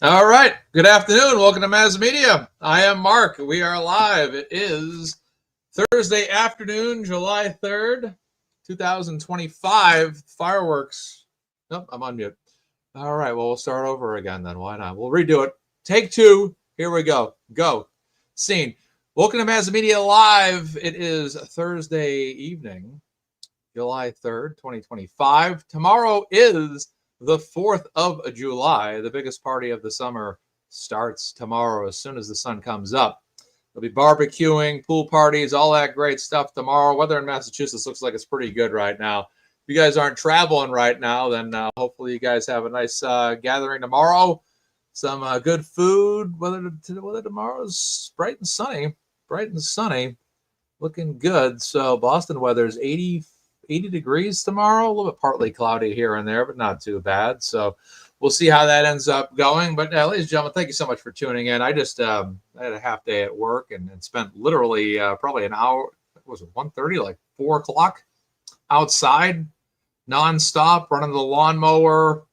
All right. Good afternoon. Welcome to MazzaMedia. I am Mark. We are live. It is Thursday afternoon, July 3rd, 2025. Fireworks. Nope, I'm on mute. All right. Well, we'll start over again then. Why not? We'll redo it. Take two. Here we go. Go. Scene. Welcome to MazzaMedia Live. It is Thursday evening, July 3rd, 2025. Tomorrow is the 4th of July. The biggest party of the summer starts tomorrow as soon as the sun comes up. There'll be barbecuing, pool parties, all that great stuff tomorrow. Weather in Massachusetts looks like it's pretty good right now. If you guys aren't traveling right now, then hopefully you guys have a nice gathering tomorrow. Some good food. Weather tomorrow's bright and sunny. Bright and sunny. Looking good. So Boston weather is 80 degrees tomorrow, a little bit partly cloudy here and there, but not too bad. So we'll see how that ends up going. But ladies and gentlemen, thank you so much for tuning in. I just I had a half day at work and spent literally probably an hour. Was it 1:30, like 4 o'clock outside, nonstop, running the lawnmower,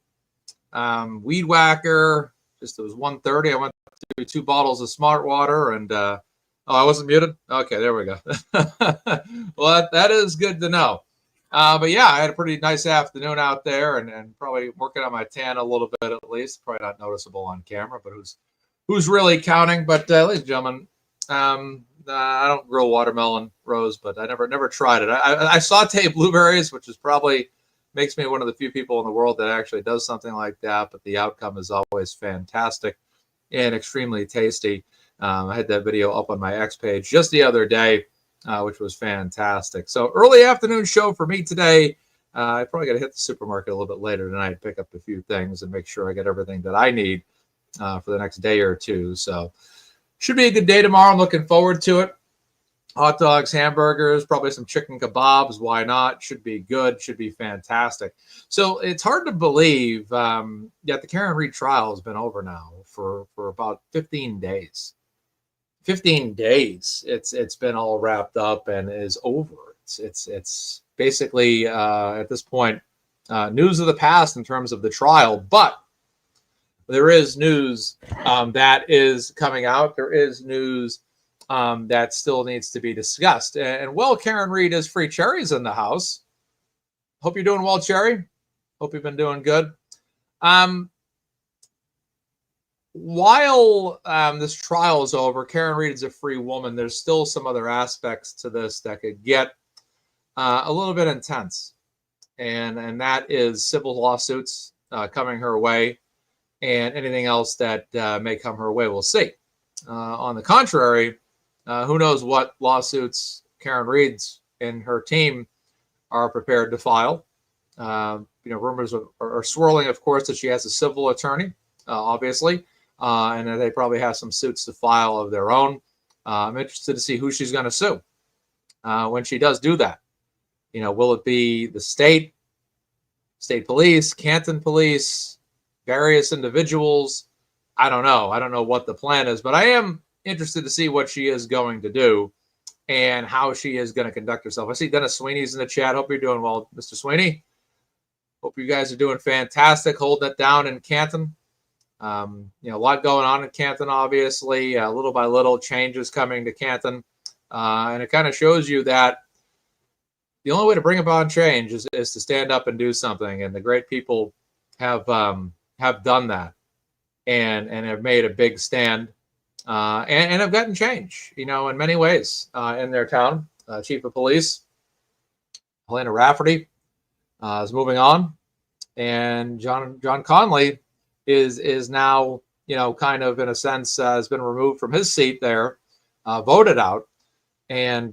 weed whacker. Just it was 1:30. I went through 2 bottles of smart water and oh, I wasn't muted. Okay, there we go. Well, that is good to know. But yeah, I had a pretty nice afternoon out there and probably working on my tan a little bit at least. Probably not noticeable on camera, but who's really counting? But ladies and gentlemen, I don't grow watermelon, Rose, but I never tried it. I saute blueberries, which is probably makes me one of the few people in the world that actually does something like that. But the outcome is always fantastic and extremely tasty. I had that video up on my X page just the other day, which was fantastic. So early afternoon show for me today. I probably got to hit the supermarket a little bit later tonight, pick up a few things and make sure I get everything that I need for the next day or two. So should be a good day tomorrow. I'm looking forward to it. Hot dogs, hamburgers, probably some chicken kebabs. Why not? Should be good. Should be fantastic. So it's hard to believe that the Karen Read trial has been over now for about 15 days. 15 days. It's been all wrapped up and is over. It's basically at this point news of the past in terms of the trial, but there is news that is coming out. There is news that still needs to be discussed. And well, Karen Read is free. Cherry's in the house. Hope you're doing well, Cherry. Hope you've been doing good. While this trial is over, Karen Read is a free woman. There's still some other aspects to this that could get a little bit intense, and that is civil lawsuits coming her way, and anything else that may come her way. We'll see. On the contrary, who knows what lawsuits Karen Read's and her team are prepared to file. Rumors are swirling, of course, that she has a civil attorney, obviously. And they probably have some suits to file of their own. I'm interested to see who she's going to sue when she does do that. Will it be the state police, Canton police, various individuals? I don't know. I don't know what the plan is, but I am interested to see what she is going to do and how she is going to conduct herself. I see Dennis Sweeney's in the chat. Hope you're doing well, Mr. Sweeney. Hope you guys are doing fantastic, holding it down in Canton. A lot going on in Canton, obviously, little by little changes coming to Canton. And it kind of shows you that the only way to bring about change is to stand up and do something. And the great people have done that and have made a big stand and have gotten change, in many ways in their town. Chief of Police, Helena Rafferty, is moving on. And John Conley is now, kind of in a sense has been removed from his seat there, voted out. And,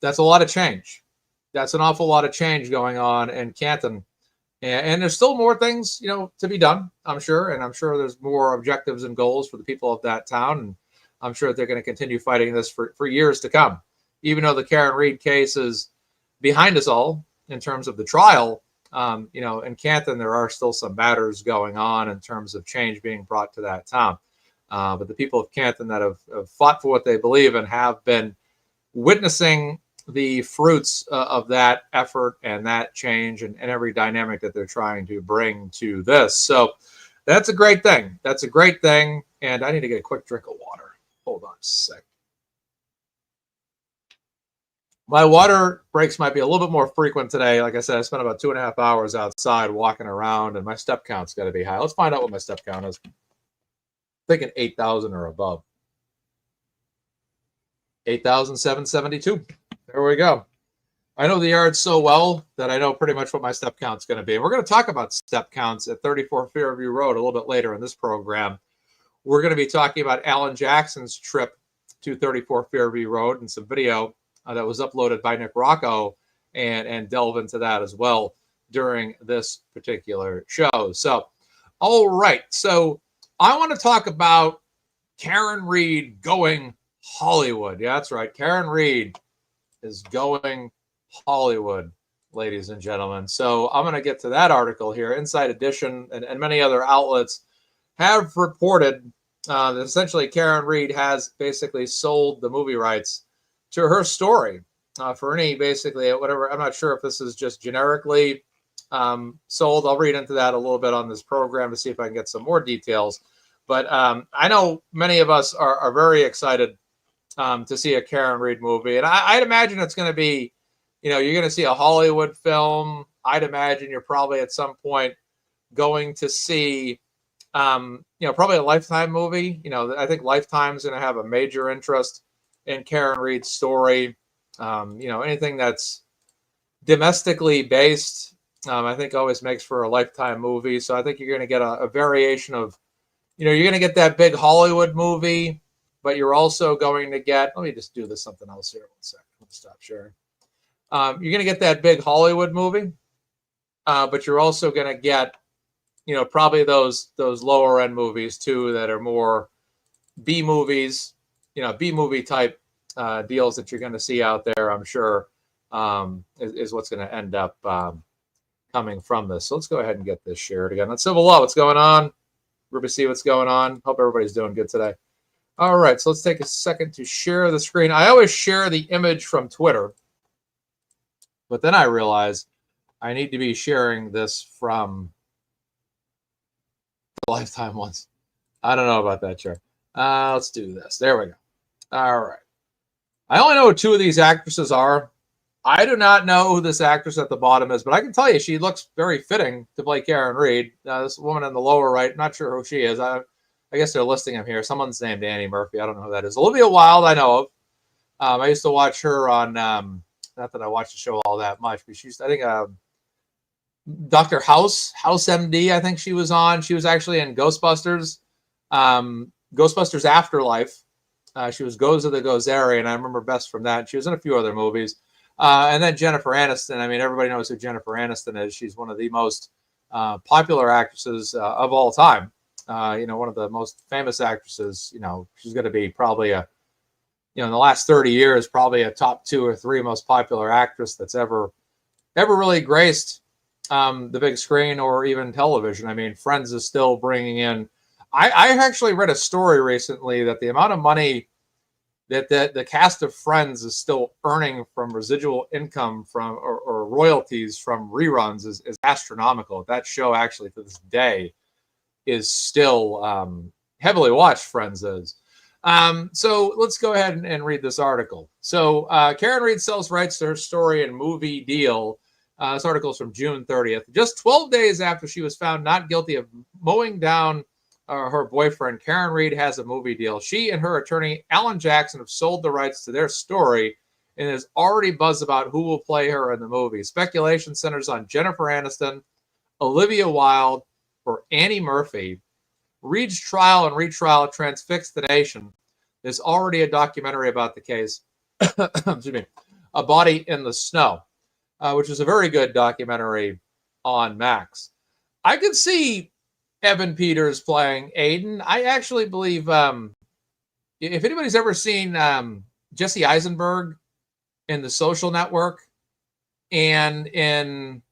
that's a lot of change. That's an awful lot of change going on in Canton. And there's still more things, to be done, I'm sure. And I'm sure there's more objectives and goals for the people of that town. And I'm sure they're going to continue fighting this for years to come. Even though the Karen Read case is behind us all in terms of the trial, in Canton, there are still some matters going on in terms of change being brought to that town. But the people of Canton that have fought for what they believe and have been witnessing the fruits of that effort and that change and every dynamic that they're trying to bring to this. So That's a great thing. That's a great thing. And I need to get a quick drink of water. Hold on a sec. My water breaks might be a little bit more frequent today. Like I said, I spent about 2.5 hours outside walking around, and my step count's got to be high. Let's find out what my step count is. I'm thinking 8,000 or above. 8,772. There we go. I know the yard so well that I know pretty much what my step count's going to be. And we're going to talk about step counts at 34 Fairview Road a little bit later in this program. We're going to be talking about Alan Jackson's trip to 34 Fairview Road and some video that was uploaded by Nick Rocco and delve into that as well during this particular show. So, all right. So I want to talk about Karen Read going Hollywood. Yeah, that's right. Karen Read is going Hollywood, ladies and gentlemen. So I'm going to get to that article here. Inside Edition and many other outlets have reported that essentially Karen Read has basically sold the movie rights to her story for any, basically, whatever. I'm not sure if this is just generically sold. I'll read into that a little bit on this program to see if I can get some more details. But I know many of us are very excited to see a Karen Read movie. And I'd imagine it's going to be, you're going to see a Hollywood film. I'd imagine you're probably at some point going to see, probably a Lifetime movie. I think Lifetime's going to have a major interest in Karen Read's story. Anything that's domestically based, I think always makes for a Lifetime movie. So I think you're going to get a variation of, you're going to get that big Hollywood movie, but you're also going to get, let me just do this something else here. 1 second. Let me stop sharing. You're going to get that big Hollywood movie, but you're also going to get, probably those lower end movies too that are more B movies, B movie type deals that you're going to see out there. I'm sure is what's going to end up coming from this. So let's go ahead and get this shared again. On Civil Law, what's going on? Everybody see what's going on? Hope everybody's doing good today. All right, so let's take a second to share the screen. I always share the image from Twitter, but then I realize I need to be sharing this from the Lifetime ones. I don't know about that, Chair. Let's do this. There we go. All right. I only know who two of these actresses are. I do not know who this actress at the bottom is, but I can tell you she looks very fitting to play Karen Read. This woman in the lower right, not sure who she is. I guess they're listing him here. Someone's named Annie Murphy. I don't know who that is. Olivia Wilde, I know of. I used to watch her on, not that I watched the show all that much, but she's, I think, Dr. House MD, I think she was on. She was actually in Ghostbusters, Ghostbusters Afterlife. She was Gozer the Gozeri, and I remember best from that. She was in a few other movies. And then Jennifer Aniston. I mean, everybody knows who Jennifer Aniston is. She's one of the most popular actresses of all time. One of the most famous actresses. She's going to be probably in the last 30 years, probably a top 2 or 3 most popular actress that's ever really graced the big screen or even television. I mean, Friends is still bringing in. I actually read a story recently that the amount of money that the cast of Friends is still earning from residual income from or royalties from reruns is astronomical. That show actually to this day is still heavily watched. Friends is. So let's go ahead and read this article. So Karen Read sells rights to her story and movie deal. This article is from June 30th. Just 12 days after she was found not guilty of mowing down her boyfriend, Karen Read has a movie deal. She and her attorney, Alan Jackson, have sold the rights to their story and there's already buzz about who will play her in the movie. Speculation centers on Jennifer Aniston, Olivia Wilde, or Annie Murphy. Read's trial and retrial transfixed the nation. There's already a documentary about the case. Excuse me. A Body in the Snow, which is a very good documentary on Max. I could see Evan Peters playing Aiden. I actually believe if anybody's ever seen Jesse Eisenberg in The Social Network and in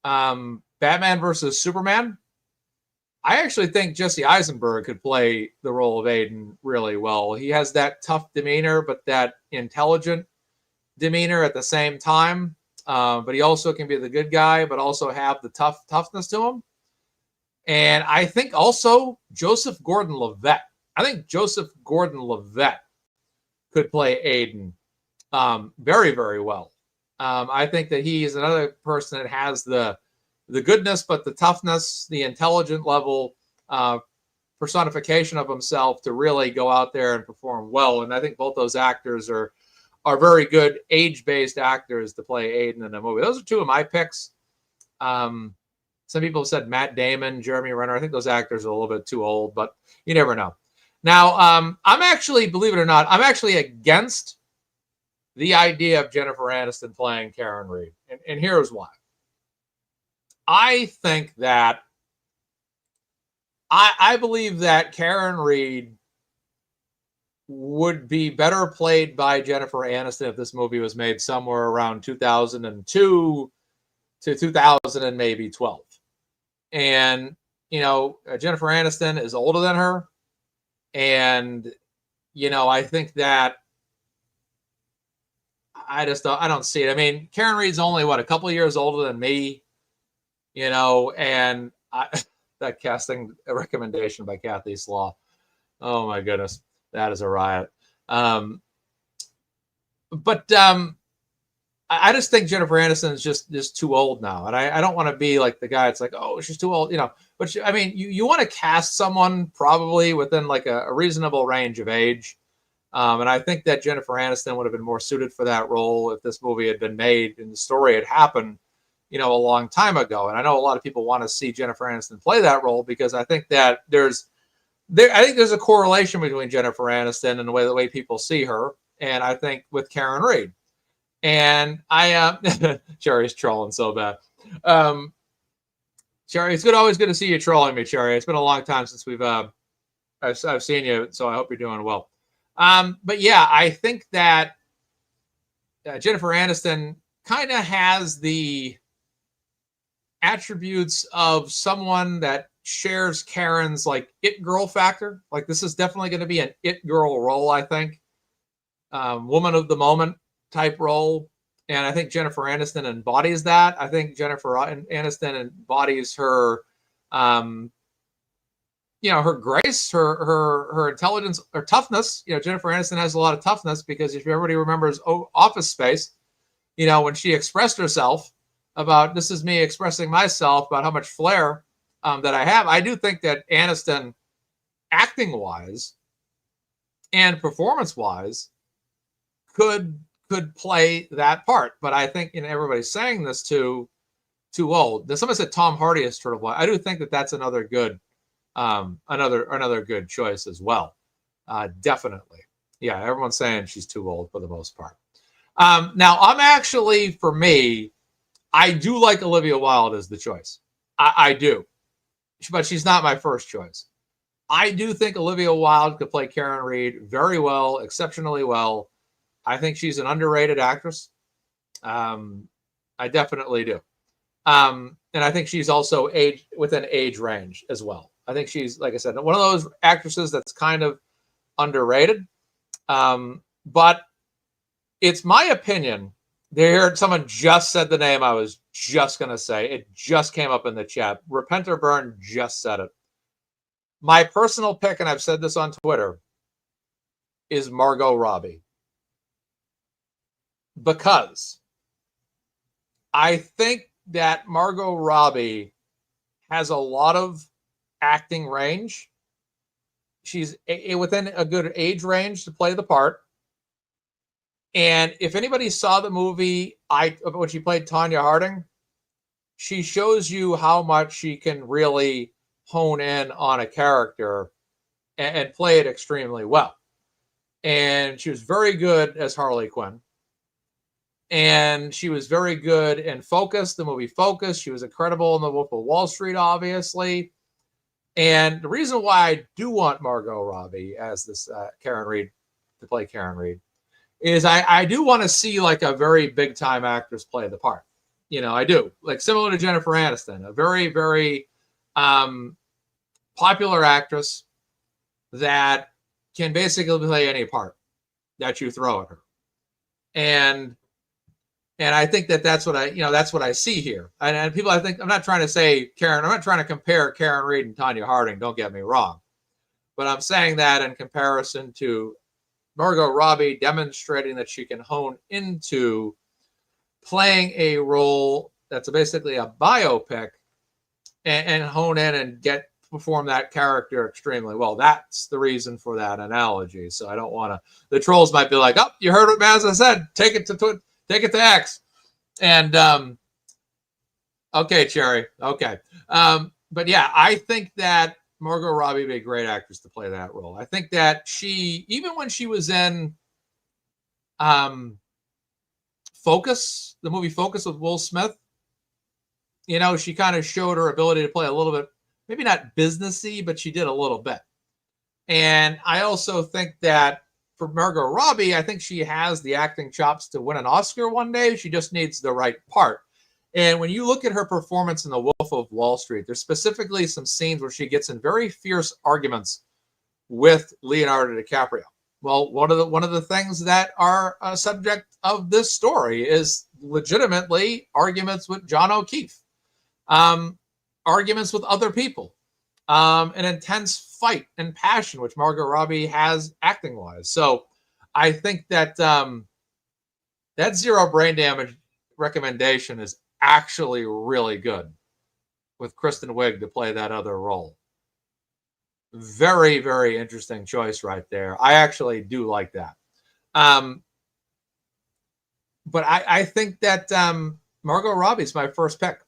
Batman versus Superman, I actually think Jesse Eisenberg could play the role of Aiden really well. He has that tough demeanor, but that intelligent demeanor at the same time. But he also can be the good guy, but also have the toughness to him. And I think also Joseph Gordon-Levitt. I think Joseph Gordon-Levitt could play Aiden very, very well. I think that he is another person that has the goodness, but the toughness, the intelligent level, personification of himself to really go out there and perform well. And I think both those actors are very good age-based actors to play Aiden in a movie. Those are two of my picks. Some people have said Matt Damon, Jeremy Renner. I think those actors are a little bit too old, but you never know. Now, I'm actually, believe it or not, I'm actually against the idea of Jennifer Aniston playing Karen Reed. And here's why. I think that I believe that Karen Reed would be better played by Jennifer Aniston if this movie was made somewhere around 2002 to 2000 and maybe 12. And, Jennifer Aniston is older than her. And, I think that I don't see it. I mean, Karen Reed's only, a couple of years older than me, and that casting recommendation by Kathy Slaw. Oh my goodness. That is a riot. I just think Jennifer Aniston is just too old now. And I don't want to be like the guy. It's like, oh, she's too old, but you want to cast someone probably within like a reasonable range of age. And I think that Jennifer Aniston would have been more suited for that role if this movie had been made and the story had happened, a long time ago. And I know a lot of people want to see Jennifer Aniston play that role because I think that there's a correlation between Jennifer Aniston and the way people see her. And I think with Karen Reed. And Cherry's trolling so bad. Cherry, it's always good to see you trolling me, Cherry. It's been a long time since I've seen you, so I hope you're doing well. But yeah, I think that Jennifer Aniston kind of has the attributes of someone that shares Karen's like it girl factor. Like this is definitely going to be an it girl role, I think. Woman of the moment type role. And I think Jennifer Aniston embodies that. I think Jennifer Aniston embodies her, her grace, her intelligence, her toughness. Jennifer Aniston has a lot of toughness because if everybody remembers Office Space, when she expressed herself about this is me expressing myself about how much flair that I have. I do think that Aniston, acting wise and performance wise, could play that part. But I think everybody's saying this too old. There's someone said Tom Hardy is Turtle Boy. I do think that that's another good another good choice as well. Definitely. Yeah, everyone's saying she's too old for the most part. Now I'm actually, for me, I do like Olivia Wilde as the choice. I do. But she's not my first choice. I do think Olivia Wilde could play Karen Reed very well, exceptionally well. I think she's an underrated actress. I definitely do. And I think she's also within age range as well. I think she's, like I said, one of those actresses that's kind of underrated. But it's my opinion. There, someone just said the name I was just going to say. It just came up in the chat. Repent or Burn just said it. My personal pick, and I've said this on Twitter, is Margot Robbie. Because I think that Margot Robbie has a lot of acting range. She's within a good age range to play the part. And if anybody saw the movie when she played Tonya Harding, she shows you how much she can really hone in on a character and play it extremely well. And she was very good as Harley Quinn. And she was very good in Focus, the movie Focus. She was incredible in The Wolf of Wall Street, obviously. And the reason why I do want Margot Robbie as this Karen Reed, to play Karen Reed, is I do want to see like a very big time actress play the part. I do. Like similar to Jennifer Aniston, a very, very popular actress that can basically play any part that you throw at her. And And I think that that's what that's what I see here. And people, I think, I'm not trying to say Karen, I'm not trying to compare Karen Reed and Tanya Harding. Don't get me wrong. But I'm saying that in comparison to Margot Robbie demonstrating that she can hone into playing a role that's basically a biopic and hone in and perform that character extremely well. That's the reason for that analogy. So I don't want to. The trolls might be like, "Oh, you heard what Mazza said. Take it to X." And okay, Cherry. Okay, but yeah, I think that Margot Robbie would be a great actress to play that role. I think that she, even when she was in Focus, the movie Focus with Will Smith, she kind of showed her ability to play a little bit, maybe not businessy, but she did a little bit. And I also think that for Margot Robbie, I think she has the acting chops to win an Oscar one day. She just needs the right part. And when you look at her performance in The Wolf of Wall Street, there's specifically some scenes where she gets in very fierce arguments with Leonardo DiCaprio. Well, one of the things that are a subject of this story is legitimately arguments with John O'Keefe, arguments with other people, an intense fight and passion, which Margot Robbie has acting-wise. So I think that that Zero Brain Damage recommendation is actually really good with Kristen Wiig to play that other role. Very, very interesting choice right there. I actually do like that. But I think that Margot Robbie's my first pick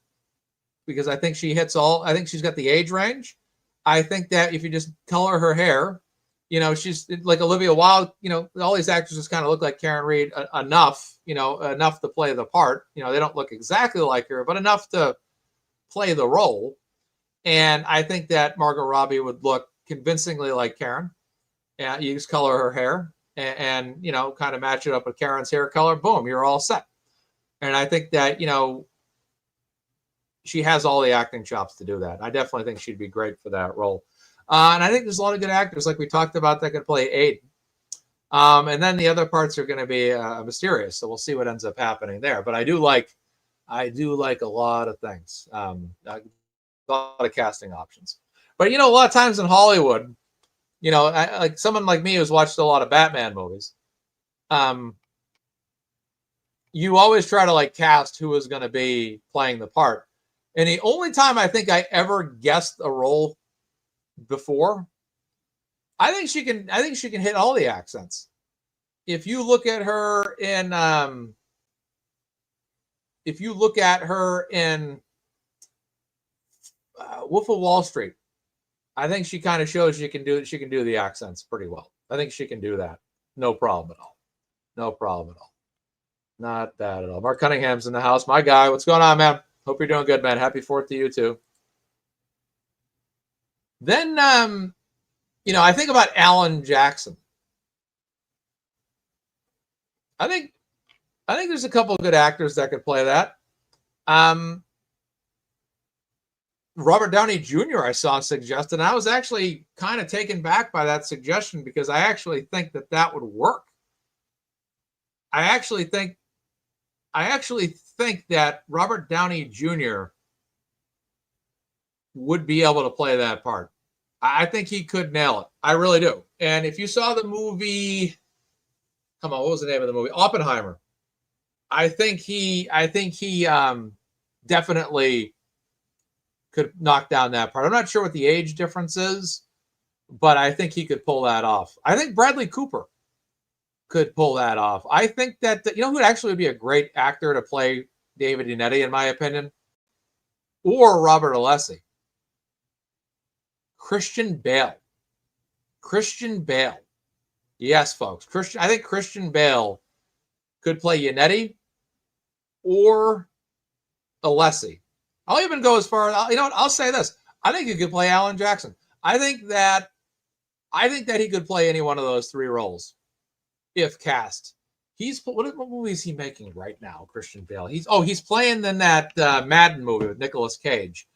because I think she hits all. I think she's got the age range. I think that if you just color her hair, she's like Olivia Wilde. All these actresses kind of look like Karen Reed enough, enough to play the part. They don't look exactly like her, but enough to play the role. And I think that Margot Robbie would look convincingly like Karen. And you just color her hair and kind of match it up with Karen's hair color. Boom, you're all set. And I think that, she has all the acting chops to do that. I definitely think she'd be great for that role. And I think there's a lot of good actors, like we talked about, that could play Aiden. And then the other parts are going to be mysterious. So we'll see what ends up happening there. But I do like a lot of things, a lot of casting options. But a lot of times in Hollywood, like someone like me who's watched a lot of Batman movies, you always try to cast who is going to be playing the part. And the only time I think I ever guessed a role before, I think she can hit all the accents. If you look at her in Wolf of Wall Street, I think she kind of shows she can do the accents pretty well. I think she can do that. No problem at all. No problem at all. Not bad at all. Mark Cunningham's in the house. My guy, what's going on, man? Hope you're doing good, man. Happy 4th to you too. Then, I think about Alan Jackson. I think there's a couple of good actors that could play that. Robert Downey Jr. I saw suggested, and I was actually kind of taken back by that suggestion because I actually think that would work. I actually think that Robert Downey Jr. would be able to play that part. I think he could nail it. I really do. And if you saw the movie, come on, what was the name of the movie? Oppenheimer. I think he definitely could knock down that part. I'm not sure what the age difference is, but I think he could pull that off. I think Bradley Cooper could pull that off. I think that, who would actually be a great actor to play David Inetti, in my opinion? Or Robert Alessi. Christian Bale. Christian Bale. Yes, folks. I think Christian Bale could play Inetti or Alessi. I'll even go as far, I'll say this. I think he could play Alan Jackson. I think that he could play any one of those three roles if cast. What movie is he making right now, Christian Bale? He's playing in that Madden movie with Nicolas Cage.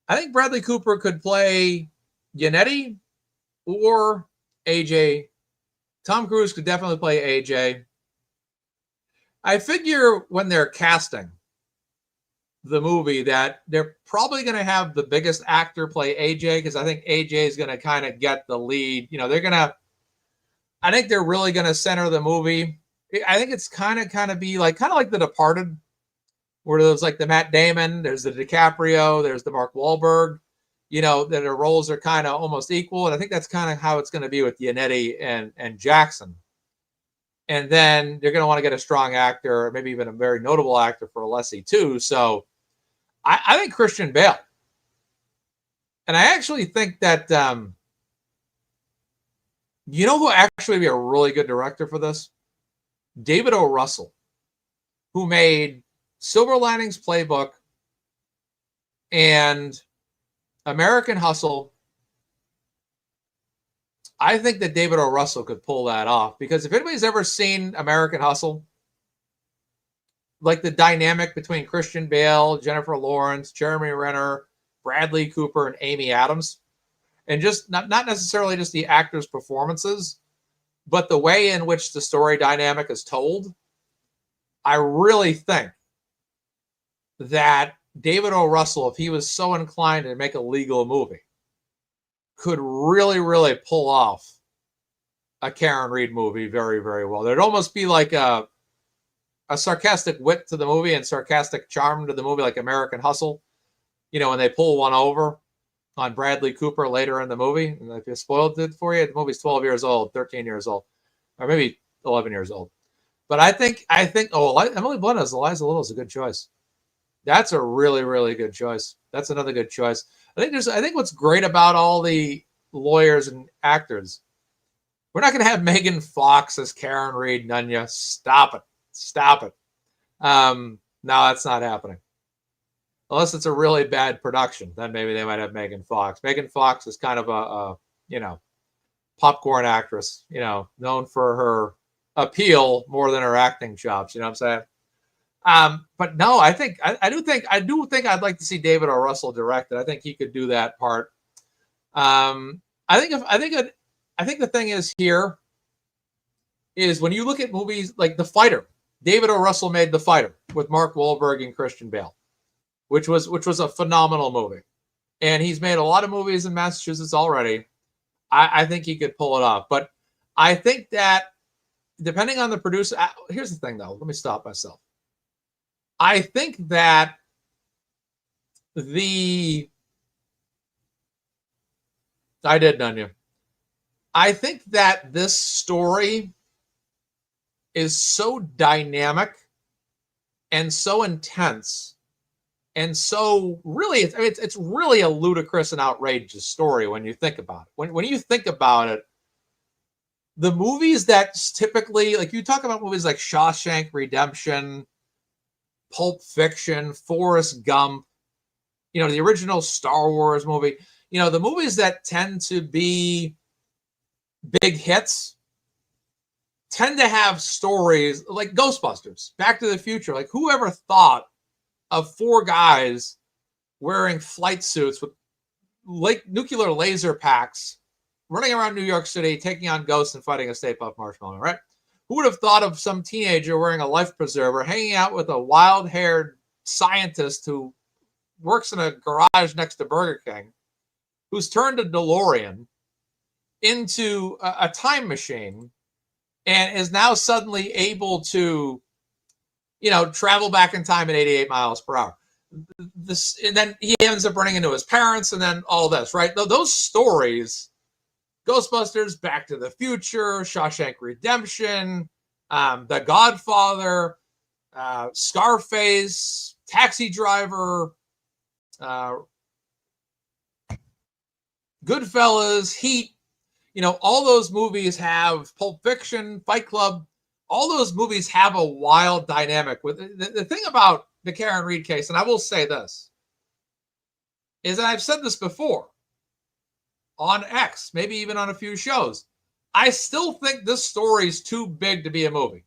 I think Bradley Cooper could play Yannetti or AJ. Tom Cruise could definitely play AJ. I figure when they're casting the movie that they're probably going to have the biggest actor play AJ, because I think AJ is going to kind of get the lead. You know, I think they're really going to center the movie. I think it's kind of be like The Departed, where there's like the Matt Damon, there's the DiCaprio, there's the Mark Wahlberg, you know, that their roles are kind of almost equal. And I think that's kind of how it's going to be with Yannetti and Jackson. And then they're going to want to get a strong actor, maybe even a very notable actor for Leslie too. So I think Christian Bale. And I actually think that, you know who actually be a really good director for this? David O. Russell, who made Silver Linings Playbook and American Hustle. I think that David O. Russell could pull that off, because if anybody's ever seen American Hustle, like the dynamic between Christian Bale, Jennifer Lawrence, Jeremy Renner, Bradley Cooper, and Amy Adams, and just not necessarily just the actors' performances, but the way in which the story dynamic is told, I really think that David O. Russell, if he was so inclined to make a legal movie, could really, really pull off a Karen Reed movie very, very well. There'd almost be like a sarcastic wit to the movie and sarcastic charm to the movie, like American Hustle. You know, when they pull one over on Bradley Cooper later in the movie. And if you spoiled it for you, the movie's 12 years old, 13 years old, or maybe 11 years old. But I think, Emily Blunt as Eliza Little is a good choice. That's a really, really good choice. That's another good choice. I think what's great about all the lawyers and actors, we're not going to have Megan Fox as Karen Reed, Nunya. Stop it. No, that's not happening. Unless it's a really bad production, then maybe they might have Megan Fox. Megan Fox is kind of a popcorn actress, known for her appeal more than her acting chops. You know what I'm saying? But no, I do think I'd like to see David O. Russell direct it. I think he could do that part. I think the thing is here is when you look at movies like The Fighter, David O. Russell made The Fighter with Mark Wahlberg and Christian Bale, which was a phenomenal movie. And he's made a lot of movies in Massachusetts already. I think he could pull it off. But I think that depending on the producer, here's the thing though, let me stop myself. I think that I think that this story is so dynamic and so intense and so really, it's really a ludicrous and outrageous story when you think about it. When you think about it, the movies that typically, like you talk about movies like Shawshank Redemption, Pulp Fiction, Forrest Gump, the original Star Wars movie, the movies that tend to be big hits tend to have stories like Ghostbusters, Back to the Future. Like whoever thought of four guys wearing flight suits with nuclear laser packs running around New York City, taking on ghosts and fighting a Stay Puft Marshmallow, right? Who would have thought of some teenager wearing a life preserver, hanging out with a wild-haired scientist who works in a garage next to Burger King, who's turned a DeLorean into a time machine and is now suddenly able to, travel back in time at 88 miles per hour. And then he ends up running into his parents and then all this, right? Those stories, Ghostbusters, Back to the Future, Shawshank Redemption, The Godfather, Scarface, Taxi Driver, Goodfellas, Heat, all those movies have Pulp Fiction, Fight Club. All those movies have a wild dynamic. With the thing about the Karen Reed case, and I will say this, is that I've said this before on X, maybe even on a few shows. I still think this story is too big to be a movie.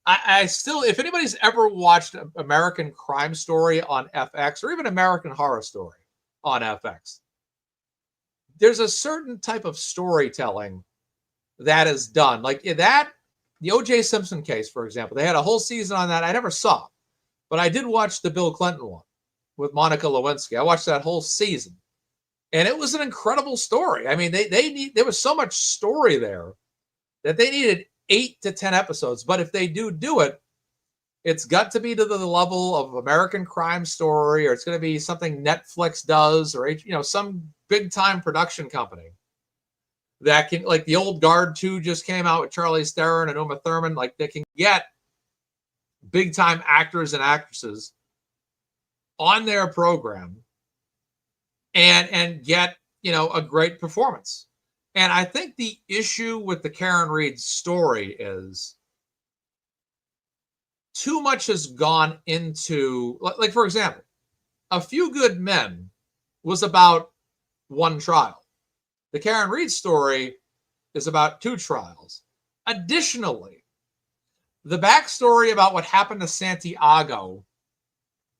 I still, if anybody's ever watched American Crime Story on FX or even American Horror Story on FX, there's a certain type of storytelling that is done. Like that The O.J. Simpson case, for example, they had a whole season on that. I never saw, but I did watch the Bill Clinton one with Monica Lewinsky. I watched that whole season, and it was an incredible story. I mean, there was so much story there that they needed 8 to 10 episodes. But if they do it, it's got to be to the level of American Crime Story, or it's going to be something Netflix does, or some big time production company that can, like The Old Guard 2 just came out with Charlize Theron and Uma Thurman. Like, they can get big time actors and actresses on their program and get a great performance. And I think the issue with the Karen Reed story is too much has gone into, like, for example, A Few Good Men was about one trial. The Karen Reed story is about 2 trials. Additionally, the backstory about what happened to Santiago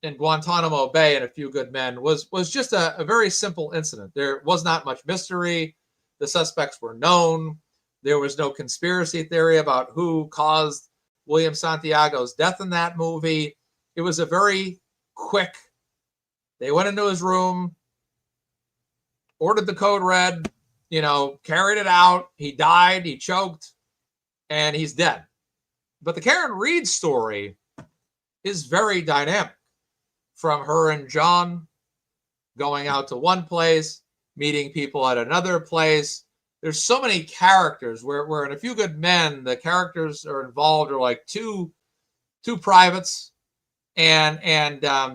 in Guantanamo Bay in A Few Good Men was just a very simple incident. There was not much mystery. The suspects were known. There was no conspiracy theory about who caused William Santiago's death in that movie. It was a very quick, they went into his room, ordered the code red, carried it out. He died, he choked, and he's dead. But the Karen Reed story is very dynamic. From her and John going out to one place, meeting people at another place. There's so many characters where in A Few Good Men, the characters are involved are like two privates, and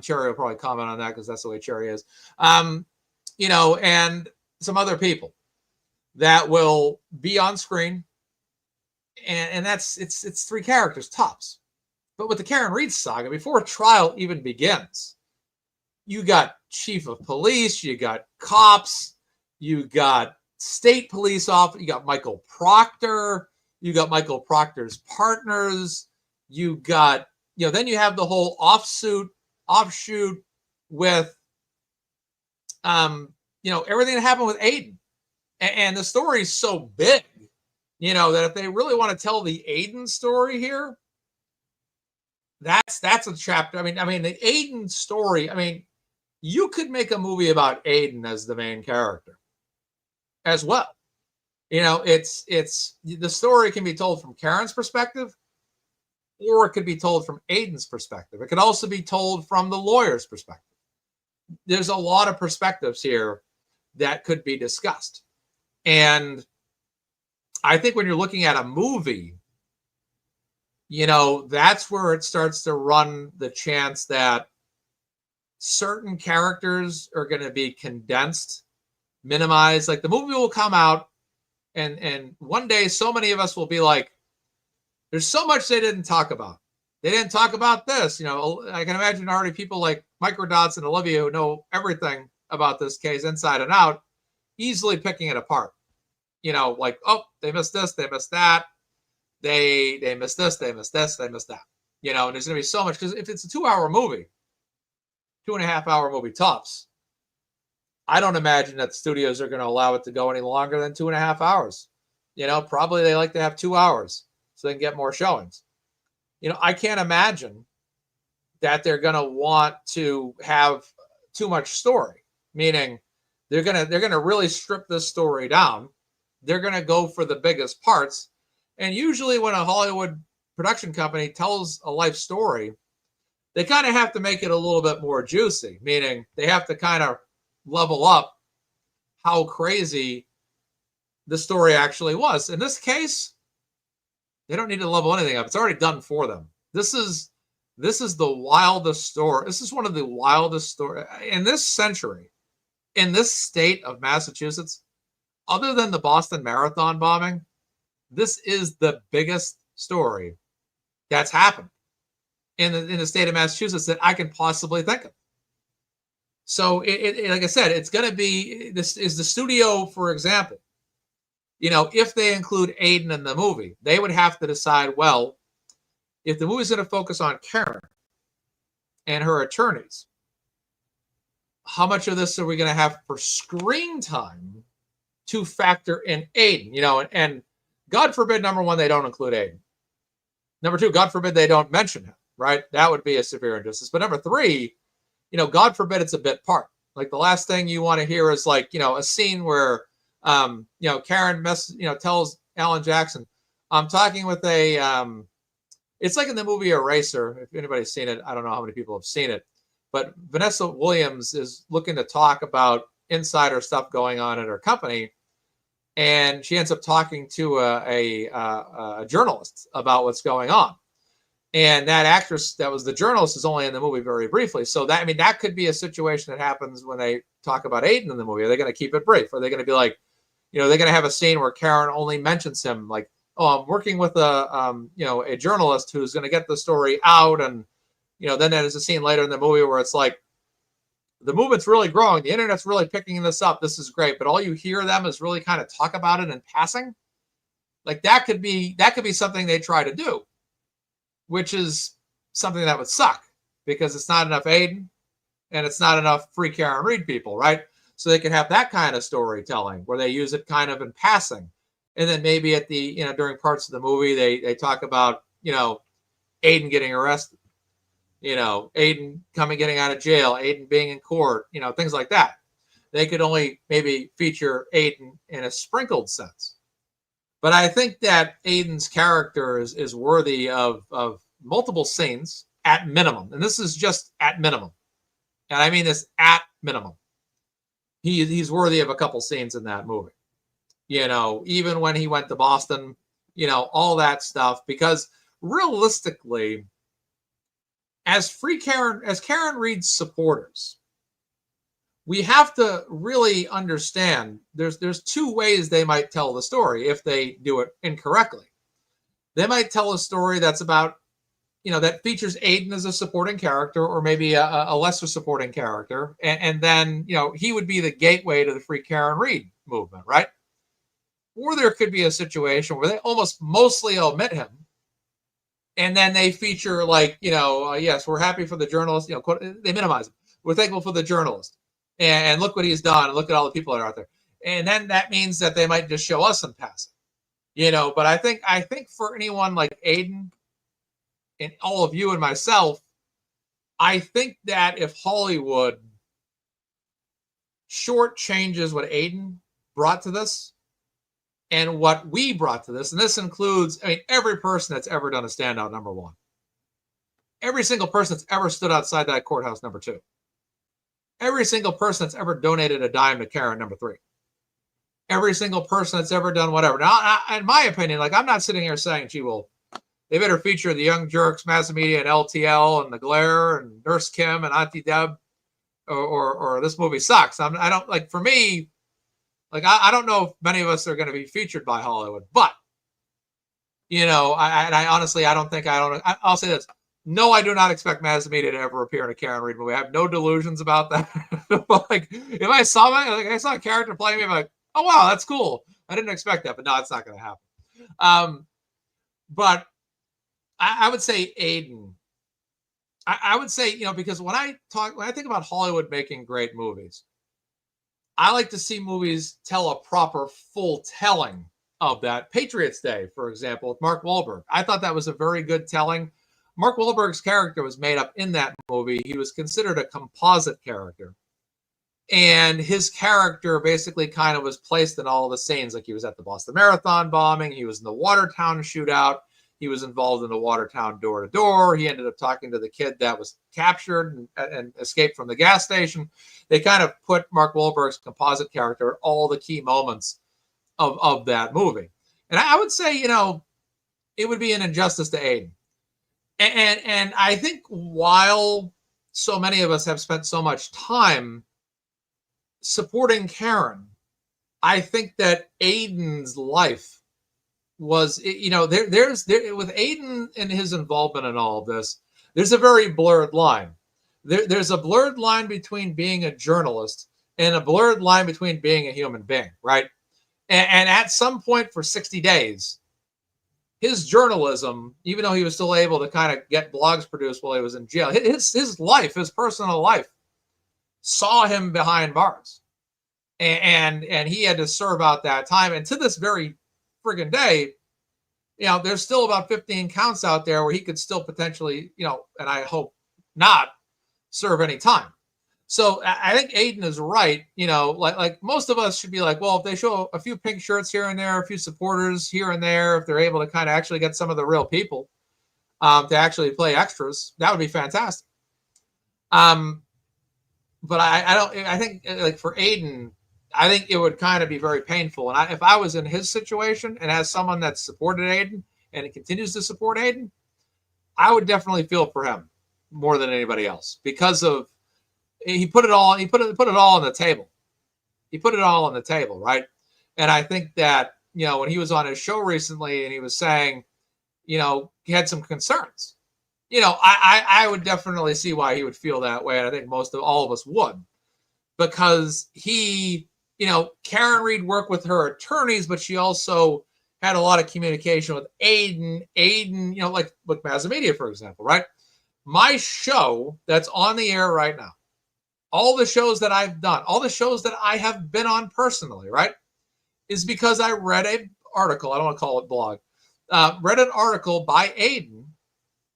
Cherry will probably comment on that because that's the way Cherry is. And some other people that will be on screen, and it's 3 characters tops. But with the Karen Reed saga, before a trial even begins, you got chief of police, you got cops, you got state police officer, you got Michael Proctor, you got Michael Proctor's partners, you got, then you have the whole offshoot with, everything that happened with Aiden. And the story is so big, that if they really want to tell the Aiden story here, that's a chapter. I mean, the Aiden story, you could make a movie about Aiden as the main character as well. It's the story can be told from Karen's perspective, or it could be told from Aiden's perspective. It could also be told from the lawyer's perspective. There's a lot of perspectives here that could be discussed. And I think when you're looking at a movie, that's where it starts to run the chance that certain characters are going to be condensed, minimized. Like, the movie will come out, and one day so many of us will be like, there's so much they didn't talk about. They didn't talk about this. I can imagine already people like Microdots and Olivia who know everything about this case inside and out, easily picking it apart. Like, oh, they missed this, they missed that. They missed this, they missed this, they missed that. And there's going to be so much, because if it's a 2-hour movie, 2.5-hour movie tops, I don't imagine that the studios are going to allow it to go any longer than 2.5 hours. Probably they like to have 2 hours so they can get more showings. I can't imagine that they're going to want to have too much story, meaning they're going to really strip this story down. They're going to go for the biggest parts. And usually when a Hollywood production company tells a life story, they kind of have to make it a little bit more juicy, meaning they have to kind of level up how crazy the story actually was. In this case, they don't need to level anything up. It's already done for them. This is the wildest story. This is one of the wildest stories in this century, in this state of Massachusetts, other than the Boston Marathon bombing. This is the biggest story that's happened in the state of Massachusetts that I can possibly think of. So, it like I said, it's going to be, this is the studio, for example, if they include Aiden in the movie, they would have to decide, well, if the movie's going to focus on Karen and her attorneys, how much of this are we going to have for screen time to factor in Aiden? And God forbid, number one, they don't include Aiden. Number two, God forbid they don't mention him, right? That would be a severe injustice. But number three, God forbid it's a bit part. Like the last thing you want to hear is like, a scene where, Karen tells Alan Jackson, I'm talking with it's like in the movie Eraser. If anybody's seen it, I don't know how many people have seen it, but Vanessa Williams is looking to talk about insider stuff going on at her company. And she ends up talking to a journalist about what's going on. And that actress that was the journalist is only in the movie very briefly. So that could be a situation that happens when they talk about Aiden in the movie. Are they going to keep it brief? Are they going to be like, they're going to have a scene where Karen only mentions him, like, oh, I'm working with a journalist who's going to get the story out. And, then there's a scene later in the movie where it's like, the movement's really growing. The internet's really picking this up. This is great. But all you hear them is really kind of talk about it in passing. Like that could be something they try to do, which is something that would suck because it's not enough Aiden and it's not enough free Karen Reed people, right? So they can have that kind of storytelling where they use it kind of in passing. And then maybe at the, during parts of the movie, they talk about, Aiden getting arrested. Aiden getting out of jail, Aiden being in court, things like that. They could only maybe feature Aiden in a sprinkled sense. But I think that Aiden's character is worthy of multiple scenes at minimum. And this is just at minimum. And I mean this at minimum. He's worthy of a couple scenes in that movie. Even when he went to Boston, all that stuff. Because realistically, as Karen Reed's supporters, we have to really understand there's two ways they might tell the story if they do it incorrectly. They might tell a story that's about, that features Aiden as a supporting character or maybe a lesser supporting character. And then, he would be the gateway to the free Karen Reed movement, right? Or there could be a situation where they almost mostly omit him. And then they feature like, yes, we're happy for the journalist, they minimize him. We're thankful for the journalist. And look what he's done. And look at all the people that are out there. And then that means that they might just show us in passing. But I think for anyone like Aiden and all of you and myself, I think that if Hollywood shortchanges what Aiden brought to this, and what we brought to this, and this includes, every person that's ever done a standout, number one. Every single person that's ever stood outside that courthouse, number two. Every single person that's ever donated a dime to Karen, number three. Every single person that's ever done whatever. Now, in my opinion, like I'm not sitting here saying, gee, well, they better feature the Young Jerks, MazzaMedia, and LTL, and the Glare, and Nurse Kim, and Auntie Deb, or this movie sucks. I don't like. For me, like, I don't know if many of us are going to be featured by Hollywood, but, I honestly, I'll say this. No, I do not expect MazzaMedia to ever appear in a Karen Reed movie. I have no delusions about that. Like, if I saw a character playing me, I'm like, oh, wow, that's cool. I didn't expect that, but no, it's not going to happen. But I would say Aiden. I would say, because when I think about Hollywood making great movies, I like to see movies tell a proper full telling of that. Patriots Day, for example, with Mark Wahlberg. I thought that was a very good telling. Mark Wahlberg's character was made up in that movie. He was considered a composite character. And his character basically kind of was placed in all the scenes. Like he was at the Boston Marathon bombing. He was in the Watertown shootout. He was involved in the Watertown door-to-door. He ended up talking to the kid that was captured and escaped from the gas station. They kind of put Mark Wahlberg's composite character at all the key moments of that movie. And I would say, it would be an injustice to Aiden. And I think while so many of us have spent so much time supporting Karen, I think that Aiden's life was, there's with Aiden and his involvement in all of this, there's a very blurred line. There's a blurred line between being a journalist and a blurred line between being a human being, right? And at some point for 60 days, his journalism, even though he was still able to kind of get blogs produced while he was in jail, his life, his personal life, saw him behind bars. And he had to serve out that time. And to this very friggin' day, there's still about 15 counts out there where he could still potentially, and I hope not, serve any time. So I think Aiden is right. Like most of us should be like, well, if they show a few pink shirts here and there, a few supporters here and there, if they're able to kind of actually get some of the real people to actually play extras, that would be fantastic. But I think like for Aiden, I think it would kind of be very painful. And if I was in his situation and as someone that supported Aiden and it continues to support Aiden, I would definitely feel for him more than anybody else because of he put it all on the table. He put it all on the table, right? And I think that, when he was on his show recently and he was saying, he had some concerns. I would definitely see why he would feel that way. And I think all of us would, because he, Karen Reed worked with her attorneys, but she also had a lot of communication with Aiden, like with MazzaMedia, for example, right? My show that's on the air right now, all the shows that I've done, all the shows that I have been on personally, right, is because I read an article. I don't want to call it blog. Read an article by Aiden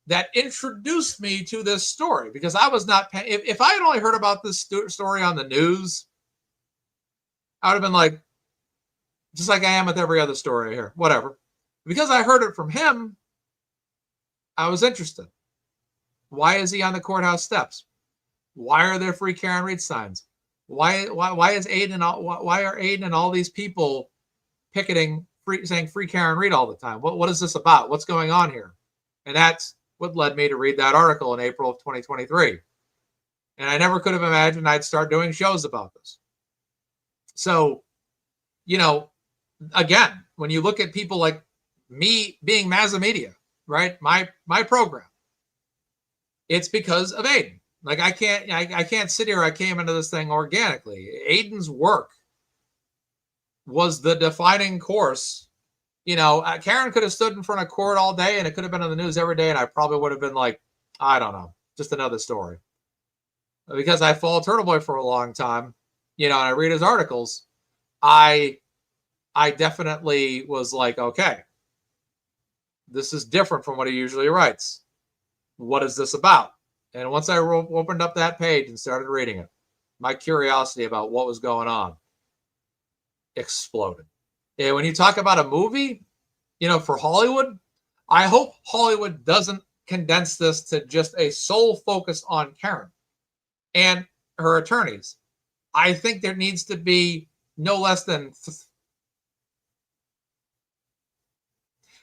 that introduced me to this story because I was not paying. If I had only heard about this story on the news, I would have been like, just like I am with every other story here, whatever. Because I heard it from him, I was interested. Why is he on the courthouse steps? Why are there free Karen Reed signs? Why is Aiden? Why are Aiden and all these people picketing, saying free Karen Reed all the time? What is this about? What's going on here? And that's what led me to read that article in April of 2023. And I never could have imagined I'd start doing shows about this. So, again, when you look at people like me being MazzaMedia, right? My program, it's because of Aiden. Like I can't sit here. I came into this thing organically. Aiden's work was the defining course. Karen could have stood in front of court all day and it could have been on the news every day. And I probably would have been like, I don't know, just another story. Because I followed Turtle Boy for a long time, and I read his articles. I definitely was like, okay, this is different from what he usually writes. What is this about? And once I opened up that page and started reading it, my curiosity about what was going on exploded. And when you talk about a movie, for Hollywood, I hope Hollywood doesn't condense this to just a sole focus on Karen and her attorneys. I think there needs to be no less than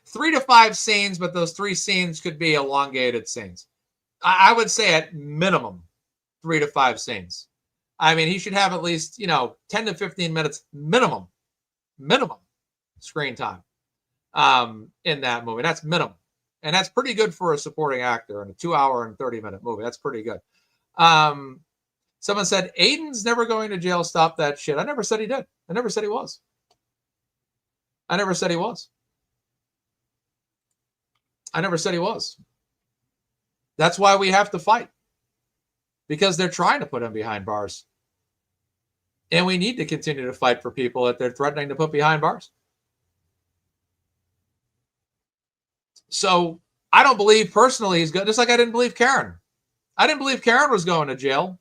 3 to 5 scenes, but those 3 scenes could be elongated scenes. I would say at minimum 3 to 5 scenes. I mean, he should have at least, 10 to 15 minutes minimum screen time in that movie. That's minimum. And that's pretty good for a supporting actor in a 2-hour and 30-minute movie. That's pretty good. Someone said, Aiden's never going to jail. Stop that shit. I never said he did. I never said he was. I never said he was. That's why we have to fight. Because they're trying to put him behind bars. And we need to continue to fight for people that they're threatening to put behind bars. So I don't believe personally he's good. Just like I didn't believe Karen. I didn't believe Karen was going to jail.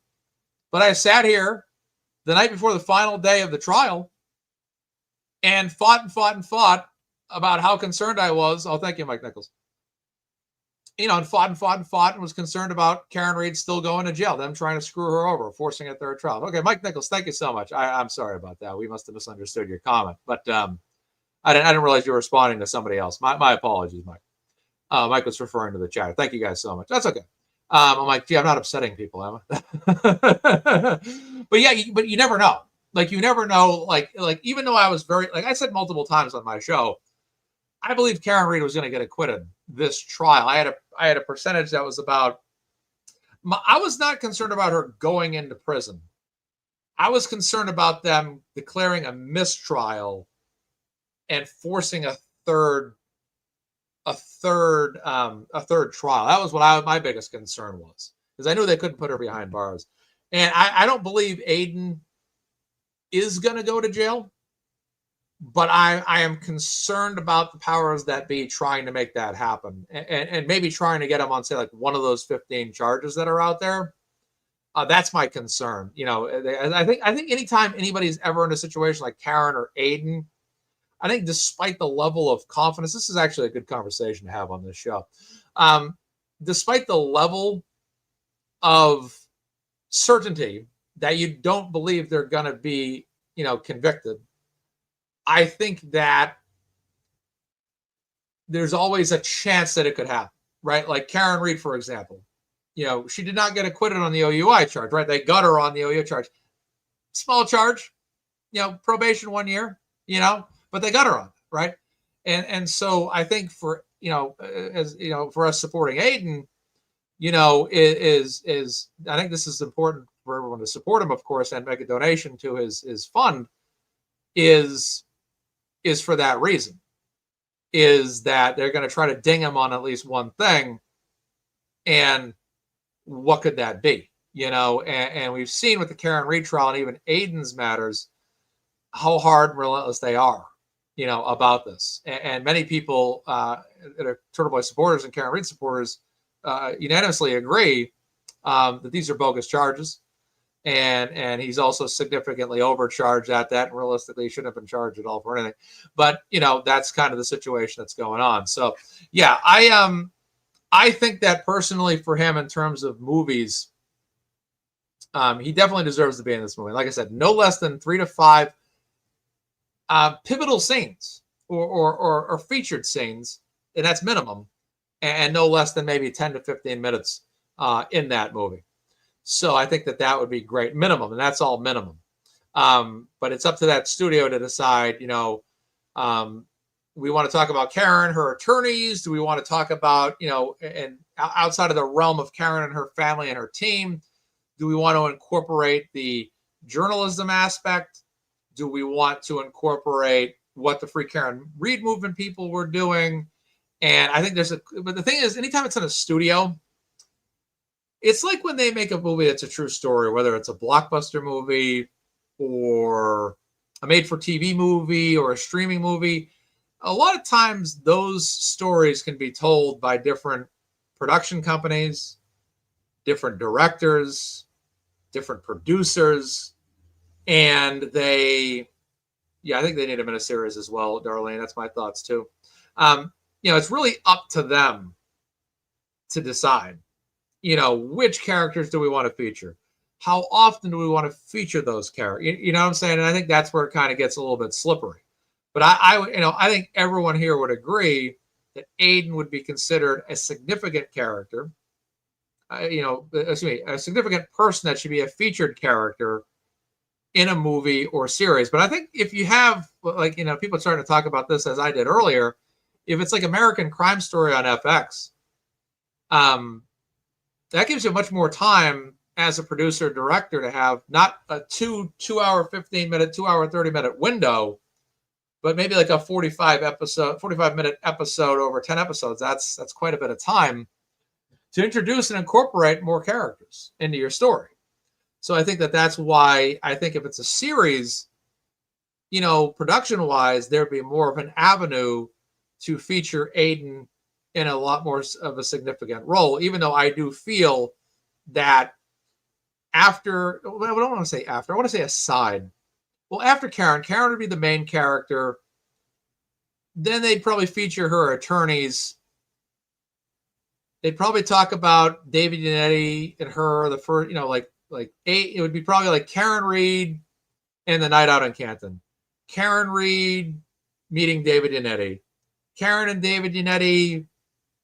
But I sat here the night before the final day of the trial and fought about how concerned I was. Oh, thank you, Mike Nichols. And fought and was concerned about Karen Reed still going to jail, them trying to screw her over, forcing a third trial. Okay, Mike Nichols, thank you so much. I'm sorry about that. We must have misunderstood your comment. But I didn't realize you were responding to somebody else. My apologies, Mike. Mike was referring to the chat. Thank you guys so much. That's okay. I'm like, gee, I'm not upsetting people, am I? But yeah, but you never know. Like, you never know. Like even though I was like I said multiple times on my show, I believe Karen Reed was going to get acquitted this trial. I had a percentage that was about. I was not concerned about her going into prison. I was concerned about them declaring a mistrial and forcing a third trial. That was what my biggest concern was, because I knew they couldn't put her behind bars. And I don't believe Aiden is going to go to jail, but I am concerned about the powers that be trying to make that happen, and maybe trying to get him on, say, like one of those 15 charges that are out there. That's my concern. I think anytime anybody's ever in a situation like Karen or Aiden, I think despite the level of confidence, this is actually a good conversation to have on this show. Despite the level of certainty that you don't believe they're going to be, convicted, I think that there's always a chance that it could happen, right? Like Karen Reed, for example. She did not get acquitted on the OUI charge, right? They got her on the OUI charge. Small charge, probation 1 year, but they got her on, right? And so I think for, for us supporting Aiden, is I think this is important for everyone to support him, of course, and make a donation to his fund is for that reason, is that they're going to try to ding him on at least one thing. And what could that be? And we've seen with the Karen Reed trial and even Aiden's matters, how hard and relentless they are, about this. And many people that are Turtle Boy supporters and Karen Reed supporters unanimously agree that these are bogus charges. And he's also significantly overcharged at that. And realistically, he shouldn't have been charged at all for anything. But, that's kind of the situation that's going on. So, yeah, I think that personally for him in terms of movies, he definitely deserves to be in this movie. Like I said, no less than 3 to 5 pivotal scenes or featured scenes, and that's minimum, and no less than maybe 10 to 15 minutes in that movie. So I think that would be great, minimum, and that's all minimum. But it's up to that studio to decide, we want to talk about Karen, her attorneys. Do we want to talk about, and outside of the realm of Karen and her family and her team, do we want to incorporate the journalism aspect? Do we want to incorporate what the Free Karen Reed movement people were doing? And I think but the thing is, anytime it's in a studio, it's like when they make a movie that's a true story, whether it's a blockbuster movie or a made-for-TV movie or a streaming movie. A lot of times those stories can be told by different production companies, different directors, different producers, and I think they need a miniseries as well, Darlene. That's my thoughts too. It's really up to them to decide, which characters do we want to feature? How often do we want to feature those characters? You know what I'm saying? And I think that's where it kind of gets a little bit slippery. But I think everyone here would agree that Aiden would be considered a significant character, a significant person that should be a featured character in a movie or series. But I think if you have, people are starting to talk about this as I did earlier, if it's like American Crime Story on FX, that gives you much more time as a producer or director to have not a 2 hour, 15 minute, 2 hour, 30 minute window, but maybe like a 45-minute episode over 10 episodes. That's quite a bit of time to introduce and incorporate more characters into your story. So I think that's why I think if it's a series, production-wise, there'd be more of an avenue to feature Aiden in a lot more of a significant role, even though I do feel that after, I don't want to say after, I want to say aside. Well, after Karen would be the main character. Then they'd probably feature her attorneys. They'd probably talk about David Yannetti and her, the first, it would be probably like Karen Reed and the Night Out in Canton. Karen Reed meeting David Yannetti. Karen and David Yannetti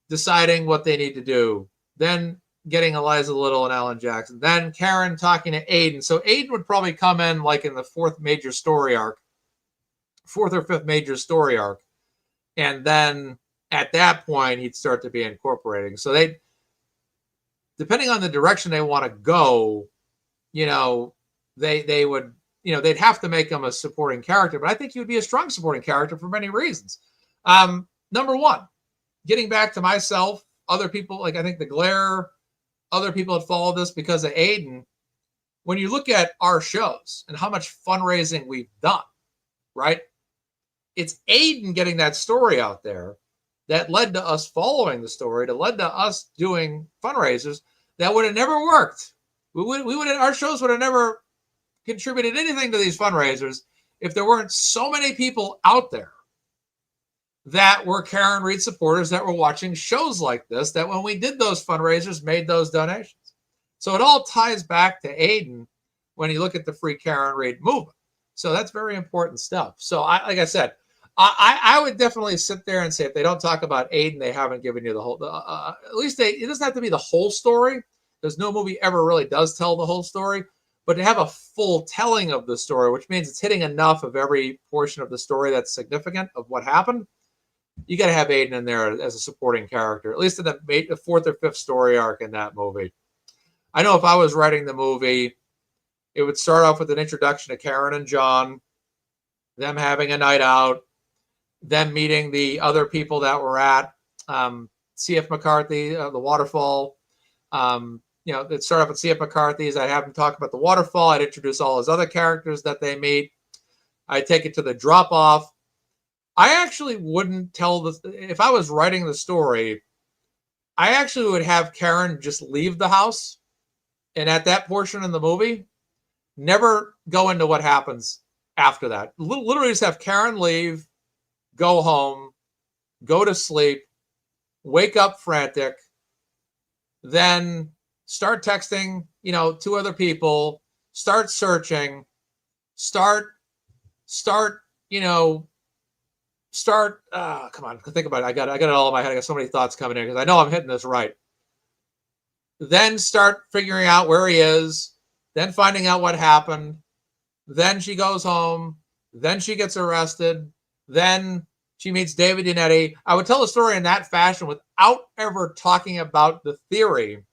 deciding what they need to do. Then getting Eliza Little and Alan Jackson. Then Karen talking to Aiden. So Aiden would probably come in like in the fourth or fifth major story arc. And then at that point, he'd start to be incorporating. So depending on the direction they want to go, they would, they'd have to make him a supporting character. But I think he would be a strong supporting character for many reasons. Number one, getting back to myself, other people, like I think the Glare, other people have followed this because of Aiden. When you look at our shows and how much fundraising we've done, right? it's Aiden getting that story out there that led to us following the story, that led to us doing fundraisers that would have never worked. Our shows would have never contributed anything to these fundraisers if there weren't so many people out there that were Karen Read supporters that were watching shows like this, that when we did those fundraisers, made those donations. So it all ties back to Aiden when you look at the Free Karen Read movement. So that's very important stuff. So like I said, I would definitely sit there and say, if they don't talk about Aiden, they haven't given you the whole, at least it doesn't have to be the whole story, because no movie ever really does tell the whole story, but to have a full telling of the story, which means it's hitting enough of every portion of the story that's significant of what happened, you got to have Aiden in there as a supporting character, at least in the fourth or fifth story arc in that movie. I know if I was writing the movie, it would start off with an introduction to Karen and John, them having a night out, them meeting the other people that were at C.F. McCarthy, the waterfall. It'd start off with C.F. McCarthy's. I'd have him talk about the waterfall. I'd introduce all his other characters that they meet. I'd take it to the drop-off. I actually wouldn't tell if I was writing the story, I actually would have Karen just leave the house. And at that portion in the movie, never go into what happens after that. Literally just have Karen leave, go home, go to sleep, wake up frantic, then start texting, two other people, start searching, come on, think about it. I got it all in my head. I got so many thoughts coming in because I know I'm hitting this right. Then start figuring out where he is, then finding out what happened. Then she goes home. Then she gets arrested. Then she meets David Yannetti. I would tell the story in that fashion without ever talking about the theory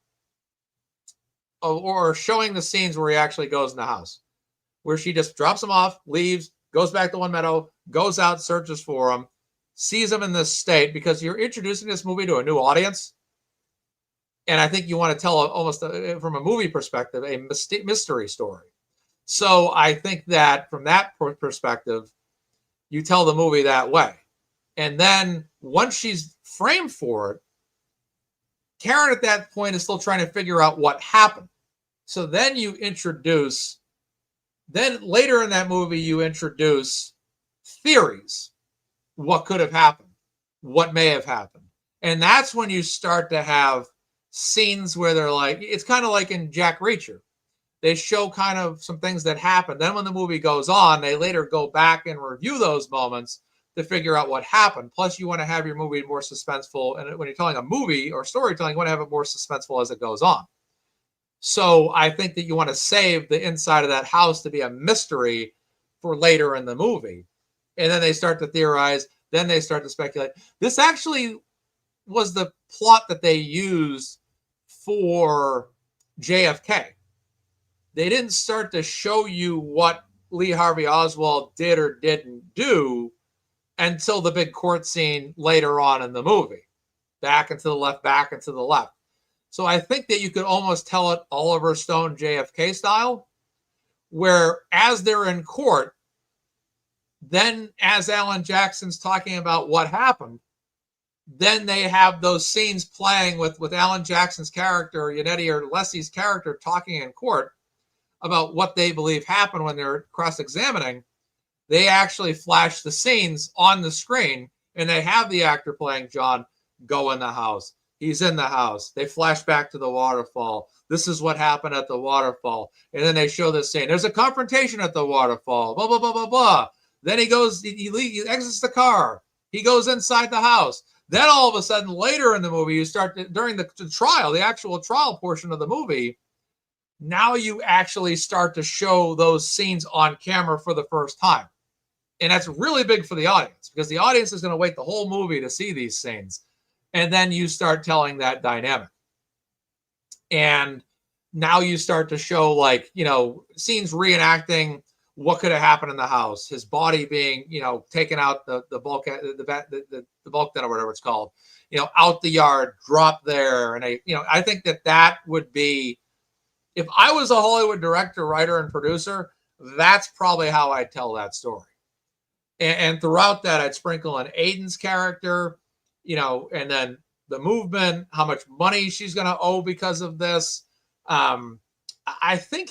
or showing the scenes where he actually goes in the house, where she just drops him off, leaves, goes back to One Meadow, goes out, searches for him, sees him in this state, because you're introducing this movie to a new audience. And I think you want to tell almost from a movie perspective, a mystery story. So I think that from that perspective, you tell the movie that way. And then once she's framed for it, Karen at that point is still trying to figure out what happened. So then you introduce, then later in that movie, you introduce theories. What could have happened? What may have happened? And that's when you start to have scenes where they're like, it's kind of like in Jack Reacher. They show kind of some things that happened. Then when the movie goes on, they later go back and review those moments to figure out what happened. Plus, you want to have your movie more suspenseful. And when you're telling a movie or storytelling, you want to have it more suspenseful as it goes on. So I think that you want to save the inside of that house to be a mystery for later in the movie. And then they start to theorize. Then they start to speculate. This actually was the plot that they used for JFK. They didn't start to show you what Lee Harvey Oswald did or didn't do until the big court scene later on in the movie. Back and to the left, back and to the left. So I think that you could almost tell it Oliver Stone JFK style, where as they're in court, then as Alan Jackson's talking about what happened, then they have those scenes playing with Alan Jackson's character, Yannetti or Leslie's character, talking in court about what they believe happened when they're cross-examining. They actually flash the scenes on the screen, and they have the actor playing John go in the house. He's in the house. They flash back to the waterfall. This is what happened at the waterfall. And then they show this scene. There's a confrontation at the waterfall, blah, blah, blah, blah, blah. Then he goes, he exits the car. He goes inside the house. Then all of a sudden, later in the movie, you start during the trial, the actual trial portion of the movie, now you actually start to show those scenes on camera for the first time. And that's really big for the audience, because the audience is going to wait the whole movie to see these scenes. And then you start telling that dynamic. And now you start to show, like, scenes reenacting what could have happened in the house. His body being, taken out the bulkhead, the bulk den or whatever it's called, out the yard, dropped there. And I think that would be, if I was a Hollywood director, writer, and producer, that's probably how I'd tell that story. And throughout that, I'd sprinkle in Aiden's character, and then the movement, how much money she's going to owe because of this. I think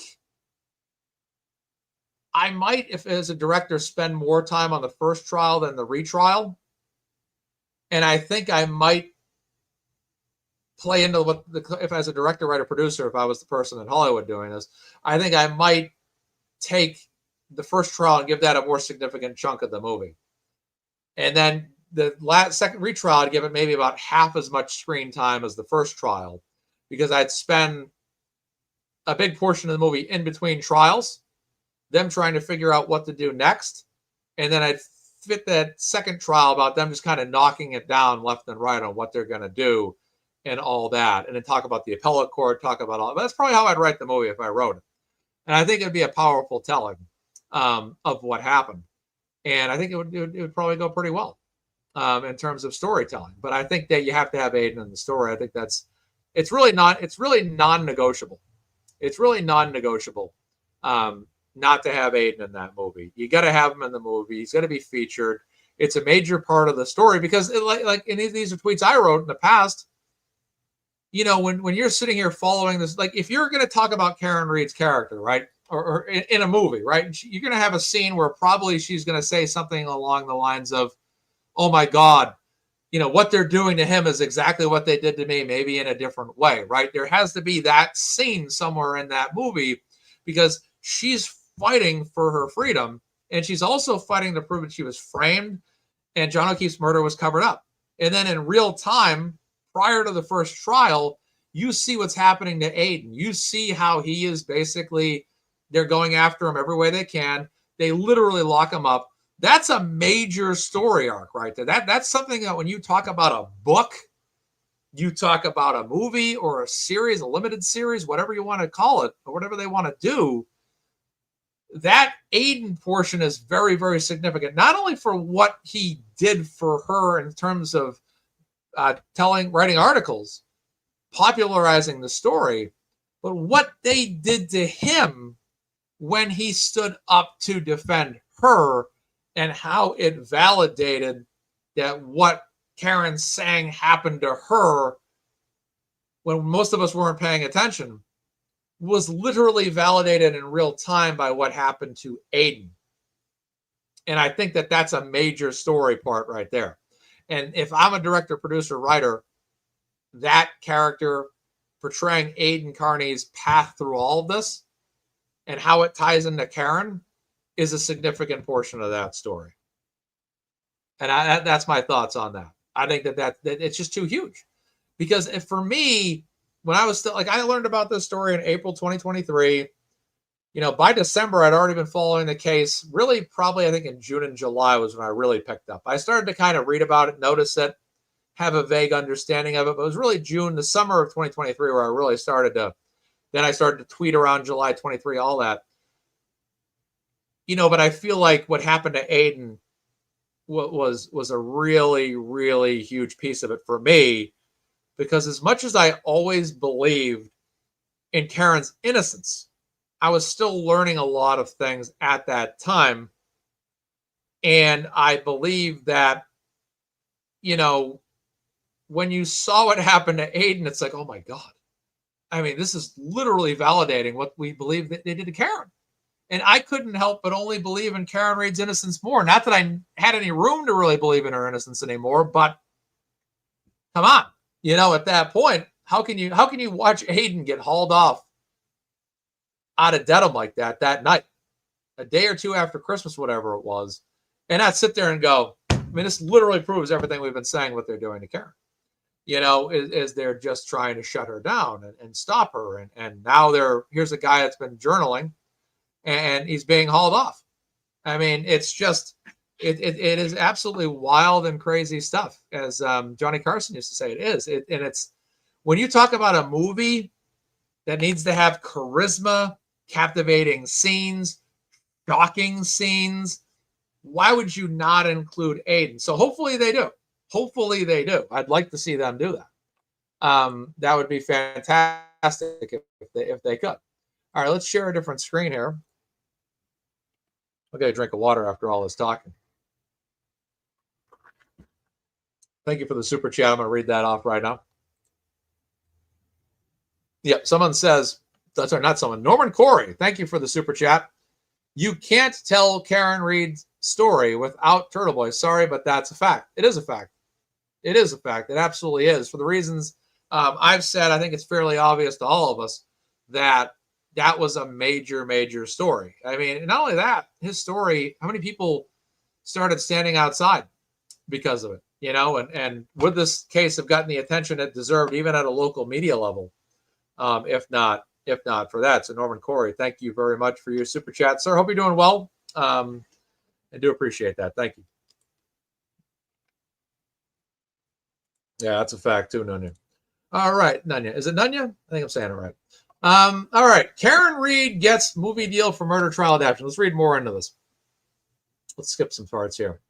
I might, if as a director, spend more time on the first trial than the retrial. And I think I might play into if as a director, writer, producer, if I was the person in Hollywood doing this, I think I might take the first trial and give that a more significant chunk of the movie. And then the second retrial, I'd give it maybe about half as much screen time as the first trial, because I'd spend a big portion of the movie in between trials, them trying to figure out what to do next. And then I'd fit that second trial about them just kind of knocking it down left and right on what they're going to do and all that. And then talk about the appellate court, talk about all. But that's probably how I'd write the movie if I wrote it. And I think it'd be a powerful telling of what happened. And I think it would probably go pretty well in terms of storytelling. But I think that you have to have Aiden in the story. I think it's really non-negotiable. It's really non-negotiable not to have Aiden in that movie. You got to have him in the movie. He's got to be featured. It's a major part of the story because like in these are tweets I wrote in the past. When you're sitting here following this, like if you're going to talk about Karen Reed's character, right, or in a movie, right, you're going to have a scene where probably she's going to say something along the lines of, "Oh my God, what they're doing to him is exactly what they did to me, maybe in a different way," right? There has to be that scene somewhere in that movie because she's fighting for her freedom, and she's also fighting to prove that she was framed and John O'Keefe's murder was covered up. And then in real time, prior to the first trial, you see what's happening to Aiden. You see how he is basically, they're going after him every way they can. They literally lock him up. That's a major story arc right there. That's something that when you talk about a book, you talk about a movie or a series, a limited series, whatever you want to call it, or whatever they want to do, that Aiden portion is very, very significant, not only for what he did for her in terms of writing articles, popularizing the story, but what they did to him when he stood up to defend her and how it validated that what Karen's saying happened to her when most of us weren't paying attention was literally validated in real time by what happened to Aiden. And I think that that's a major story part right there. And if I'm a director, producer, writer, that character portraying Aiden Carney's path through all of this and how it ties into Karen is a significant portion of that story. And that's my thoughts on that. I think that it's just too huge. Because for me, when I was still, I learned about this story in April 2023. By December, I'd already been following the case. Really, probably, I think in June and July was when I really picked up. I started to kind of read about it, notice it, have a vague understanding of it. But it was really June, the summer of 2023, where I really started to, then I started to tweet around July 23, all that. But I feel like what happened to Aiden was a really, really huge piece of it for me. Because as much as I always believed in Karen's innocence, I was still learning a lot of things at that time. And I believe that, when you saw what happened to Aiden, it's like, oh my God. I mean, this is literally validating what we believe that they did to Karen. And I couldn't help but only believe in Karen Reed's innocence more. Not that I had any room to really believe in her innocence anymore, but come on. At that point, how can you watch Aiden get hauled off out of Dedham like that night, a day or two after Christmas, whatever it was, and not sit there and go, I mean, this literally proves everything we've been saying what they're doing to Karen. Is they're just trying to shut her down and stop her. And now here's a guy that's been journaling and he's being hauled off. I mean, it's just, it is absolutely wild and crazy stuff, as Johnny Carson used to say it is. And it's, when you talk about a movie that needs to have charisma, captivating scenes, shocking scenes, why would you not include Aiden? So hopefully they do. Hopefully they do. I'd like to see them do that. That would be fantastic if they could. All right, let's share a different screen here. I'll get a drink of water after all this talking. Thank you for the super chat. I'm going to read that off right now. Yep, someone says, that's not someone, Norman Corey, thank you for the super chat. You can't tell Karen Reed's story without Turtle Boy. Sorry, but that's a fact. It is a fact. It is a fact. It absolutely is. For the reasons I've said, I think it's fairly obvious to all of us that that was a major, major story. I mean, not only that, his story, how many people started standing outside because of it, you know, and would this case have gotten the attention it deserved even at a local media level, if not for that. So Norman Corey, thank you very much for your super chat, sir. Hope you're doing well. I do appreciate that. Thank you. Yeah, that's a fact too, Nunya. All right, Nunya. Is it Nunya? I think I'm saying it right. All right. Karen Reed gets movie deal for murder trial adaptation. Let's read more into this. Let's skip some parts here.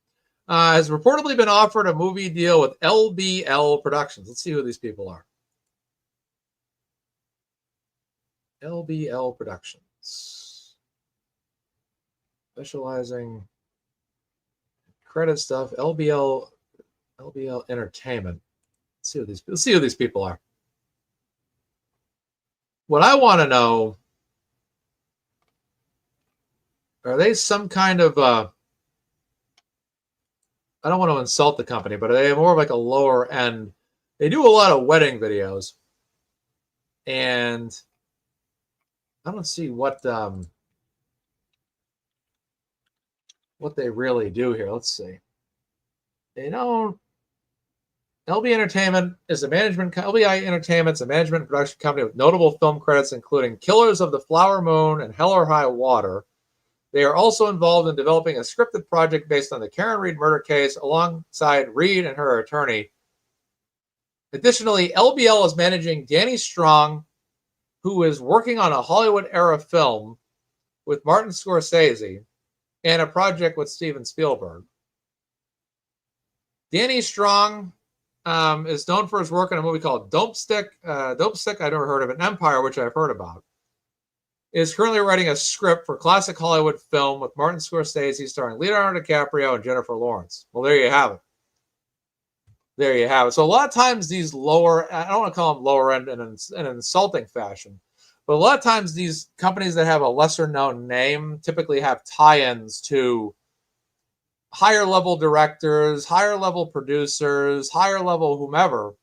Has reportedly been offered a movie deal with LBL Productions. Let's see who these people are. LBL Productions. Specializing credit stuff. LBL Entertainment. Let's see who these people are. What I want to know, are they some kind of I don't want to insult the company, but are they more of like a lower end? They do a lot of wedding videos, and I don't see what they really do here. Let's see. They don't. LBI Entertainment's a management and production company with notable film credits including Killers of the Flower Moon and Hell or High Water. They are also involved in developing a scripted project based on the Karen Reed murder case alongside Reed and her attorney. Additionally, LBL is managing Danny Strong, who is working on a Hollywood-era film with Martin Scorsese and a project with Steven Spielberg. Danny Strong is known for his work on a movie called Dope Stick. Dope Stick, I've never heard of it. Empire, which I've heard about. Is currently writing a script for classic Hollywood film with Martin Scorsese starring Leonardo DiCaprio and Jennifer Lawrence. Well, there you have it. There you have it. So a lot of times these lower, I don't want to call them lower end in an insulting fashion, but a lot of times these companies that have a lesser known name typically have tie-ins to higher level directors, higher level producers, higher level whomever,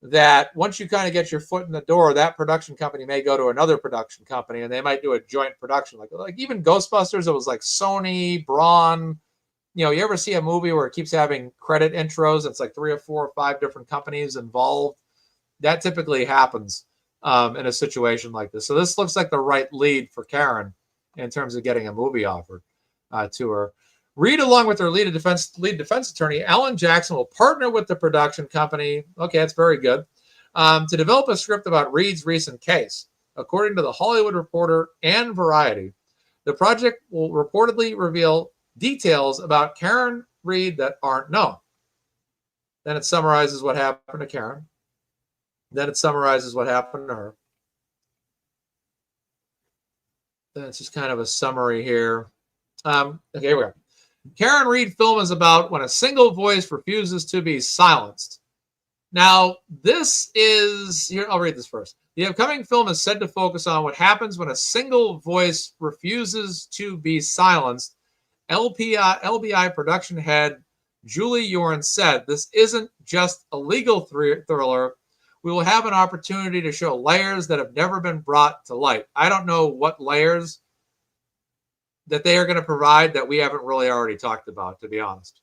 that once you kind of get your foot in the door, that production company may go to another production company and they might do a joint production. Like even Ghostbusters, it was like Sony, Braun. You know, you ever see a movie where it keeps having credit intros? It's like 3 or 4 or 5 different companies involved. That typically happens in a situation like this. So this looks like the right lead for Karen in terms of getting a movie offered to her. Reed, along with her lead defense attorney, Alan Jackson, will partner with the production company. Okay, that's very good. To develop a script about Reed's recent case. According to The Hollywood Reporter and Variety, the project will reportedly reveal details about Karen Reed that aren't known. Then it summarizes what happened to Karen. Then it summarizes what happened to her. That's just kind of a summary here. Okay, here we go. Karen Reed film is about when a single voice refuses to be silenced. Now, this is, here, I'll read this first. The upcoming film is said to focus on what happens when a single voice refuses to be silenced. LBI production head Julie Yorn said, "This isn't just a legal thriller. We will have an opportunity to show layers that have never been brought to light." I don't know what layers that they are going to provide that we haven't really already talked about, to be honest.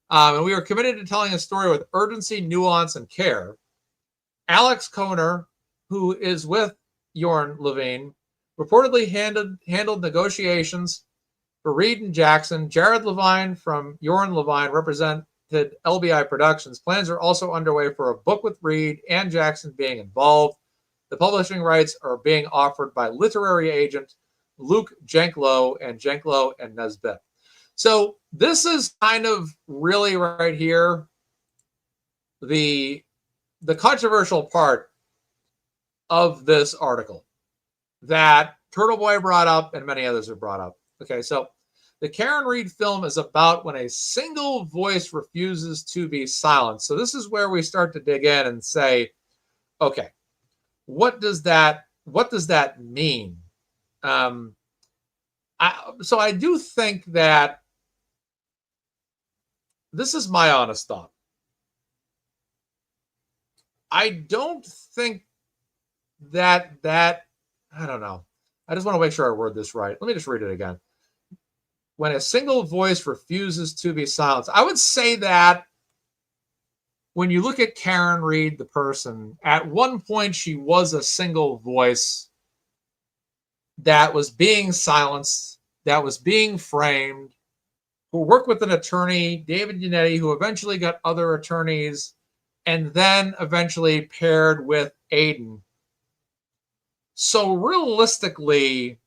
And we are committed to telling a story with urgency, nuance, and care. Alex Kohner, who is with Yorn Levine, reportedly handled negotiations for Reed and Jackson. Jared Levine from Yorn Levine represented LBI Productions. Plans are also underway for a book with Reed and Jackson being involved. The publishing rights are being offered by literary agent Luke Jenklow and Nesbitt. So this is kind of really right here the controversial part of this article that Turtle Boy brought up and many others have brought up. Okay, so The Karen Reed film is about when a single voice refuses to be silenced. So this is where we start to dig in and say, okay, what does that mean? So I do think that this is my honest thought. I don't think that I don't know. I just want to make sure I word this right. Let me just read it again. When a single voice refuses to be silenced, I would say that when you look at Karen Reed, the person, at one point she was a single voice that was being silenced, that was being framed, who worked with an attorney, David Yannetti, who eventually got other attorneys, and then eventually paired with Aiden. So realistically,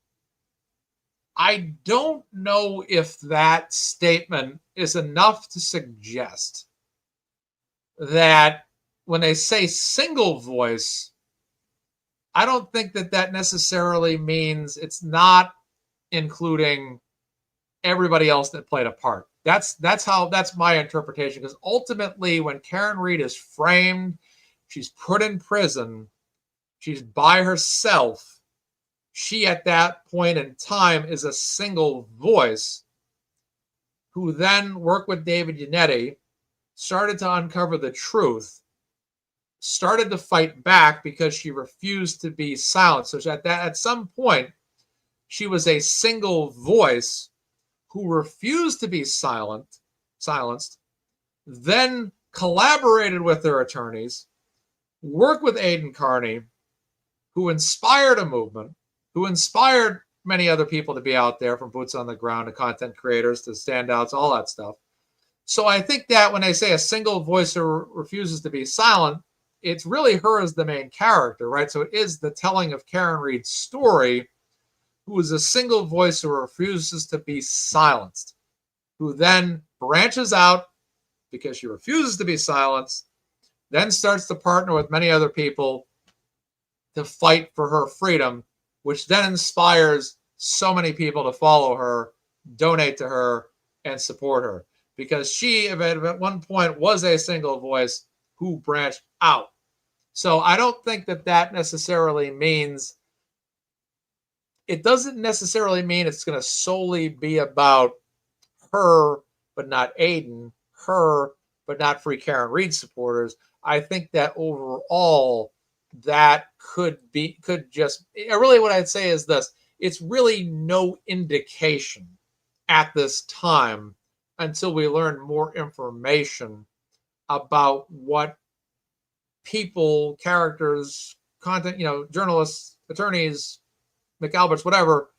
I don't know if that statement is enough to suggest that when they say single voice, I don't think that necessarily means it's not including everybody else that played a part. That's my interpretation, because ultimately when Karen Reed is framed, she's put in prison, she's by herself. She at that point in time is a single voice who then worked with David Yannetti, started to uncover the truth, started to fight back because she refused to be silenced. So at some point, she was a single voice who refused to be silenced, then collaborated with their attorneys, worked with Aiden Carney, who inspired a movement, who inspired many other people to be out there, from boots on the ground to content creators to standouts, all that stuff. So I think that when they say a single voice refuses to be silent, it's really her as the main character, right? So it is the telling of Karen Reed's story, who is a single voice who refuses to be silenced, who then branches out because she refuses to be silenced, then starts to partner with many other people to fight for her freedom, which then inspires so many people to follow her, donate to her, and support her. Because she, at one point, was a single voice who branched out. So I don't think that necessarily means, it doesn't necessarily mean it's going to solely be about her, but not Aiden, her, but not Free Karen Reed supporters. I think that overall, that could just, really what I'd say is this: it's really no indication at this time, until we learn more information about what people, characters, content, journalists, attorneys, McAlberts, whatever,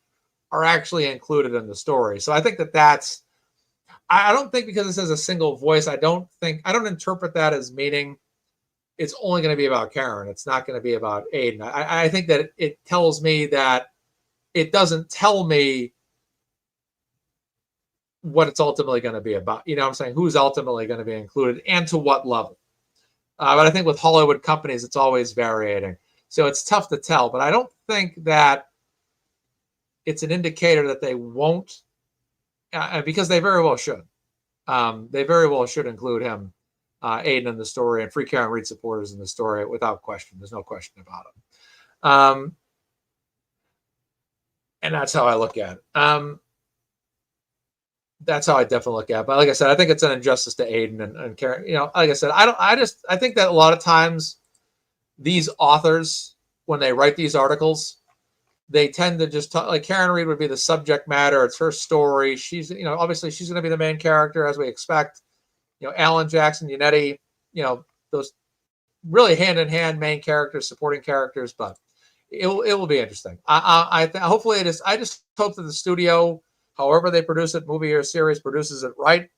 are actually included in the story. So I think that's, I don't think because it says a single voice, I don't interpret that as meaning it's only going to be about Karen. It's not going to be about Aiden. I think that it tells me that it doesn't tell me what it's ultimately going to be about. You know what I'm saying? Who's ultimately going to be included and to what level. But I think with Hollywood companies, it's always varying. So it's tough to tell. But I don't think that it's an indicator that they won't, because they very well should. They very well should include him, Aiden, in the story, and Free Karen Reed supporters in the story, without question. There's no question about it. And that's how I look at it. That's how I definitely look at it. But like I said, I think it's an injustice to Aiden and Karen. Like I said, I think that a lot of times these authors, when they write these articles, they tend to just talk, like Karen Reed would be the subject matter. It's her story. She's, obviously she's going to be the main character, as we expect. Alan Jackson, Yannetti, those really hand-in-hand main characters, supporting characters, but it will be interesting. Hopefully it is. I just hope that the studio, however they produce it, movie or series, produces it right.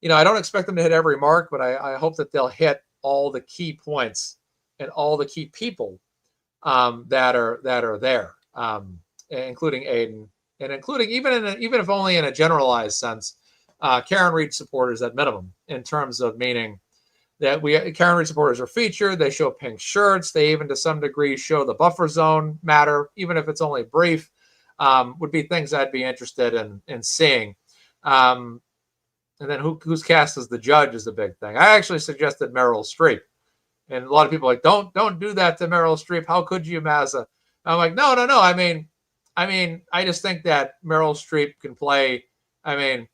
I don't expect them to hit every mark, but I hope that they'll hit all the key points and all the key people that are there, including Aiden, and including even if only in a generalized sense, Karen Reed supporters at minimum, in terms of meaning that Karen Reed supporters are featured. They show pink shirts. They even to some degree show the buffer zone matter, even if it's only brief. Would be things I'd be interested in seeing. And then who's cast as the judge is the big thing. I actually suggested Meryl Streep. And a lot of people are like, don't do that to Meryl Streep. How could you, Mazza? I'm like, no. I mean, I just think that Meryl Streep can play. I mean,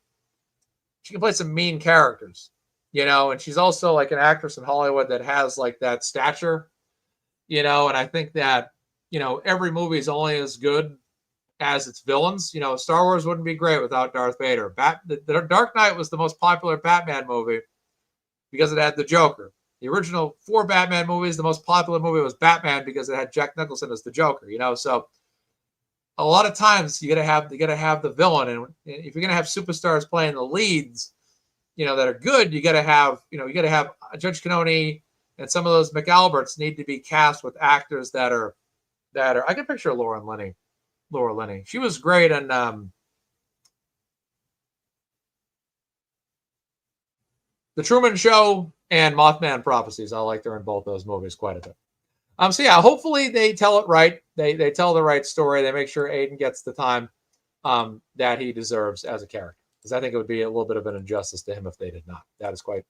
she can play some mean characters, and she's also like an actress in Hollywood that has like that stature, and I think that, every movie is only as good as its villains. Star Wars wouldn't be great without Darth Vader. The Dark Knight was the most popular Batman movie because it had the Joker. The original 4 Batman movies, the most popular movie was Batman because it had Jack Nicholson as the Joker. So a lot of times you gotta have the villain, and if you're gonna have superstars playing the leads, that are good, you gotta have Judge Canoni and some of those McAlberts need to be cast with actors that are. I can picture Laura Linney. She was great in The Truman Show and Mothman Prophecies. I liked her in both those movies quite a bit. So yeah, hopefully they tell it right. They tell the right story. They make sure Aiden gets the time that he deserves as a character. Because I think it would be a little bit of an injustice to him if they did not. That is quite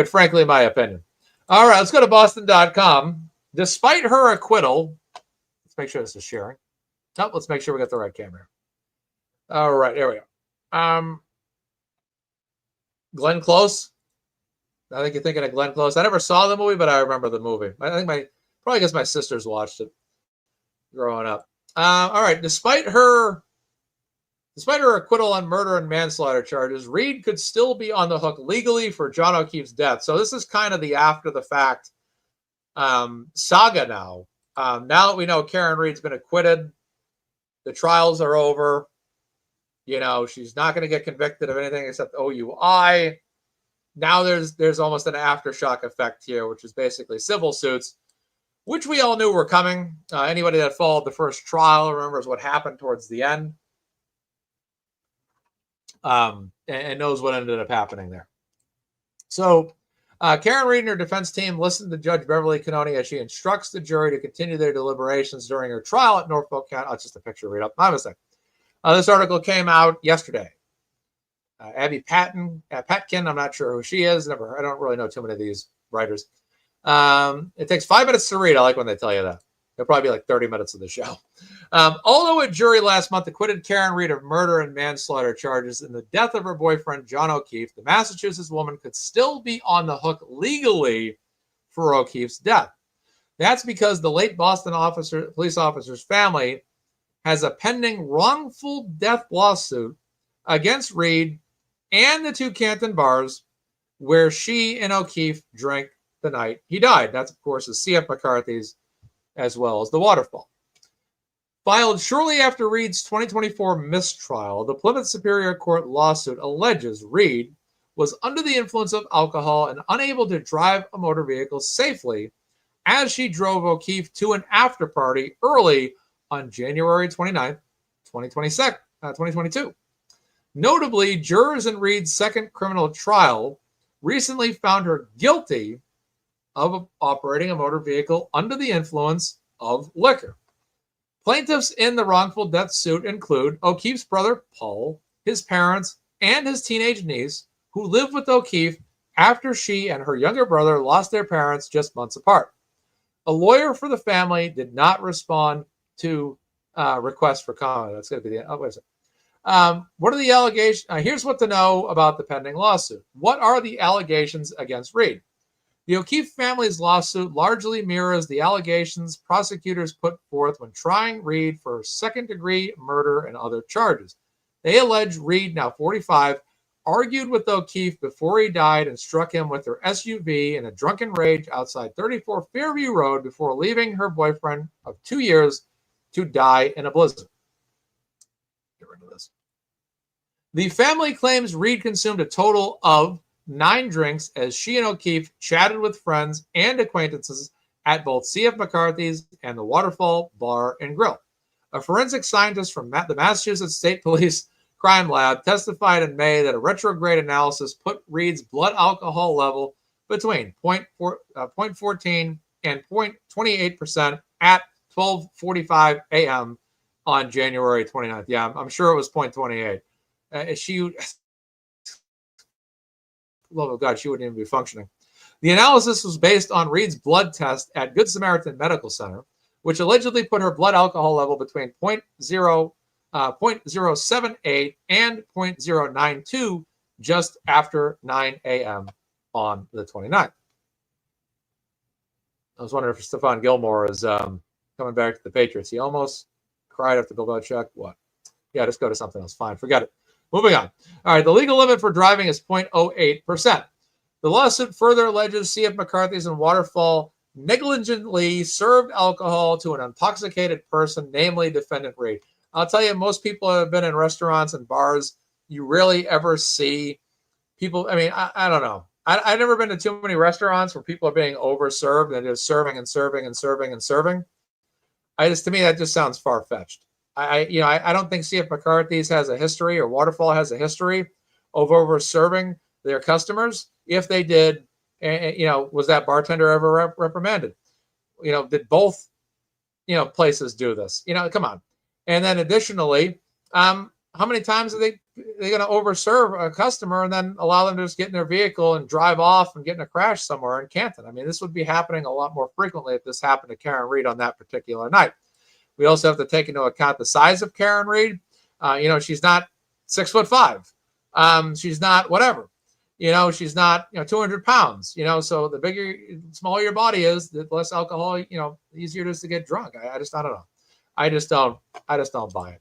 frankly my opinion. All right, let's go to Boston.com. Despite her acquittal, let's make sure this is sharing. Oh, let's make sure we got the right camera. All right, there we go. Glenn Close. I think you're thinking of Glenn Close. I never saw the movie, but I remember the movie. I think probably because my sisters watched it growing up. All right. Despite her acquittal on murder and manslaughter charges, Reed could still be on the hook legally for John O'Keefe's death. So this is kind of the after the fact saga now. Now that we know Karen Reed's been acquitted, the trials are over. She's not going to get convicted of anything except OUI. Now there's almost an aftershock effect here, which is basically civil suits, which we all knew were coming. Anybody that followed the first trial remembers what happened towards the end, and knows what ended up happening there. So Karen Reed and her defense team listened to Judge Beverly Canoni as she instructs the jury to continue their deliberations during her trial at Norfolk County. Oh, just a picture read up. My mistake. This article came out yesterday. Abby Patkin, I'm not sure who she is. I don't really know too many of these writers. It takes 5 minutes to read. I like when they tell you that. It'll probably be like 30 minutes of the show. Although a jury last month acquitted Karen Reed of murder and manslaughter charges in the death of her boyfriend, John O'Keefe, the Massachusetts woman could still be on the hook legally for O'Keefe's death. That's because the late Boston police officer's family has a pending wrongful death lawsuit against Reed and the 2 Canton bars where she and O'Keefe drank the night he died. That's, of course, is C.F. McCarthy's as well as the Waterfall. Filed shortly after Reed's 2024 mistrial, the Plymouth Superior Court lawsuit alleges Reed was under the influence of alcohol and unable to drive a motor vehicle safely as she drove O'Keefe to an after party early on January 29th, 2022. Notably, jurors in Reed's second criminal trial recently found her guilty of operating a motor vehicle under the influence of liquor. Plaintiffs in the wrongful death suit include O'Keefe's brother, Paul, his parents, and his teenage niece, who lived with O'Keefe after she and her younger brother lost their parents just months apart. A lawyer for the family did not respond to requests for comment. That's going to be the... wait a second. What are the allegations? Here's what to know about the pending lawsuit. What are the allegations against Reed? The O'Keefe family's lawsuit largely mirrors the allegations prosecutors put forth when trying Reed for second-degree murder and other charges. They allege Reed, now 45, argued with O'Keefe before he died and struck him with her SUV in a drunken rage outside 34 Fairview Road before leaving her boyfriend of 2 years to die in a blizzard. Get rid of this. The family claims Reed consumed a total of 9 drinks as she and O'Keefe chatted with friends and acquaintances at both C.F. McCarthy's and the Waterfall Bar and Grill. A forensic scientist from the Massachusetts State Police Crime Lab testified in May that a retrograde analysis put Reed's blood alcohol level between 0.14 and 0.28% at 12:45 a.m. on January 29th. Yeah, I'm sure it was 0.28. love of God, she wouldn't even be functioning. The analysis was based on Reed's blood test at Good Samaritan Medical Center, which allegedly put her blood alcohol level between 0.078 and 0.092 just after 9 a.m. on the 29th. I was wondering if Stephon Gilmore is coming back to the Patriots. He almost cried after Bill Belichick. What? Yeah, just go to something else. Fine, forget it. Moving on. All right, the legal limit for driving is 0.08%. The lawsuit further alleges C.F. McCarthy's and Waterfall negligently served alcohol to an intoxicated person, namely defendant Reed. I'll tell you, most people have been in restaurants and bars. You rarely ever see people. I mean, I don't know. I've never been to too many restaurants where people are being overserved and just serving and serving and serving and serving. To me, that just sounds far-fetched. I don't think C.F. McCarthy's has a history or Waterfall has a history of over-serving their customers. If they did, was that bartender ever reprimanded? Did both, places do this? Come on. And then additionally, how many times are they going to overserve a customer and then allow them to just get in their vehicle and drive off and get in a crash somewhere in Canton? I mean, this would be happening a lot more frequently if this happened to Karen Reed on that particular night. We also have to take into account the size of Karen Reed. She's not 6'5". She's not whatever. She's not 200 pounds. So the smaller your body is, the less alcohol. The easier it is to get drunk. I don't know. I just don't buy it.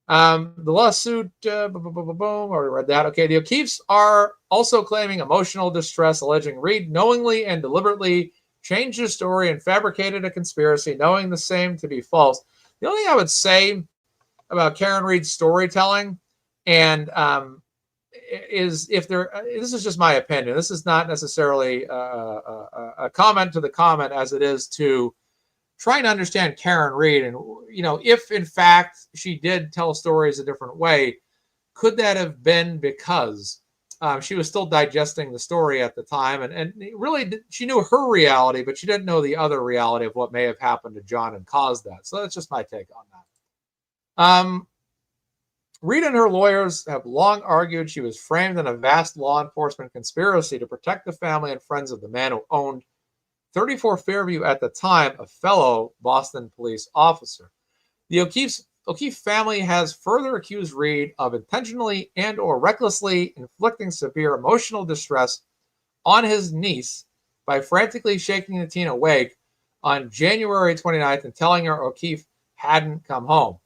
The lawsuit, already read that. Okay, the O'Keefes are also claiming emotional distress, alleging Reed knowingly and deliberately changed his story and fabricated a conspiracy, knowing the same to be false. The only thing I would say about Karen Reed's storytelling, and is if there, this is just my opinion. This is not necessarily a comment to the comment as it is to trying to understand Karen Reed. And, if in fact she did tell stories a different way, could that have been because she was still digesting the story at the time? And really, she knew her reality, but she didn't know the other reality of what may have happened to John and caused that. So that's just my take on that. Reed and her lawyers have long argued she was framed in a vast law enforcement conspiracy to protect the family and friends of the man who owned 34 Fairview at the time, a fellow Boston police officer. The O'Keefe family has further accused Reed of intentionally and or recklessly inflicting severe emotional distress on his niece by frantically shaking the teen awake on January 29th and telling her O'Keefe hadn't come home.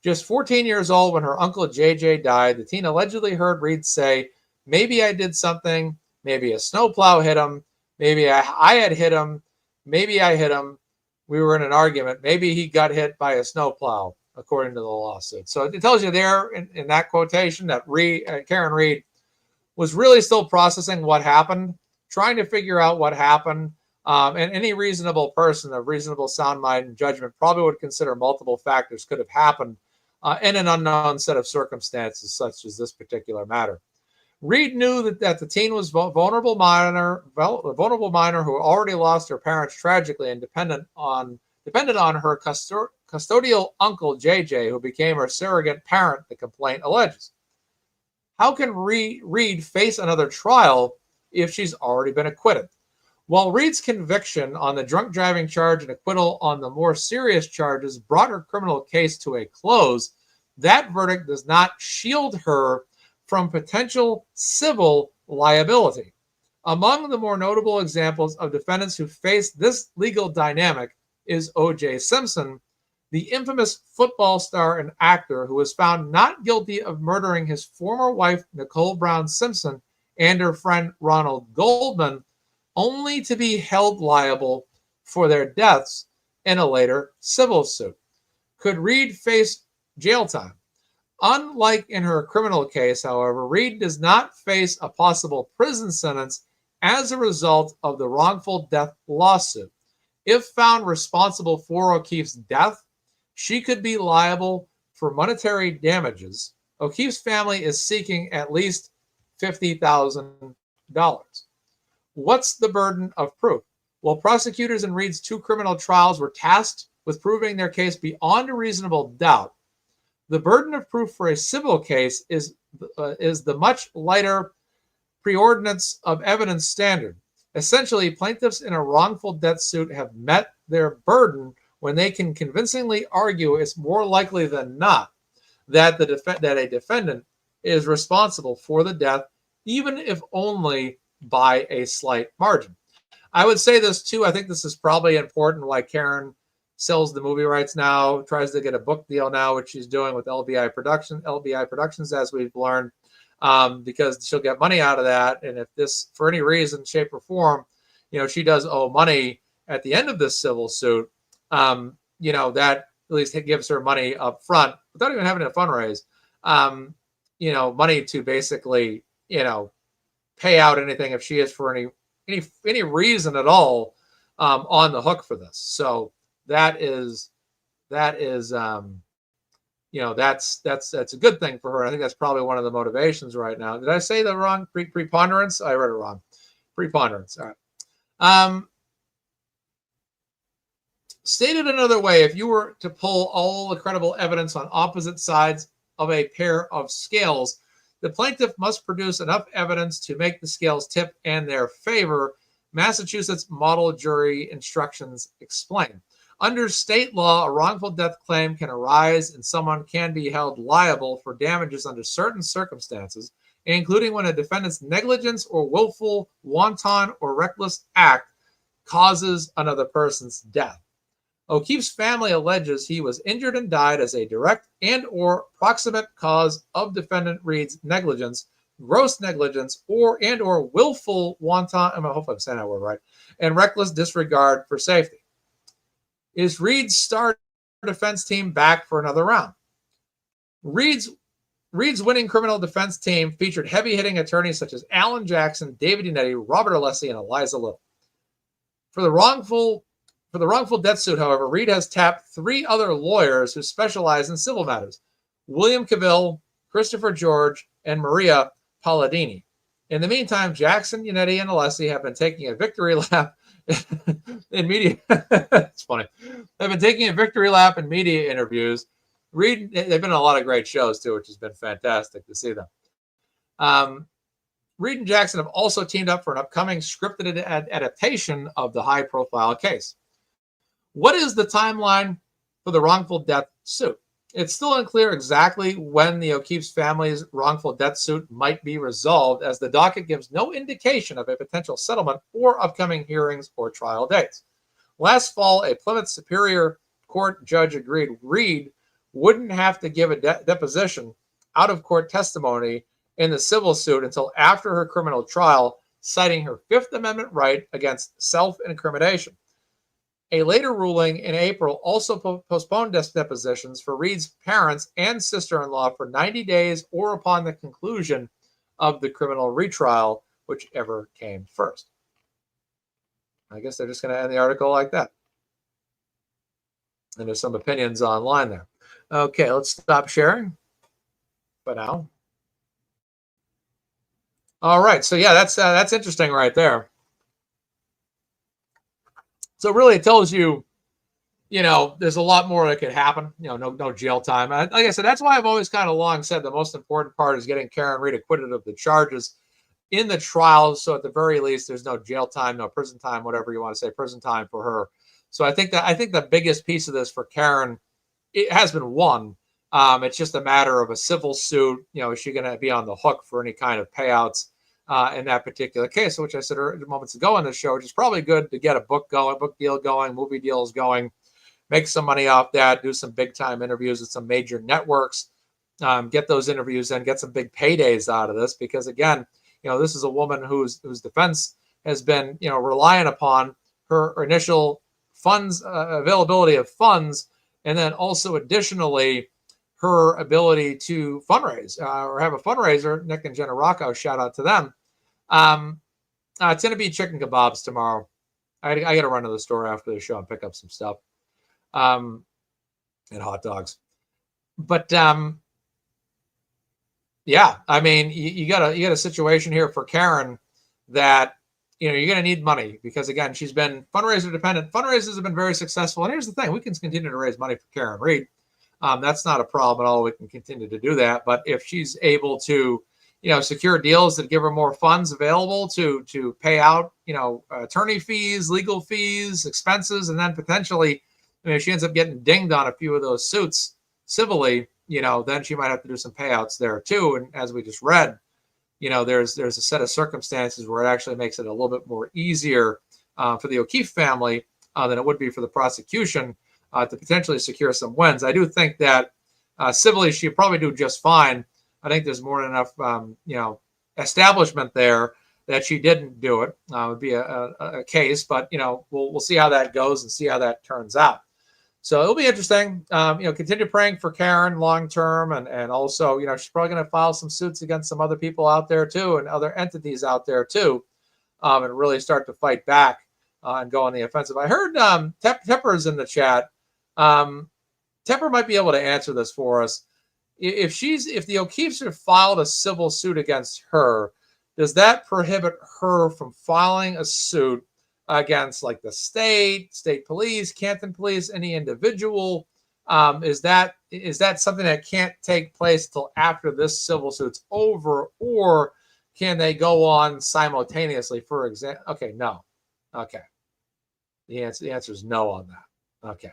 Just 14 years old when her uncle JJ died, the teen allegedly heard Reed say, "Maybe I did something, maybe a snowplow hit him, maybe I had hit him, maybe I hit him, we were in an argument, maybe he got hit by a snowplow," according to the lawsuit. So it tells you there in that quotation that Karen Reed was really still processing what happened, trying to figure out what happened. And any reasonable person of reasonable sound mind and judgment probably would consider multiple factors could have happened in an unknown set of circumstances, such as this particular matter. Reed knew that the teen was a vulnerable minor who already lost her parents tragically and depended on her custodial uncle JJ, who became her surrogate parent, the complaint alleges. How can Reed face another trial if she's already been acquitted? While Reed's conviction on the drunk driving charge and acquittal on the more serious charges brought her criminal case to a close, that verdict does not shield her from potential civil liability. Among the more notable examples of defendants who faced this legal dynamic is O.J. Simpson, the infamous football star and actor who was found not guilty of murdering his former wife, Nicole Brown Simpson, and her friend Ronald Goldman, only to be held liable for their deaths in a later civil suit. Could Reed face jail time? Unlike in her criminal case, however, Reed does not face a possible prison sentence as a result of the wrongful death lawsuit. If found responsible for O'Keefe's death, she could be liable for monetary damages. O'Keefe's family is seeking at least $50,000. What's the burden of proof? Well, prosecutors in Reed's two criminal trials were tasked with proving their case beyond a reasonable doubt. The burden of proof for a civil case is the much lighter preordinance of evidence standard. Essentially, plaintiffs in a wrongful death suit have met their burden when they can convincingly argue it's more likely than not that a defendant is responsible for the death, even if only by a slight margin. I would say this too. I think this is probably important why Karen sells the movie rights now, tries to get a book deal now, which she's doing with LBI Productions, as we've learned, because she'll get money out of that. And if this, for any reason, shape, or form, she does owe money at the end of this civil suit, that at least gives her money up front without even having to fundraise, money to basically, pay out anything if she is for any reason at all on the hook for this. So that's a good thing for her. I think that's probably one of the motivations right now. Did I say the wrong preponderance? I read it wrong. Preponderance. All right. Stated another way, if you were to pull all the credible evidence on opposite sides of a pair of scales, the plaintiff must produce enough evidence to make the scales tip in their favor. Massachusetts model jury instructions explain. Under state law, a wrongful death claim can arise and someone can be held liable for damages under certain circumstances, including when a defendant's negligence or willful, wanton, or reckless act causes another person's death. O'Keefe's family alleges he was injured and died as a direct and or proximate cause of defendant Reed's negligence, gross negligence, or willful, wanton, I hope I'm saying that word right, and reckless disregard for safety. Is Reed's star defense team back for another round? Reed's winning criminal defense team featured heavy-hitting attorneys such as Alan Jackson, David Unetti, Robert Alessi, and Eliza Little. For the wrongful death suit, however, Reed has tapped 3 other lawyers who specialize in civil matters: William Cavill, Christopher George, and Maria Palladini. In the meantime, Jackson, Unetti, and Alessi have been taking a victory lap in media. It's funny. They've been taking a victory lap in media interviews. They've been on a lot of great shows too, which has been fantastic to see them. Reed and Jackson have also teamed up for an upcoming scripted adaptation of the high-profile case. What is the timeline for the wrongful death suit? It's still unclear exactly when the O'Keefe's family's wrongful death suit might be resolved, as the docket gives no indication of a potential settlement or upcoming hearings or trial dates. Last fall, a Plymouth Superior Court judge agreed Reed wouldn't have to give a deposition out-of-court testimony in the civil suit until after her criminal trial, citing her Fifth Amendment right against self-incrimination. A later ruling in April also postponed depositions for Reed's parents and sister-in-law for 90 days or upon the conclusion of the criminal retrial, whichever came first. I guess they're just going to end the article like that. And there's some opinions online there. Okay, let's stop sharing for now. All right, so yeah, that's interesting right there. So really it tells you, there's a lot more that could happen. No jail time. Like I said, that's why I've always kind of long said the most important part is getting Karen Reed acquitted of the charges in the trial. So at the very least, there's no jail time, no prison time, whatever you want to say, prison time for her. So I think the biggest piece of this for Karen, it has been won. It's just a matter of a civil suit. Is she going to be on the hook for any kind of payouts in that particular case, which I said moments ago on the show, which is probably good to get a book deal going, movie deals going, make some money off that, do some big time interviews with some major networks, get those interviews and get some big paydays out of this. Because again, this is a woman whose defense has been, relying upon her initial funds, availability of funds, and then also additionally her ability to fundraise or have a fundraiser. Nick and Jenna Rocco, shout out to them. It's going to be chicken kebabs tomorrow. I got to run to the store after the show and pick up some stuff, and hot dogs. But yeah, I mean, you got a situation here for Karen that you're going to need money because again, she's been fundraiser dependent. Fundraisers have been very successful, and here's the thing: we can continue to raise money for Karen Reed. That's not a problem at all. We can continue to do that. But if she's able to, secure deals that give her more funds available to pay out, attorney fees, legal fees, expenses, and then potentially, if she ends up getting dinged on a few of those suits civilly, then she might have to do some payouts there too. And as we just read, there's a set of circumstances where it actually makes it a little bit more easier for the O'Keefe family than it would be for the prosecution to potentially secure some wins. I do think that civilly she'd probably do just fine. I think there's more than enough, establishment there that she didn't do it. Would be a case, but we'll see how that goes and see how that turns out. So it'll be interesting. Continue praying for Karen long term, and also, she's probably going to file some suits against some other people out there too, and other entities out there too, and really start to fight back and go on the offensive. I heard Tepper's in the chat. Tepper might be able to answer this for us. If the O'Keefes have filed a civil suit against her, does that prohibit her from filing a suit against like the state police, Canton police, any individual? Is that something that can't take place until after this civil suit's over, or can they go on simultaneously? For example, okay, no, okay. The answer is no on that. Okay.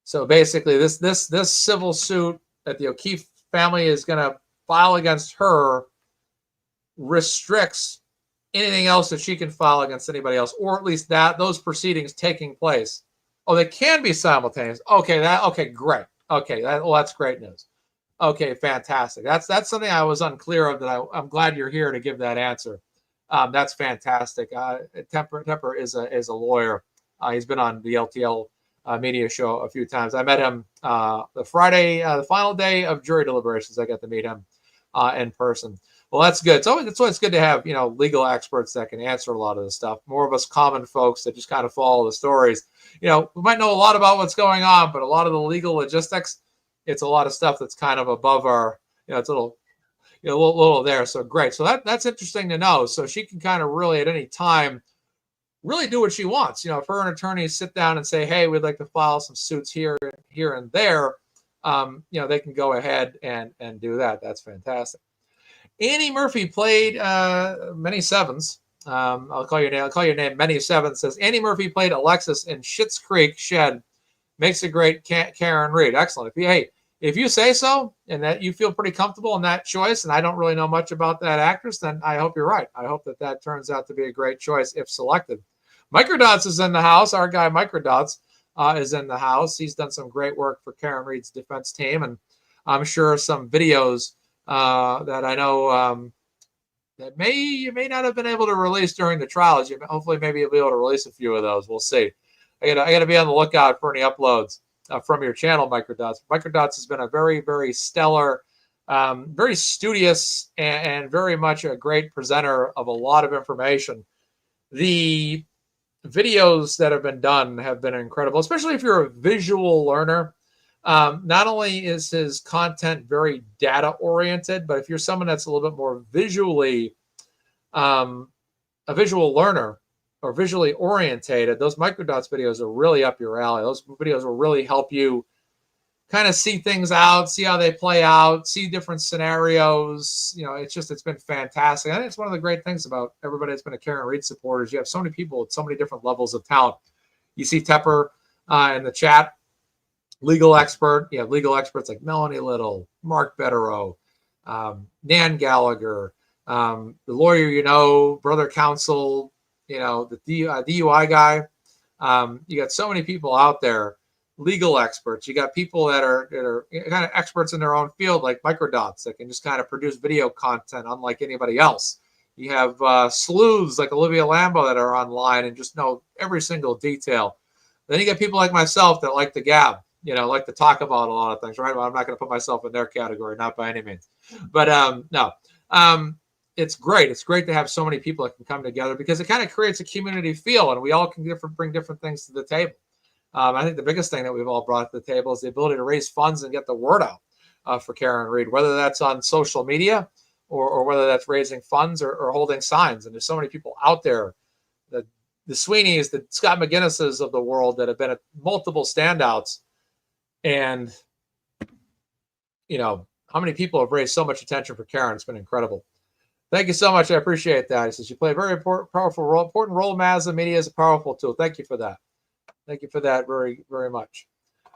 So basically, this civil suit that the O'Keefe family is going to file against her restricts anything else that she can file against anybody else, or at least those proceedings taking place. Oh, they can be simultaneous. Okay, great. Okay, that's great news. Okay, fantastic. That's something I was unclear of. I'm glad you're here to give that answer. That's fantastic. Tepper is a lawyer. He's been on the LTL media show a few times. I met him the Friday, the final day of jury deliberations. I got to meet him in person. Well, that's good. So that's why it's good to have legal experts that can answer a lot of this stuff. More of us common folks that just kind of follow the stories. We might know a lot about what's going on, but a lot of the legal logistics, it's a lot of stuff that's kind of above our. It's a little there. So great. So that's interesting to know. So she can kind of really at any time really do what she wants. If her and attorneys sit down and say, hey, we'd like to file some suits here and there, they can go ahead and do that. That's fantastic. Annie Murphy played many sevens. I'll call your name. Many sevens says Annie Murphy played Alexis in Schitt's Creek Shed. Makes a great Karen Reed. Excellent. If you say so, and that you feel pretty comfortable in that choice, and I don't really know much about that actress, then I hope you're right. I hope that turns out to be a great choice if selected. Microdots is in the house. Our guy Microdots is in the house. He's done some great work for Karen Reed's defense team, and I'm sure some videos that I know that you may not have been able to release during the trials. Hopefully, maybe you'll be able to release a few of those. We'll see. I got to be on the lookout for any uploads from your channel, Microdots. Microdots has been a very, very stellar, very studious, and very much a great presenter of a lot of information. The videos that have been done have been incredible, especially if you're a visual learner. Not only is his content very data oriented, but if you're someone that's a little bit more visually a visual learner or visually orientated, those Microdots videos are really up your alley. Those videos will really help you kind of see things out, see how they play out, see different scenarios. It's been fantastic. I think it's one of the great things about everybody that's been a Karen Reed supporter is you have so many people with so many different levels of talent. You see Tepper in the chat, legal expert. You have legal experts like Melanie Little, Mark Betterow, Nan Gallagher, the lawyer, brother counsel, the DUI guy. You got so many people out there, legal experts. You got people that are kind of experts in their own field, like Microdots, that can just kind of produce video content unlike anybody else. You have sleuths like Olivia Lambo that are online and just know every single detail. Then you get people like myself that like to gab, like to talk about a lot of things, right? Well, I'm not going to put myself in their category, not by any means. But no. It's great. It's great to have so many people that can come together because it kind of creates a community feel, and we all can bring different things to the table. I think the biggest thing that we've all brought to the table is the ability to raise funds and get the word out for Karen Reed, whether that's on social media or whether that's raising funds or holding signs. And there's so many people out there, the Sweeneys, the Scott McGinnises of the world that have been at multiple standouts and, how many people have raised so much attention for Karen. It's been incredible. Thank you so much. I appreciate that. He says you play a very important role. MazzaMedia is a powerful tool. Thank you for that. Thank you for that very, very much.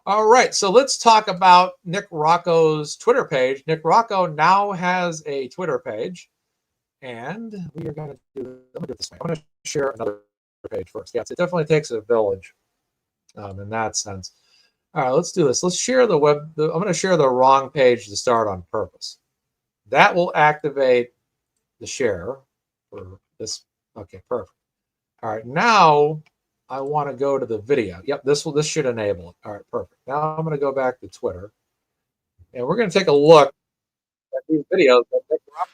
All right, so let's talk about Nick Rocco's Twitter page. Nick Rocco now has a Twitter page, and we are going to do it this way. I'm going to share another page first. Yes, it definitely takes a village in that sense. All right, let's do this. Let's share the web. I'm going to share the wrong page to start on purpose. That will activate the share for this. Okay, perfect. All right, now I want to go to the video. Yep, this should enable it. All right, perfect. Now I'm going to go back to Twitter, and we're going to take a look at these videos that Nick Rocco.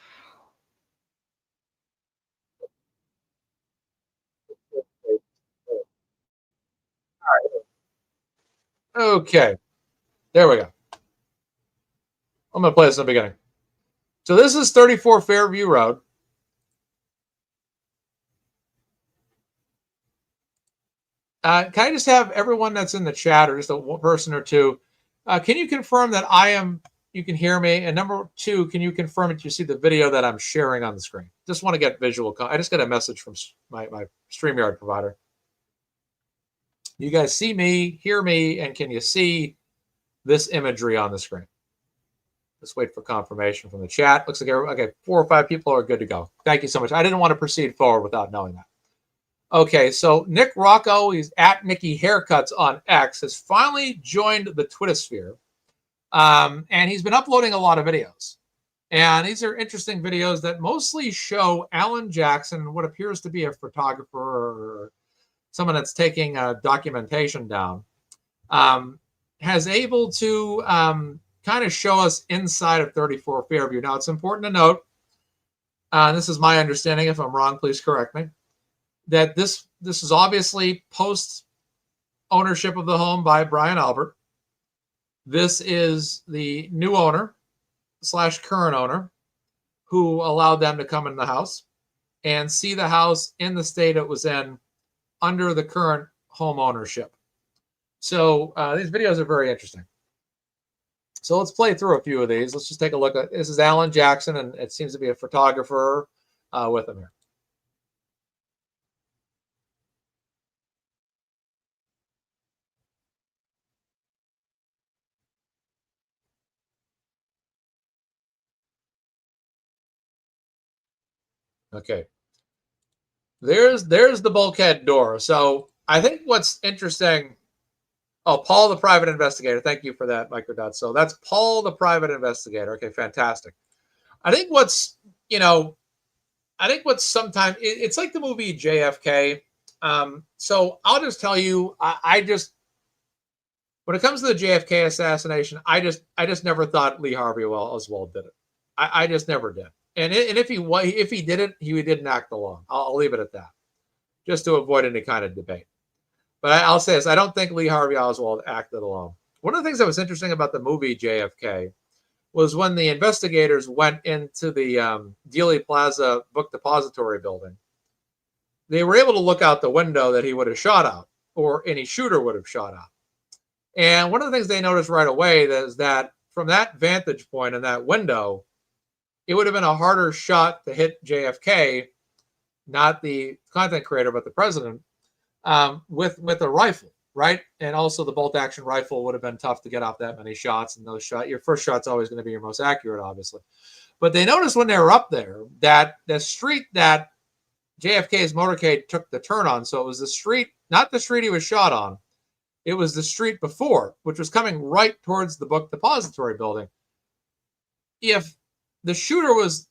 Okay, there we go. I'm going to play this in the beginning. So this is 34 Fairview Road. Can I just have everyone that's in the chat, or just a person or two, can you confirm that you can hear me? And number two, can you confirm that you see the video that I'm sharing on the screen? Just want to get visual. I just got a message from my StreamYard provider. You guys see me, hear me, and can you see this imagery on the screen? Let's wait for confirmation from the chat. Looks like okay, 4 or 5 people are good to go. Thank you so much. I didn't want to proceed forward without knowing that. Okay, so Nick Rocco, he's at Nicky Haircuts on X, has finally joined the Twittersphere. And he's been uploading a lot of videos. And these are interesting videos that mostly show Alan Jackson, what appears to be a photographer or someone that's taking documentation down, has able to kind of show us inside of 34 Fairview. Now, it's important to note, this is my understanding. If I'm wrong, please correct me, that this is obviously post ownership of the home by Brian Albert. This is the new owner / current owner who allowed them to come in the house and see the house in the state it was in under the current home ownership. So these videos are very interesting. So let's play through a few of these. Let's just take a look at, this is Alan Jackson, and it seems to be a photographer with him here. Okay. There's the bulkhead door. So I think what's interesting. Oh, Paul, the private investigator. Thank you for that, Microdot. So that's Paul, the private investigator. Okay, fantastic. I think what's sometimes, it's like the movie JFK. So I'll just tell you, when it comes to the JFK assassination, I just never thought Lee Harvey Oswald did it. I just never did. And if he did it, he didn't act alone. I'll leave it at that, just to avoid any kind of debate. But I'll say this: I don't think Lee Harvey Oswald acted alone. One of the things that was interesting about the movie JFK was when the investigators went into the Dealey Plaza Book Depository building. They were able to look out the window that he would have shot out, or any shooter would have shot out. And one of the things they noticed right away is that from that vantage point in that window, it would have been a harder shot to hit JFK, not the content creator, but the president, with a rifle, right? And also the bolt action rifle would have been tough to get off that many shots. And those shots, your first shot's always going to be your most accurate, obviously. But they noticed when they were up there that the street that JFK's motorcade took the turn on, so it was the street, not the street he was shot on, it was the street before, which was coming right towards the book depository building. If the shooter was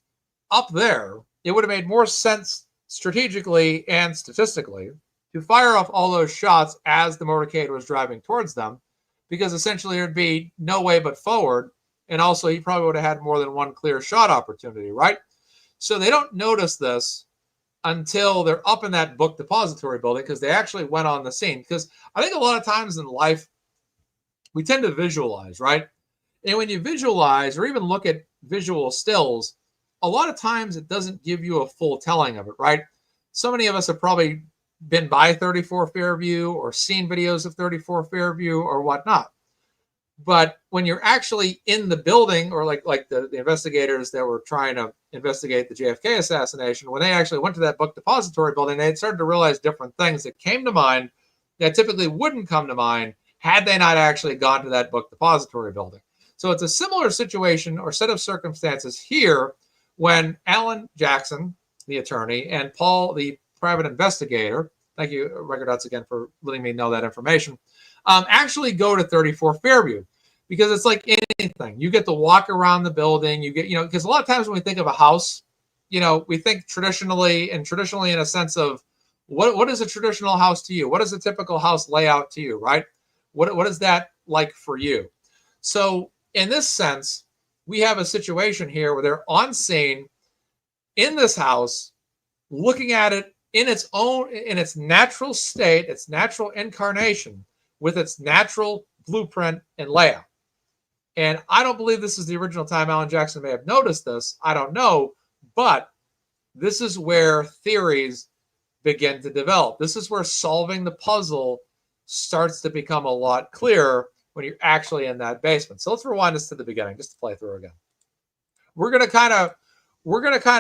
up there, it would have made more sense strategically and statistically to fire off all those shots as the motorcade was driving towards them, because essentially there'd be no way but forward. And also he probably would have had more than one clear shot opportunity, right? So they don't notice this until they're up in that book depository building, because they actually went on the scene. Because I think a lot of times in life, we tend to visualize, right? And when you visualize or even look at visual stills, a lot of times it doesn't give you a full telling of it, right? So many of us have probably been by 34 Fairview or seen videos of 34 Fairview or whatnot. But when you're actually in the building, or like the investigators that were trying to investigate the JFK assassination, when they actually went to that book depository building, they had started to realize different things that came to mind that typically wouldn't come to mind had they not actually gone to that book depository building. So it's a similar situation or set of circumstances here when Alan Jackson, the attorney, and Paul, the private investigator, thank you, Record Dots, again, for letting me know that information, actually go to 34 Fairview, because it's like anything. You get to walk around the building. You get, because a lot of times when we think of a house, we think traditionally in a sense of what is a traditional house to you? What is a typical house layout to you, right? What is that like for you? So in this sense, we have a situation here where they're on scene in this house, looking at it in its natural state, its natural incarnation, with its natural blueprint and layout. And I don't believe this is the original time Alan Jackson may have noticed this. I don't know. But this is where theories begin to develop. This is where solving the puzzle starts to become a lot clearer when you're actually in that basement. So let's rewind this to the beginning, just to play through again. We're gonna kind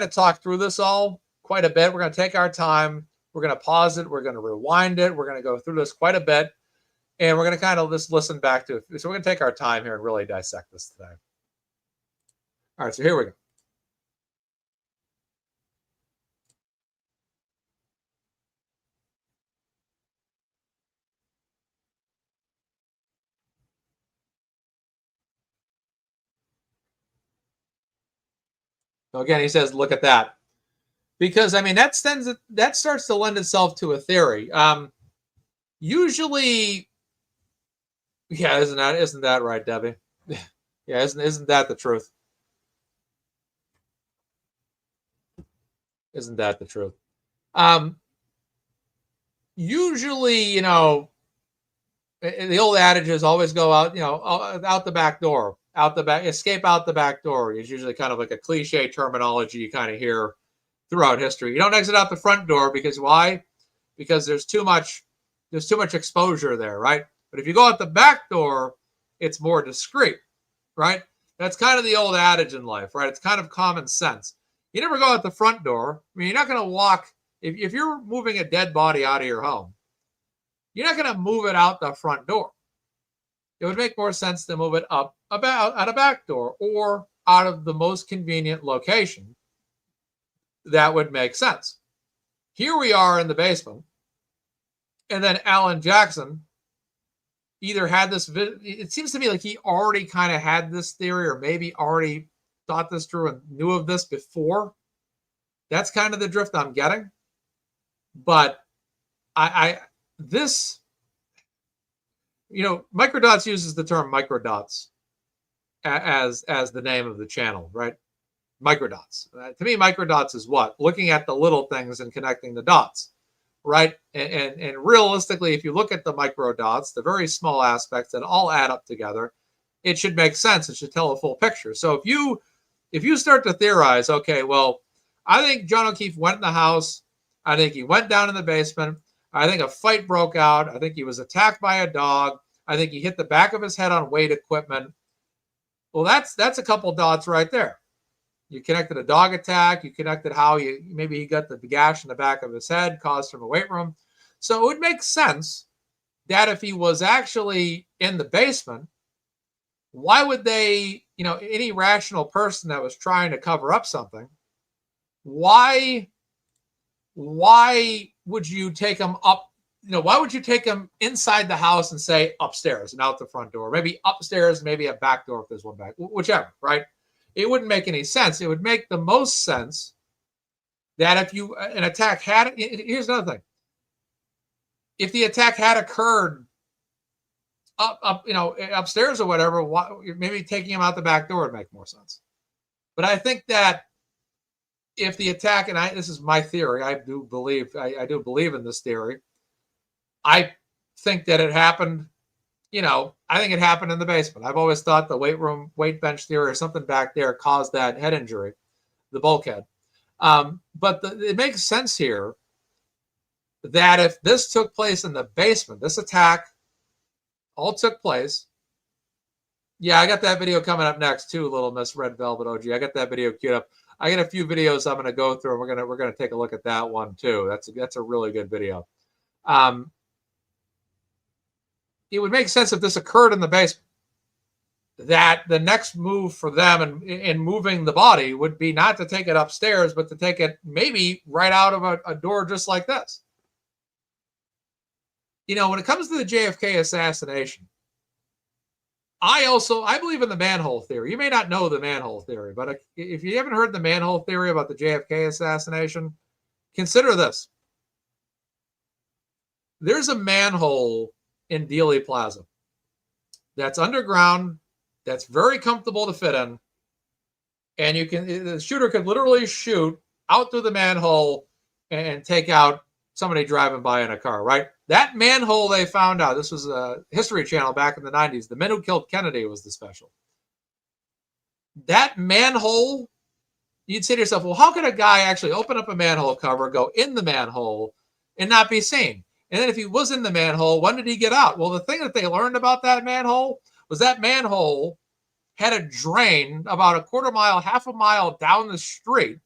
of talk through this all quite a bit. We're gonna take our time. We're gonna pause it. We're gonna rewind it. We're gonna go through this quite a bit. And we're going to kind of just listen back to it. So we're going to take our time here and really dissect this today. All right, so here we go. So again, he says, look at that. Because, I mean, that starts to lend itself to a theory. Usually, yeah, isn't that right, Debbie? Yeah, isn't that the truth? Isn't that the truth? Usually, the old adage is always go out, out the back door, escape out the back door is usually kind of like a cliche terminology you kind of hear throughout history. You don't exit out the front door because why? Because there's too much exposure there, right? But if you go out the back door, it's more discreet, right? That's kind of the old adage in life, right? It's kind of common sense. You never go out the front door. I mean, you're not going to walk, if you're moving a dead body out of your home, you're not going to move it out the front door. It would make more sense to move it out a back door or out of the most convenient location. That would make sense. Here we are in the basement. And then Alan Jackson either had this, it seems to me like he already kind of had this theory, or maybe already thought this through and knew of this before. That's kind of the drift I'm getting. But Microdots uses the term microdots as the name of the channel, right? Microdots. To me, microdots is what? Looking at the little things and connecting the dots, right? And realistically, if you look at the microdots, the very small aspects that all add up together, it should make sense. It should tell a full picture. So if you start to theorize, okay, well, I think John O'Keefe went in the house. I think he went down in the basement. I think a fight broke out. I think he was attacked by a dog. I think he hit the back of his head on weight equipment. Well, that's a couple dots right there. You connected a dog attack. You connected how maybe he got the gash in the back of his head caused from a weight room. So it would make sense that if he was actually in the basement, why would they, any rational person that was trying to cover up something, why would you take him up? Why would you take him inside the house and say upstairs and out the front door? Maybe upstairs, maybe a back door if there's one back, whichever, right? It wouldn't make any sense. It would make the most sense that if an attack had, here's another thing. If the attack had occurred upstairs or whatever, maybe taking him out the back door would make more sense. But I think that if the attack, and this is my theory, I do believe in this theory. I think that it happened, I think it happened in the basement. I've always thought the weight bench theory or something back there caused that head injury, the bulkhead. But it makes sense here that if this took place in the basement, this attack all took place Yeah, I got that video coming up next too, Little Miss Red Velvet OG. I got that video queued up. I got a few videos I'm going to go through, and we're gonna take a look at that one too. That's a really good video. It would make sense if this occurred in the basement, that the next move for them in moving the body would be not to take it upstairs, but to take it maybe right out of a door just like this. You know, when it comes to the JFK assassination, I believe in the manhole theory. You may not know the manhole theory, but if you haven't heard the manhole theory about the JFK assassination, consider this. There's a manhole in Dealey Plaza that's underground, that's very comfortable to fit in, and the shooter could literally shoot out through the manhole and take out somebody driving by in a car, right? That manhole they found out, this was a History Channel back in the 90s, The Men Who Killed Kennedy was the special. That manhole, you'd say to yourself, well, how could a guy actually open up a manhole cover, go in the manhole, and not be seen? And then if he was in the manhole, when did he get out? Well, the thing that they learned about that manhole was that manhole had a drain about a quarter mile, half a mile down the street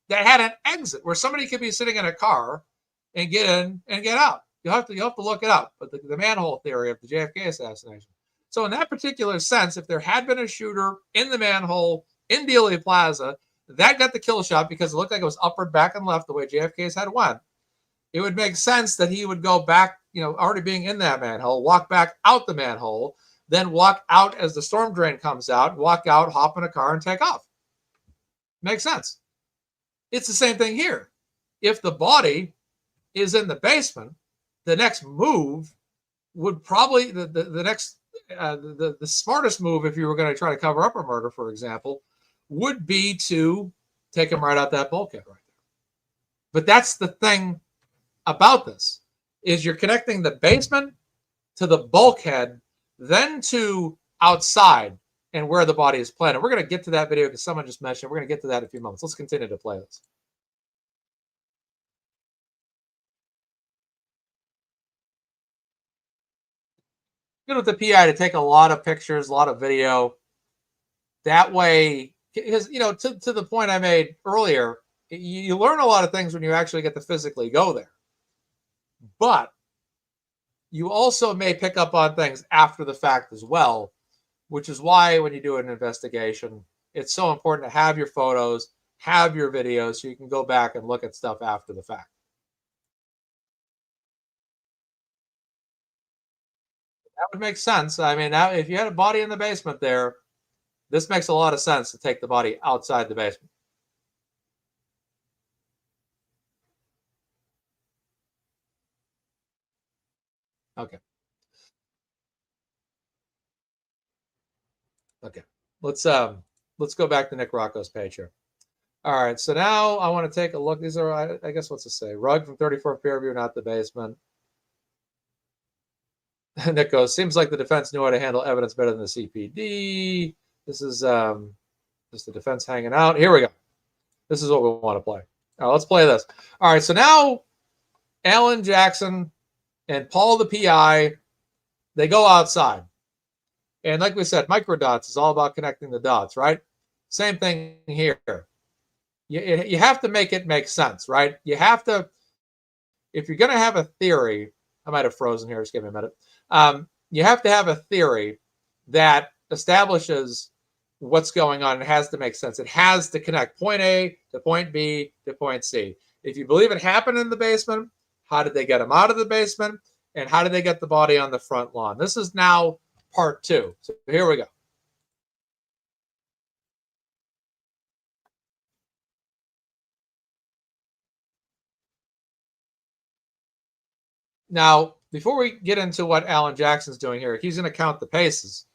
that had an exit where somebody could be sitting in a car and get in and get out. You'll have to look it up, but the manhole theory of the JFK assassination. So in that particular sense, if there had been a shooter in the manhole in Dealey Plaza, that got the kill shot because it looked like it was upward, back, and left the way JFK's head went. It would make sense that he would go back, already being in that manhole, walk back out the manhole, then walk out as the storm drain comes out, walk out, hop in a car, and take off. Makes sense. It's the same thing here. If the body is in the basement, the next move would probably, the smartest move, if you were going to try to cover up a murder, for example, would be to take him right out that bulkhead right there. But that's the thing about this, is you're connecting the basement to the bulkhead, then to outside and where the body is planted. We're going to get to that video because someone just mentioned it. We're going to get to that in a few moments. Let's continue to play this. Good with the PI to take a lot of pictures, a lot of video. That way, because, to the point I made earlier, you learn a lot of things when you actually get to physically go there. But you also may pick up on things after the fact as well, which is why when you do an investigation, it's so important to have your photos, have your videos, so you can go back and look at stuff after the fact. That would make sense. I mean, now if you had a body in the basement there, this makes a lot of sense to take the body outside the basement. Okay. Okay. Let's go back to Nick Rocco's page here. All right. So now I want to take a look. These are, I guess, what's it say? Rug from 34 Fairview, not the basement. Nick goes, seems like the defense knew how to handle evidence better than the CPD. This is just the defense hanging out. Here we go. This is what we want to play. All right, let's play this. All right, so now Alan Jackson and Paul the PI, they go outside. And like we said, microdots is all about connecting the dots, right? Same thing here. You have to make it make sense, right? You have to, if you're going to have a theory, I might have frozen here, just give me a minute. You have to have a theory that establishes what's going on. It has to make sense. It has to connect point A to point B to point C. If you believe it happened in the basement, how did they get him out of the basement? And how did they get the body on the front lawn? This is now part 2. So here we go. Now, before we get into what Alan Jackson's doing here, he's going to count the paces.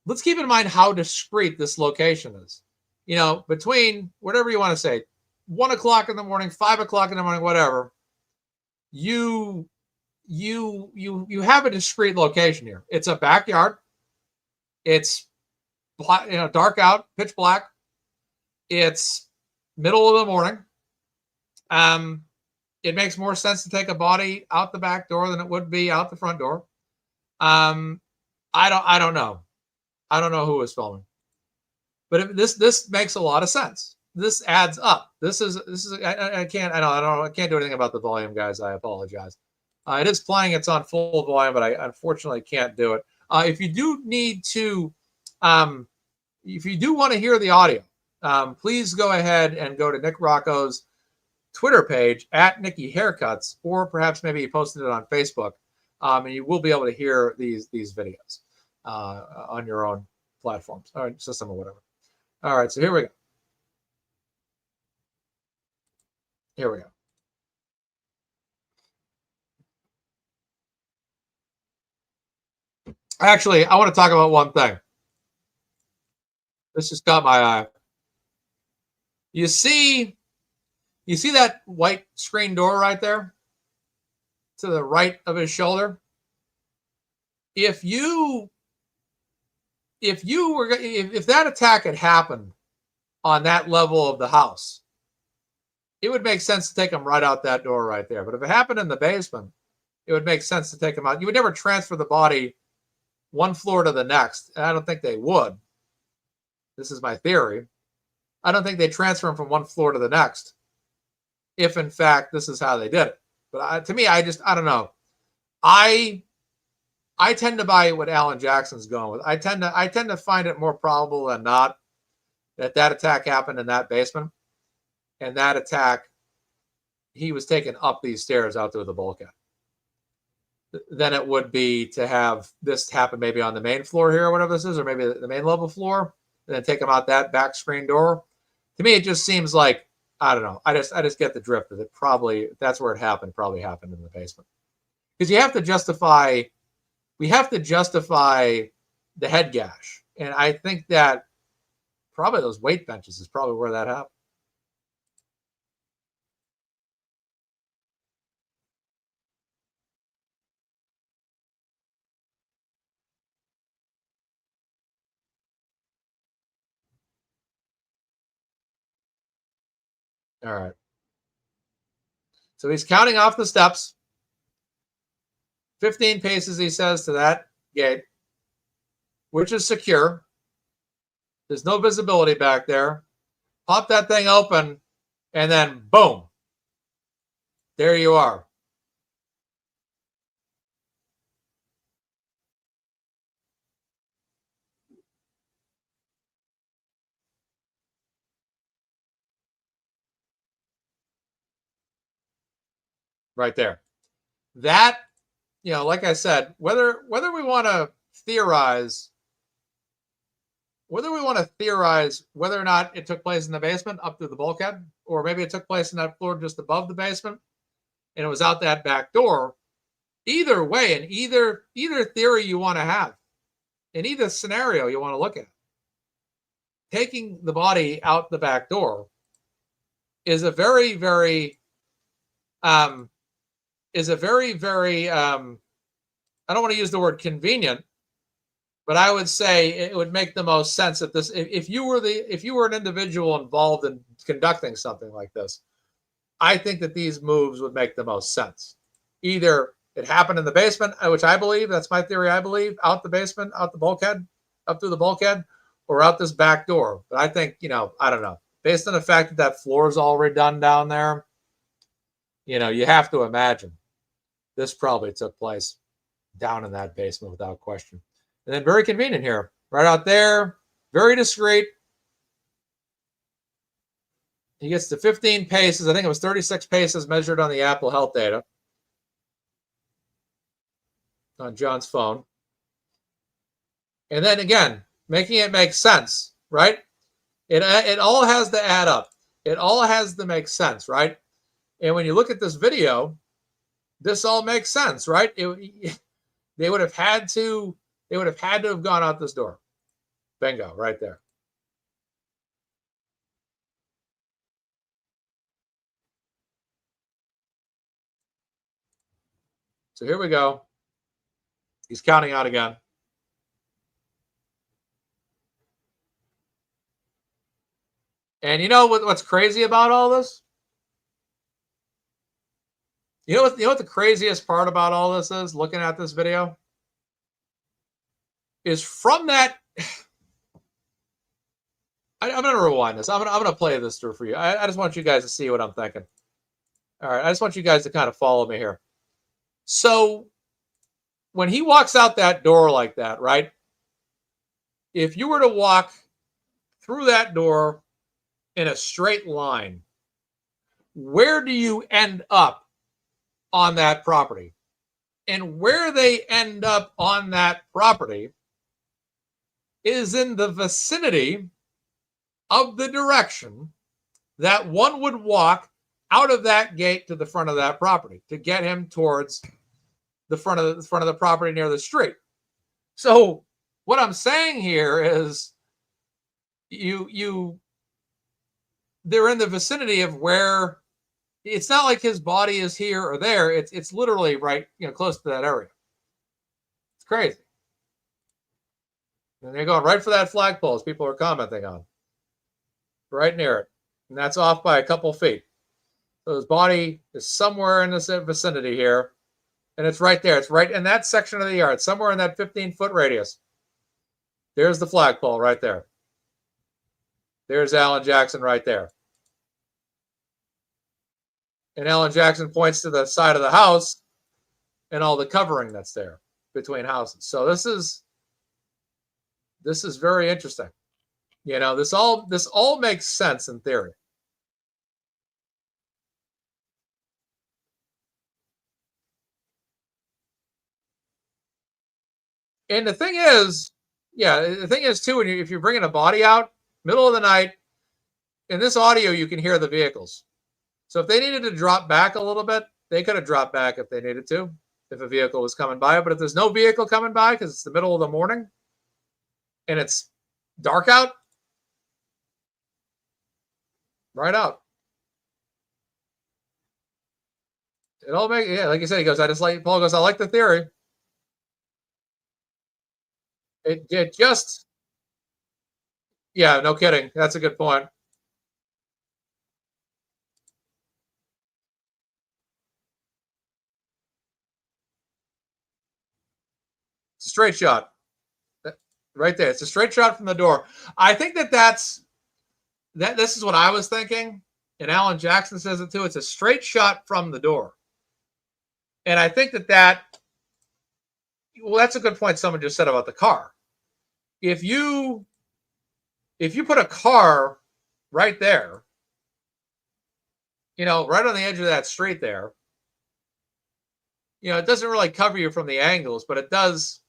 Let's keep in mind how discreet this location is. Between whatever you want to say, 1 o'clock in the morning, 5 o'clock in the morning, whatever, you have a discreet location here. It's a backyard. It's dark out, pitch black. It's middle of the morning. It makes more sense to take a body out the back door than it would be out the front door. I don't know. I don't know who was filming. But this makes a lot of sense. This adds up. This is I can't I can't do anything about the volume, guys. I apologize. It is playing. It's on full volume, but I unfortunately can't do it. If you do need to, if you do want to hear the audio, please go ahead and go to Nick Rocco's Twitter page at Nicky Haircuts, or perhaps maybe he posted it on Facebook, and you will be able to hear these videos on your own platforms or system or whatever. All right, so here we go. Here we go. Actually, I want to talk about one thing. This just caught my eye. You see that white screen door right there to the right of his shoulder? If that attack had happened on that level of the house, it would make sense to take him right out that door right there. But if it happened in the basement, it would make sense to take him out. You would never transfer the body one floor to the next. And I don't think they would. This is my theory. I don't think they transfer him from one floor to the next if, in fact, this is how they did it. But to me, I don't know. I tend to buy what Alan Jackson's going with. I tend to find it more probable than not that attack happened in that basement. And that attack, he was taken up these stairs out through the bulkhead. Than it would be to have this happen maybe on the main floor here or whatever this is, or maybe the main level floor, and then take him out that back screen door. To me, it just seems like, I don't know. I just get the drift of it. Probably that's where it happened. Probably happened in the basement. Because we have to justify the head gash. And I think that probably those weight benches is probably where that happened. All right. So he's counting off the steps. 15 paces, he says, to that gate, which is secure. There's no visibility back there. Pop that thing open, and then boom. There you are. Right there. That, like I said, whether we want to theorize whether or not it took place in the basement up through the bulkhead, or maybe it took place in that floor just above the basement and it was out that back door, either way, and either theory you want to have, in either scenario you want to look at, taking the body out the back door is a very, very I don't want to use the word convenient, but I would say it would make the most sense if you were an individual involved in conducting something like this. I think that these moves would make the most sense. Either it happened in the basement, which I believe, that's my theory, I believe, out the basement, out the bulkhead, up through the bulkhead, or out this back door. But I think, I don't know. Based on the fact that floor is all redone down there, you have to imagine this probably took place down in that basement without question. And then very convenient here, right out there, very discreet. He gets to 15 paces. I think it was 36 paces measured on the Apple Health data on John's phone. And then again, making it make sense, right? It all has to add up. It all has to make sense, right? And when you look at this video, this all makes sense, right? They would have had to have gone out this door. Bingo, right there. So here we go. He's counting out again. And you know what's crazy about all this? You know what the craziest part about all this is, looking at this video? Is from that I'm going to rewind this. I'm going to play this through for you. I just want you guys to see what I'm thinking. All right. I just want you guys to kind of follow me here. So when he walks out that door like that, right? If you were to walk through that door in a straight line, where do you end up on that property? And where they end up on that property is in the vicinity of the direction that one would walk out of that gate to the front of that property to get him towards the front of the property near the street. So what I'm saying here is they're in the vicinity of where it's not like his body is here or there. It's literally right, close to that area. It's crazy. And they're going right for that flagpole, as people are commenting on. Right near it. And that's off by a couple feet. So his body is somewhere in this vicinity here. And it's right there. It's right in that section of the yard, somewhere in that 15-foot radius. There's the flagpole right there. There's Alan Jackson right there. And Alan Jackson points to the side of the house and all the covering that's there between houses. So this is very interesting. This all makes sense in theory. And the thing is too, if you're bringing a body out middle of the night, in this audio you can hear the vehicles. So if they needed to drop back a little bit, they could have dropped back if they needed to, if a vehicle was coming by. But if there's no vehicle coming by because it's the middle of the morning and it's dark out, right out. It all makes, like you said, he goes, Paul goes, I like the theory. It just, no kidding. That's a good point. It's a straight shot. Right there. It's a straight shot from the door. I think this is what I was thinking. And Alan Jackson says it too. It's a straight shot from the door. And I think that's a good point someone just said about the car. If you put a car right there, right on the edge of that street there, it doesn't really cover you from the angles, but it does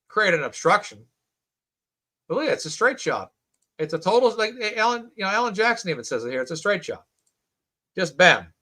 create an obstruction. But look, it's a straight shot. It's a total, like Alan Jackson even says it here. It's a straight shot. Just bam.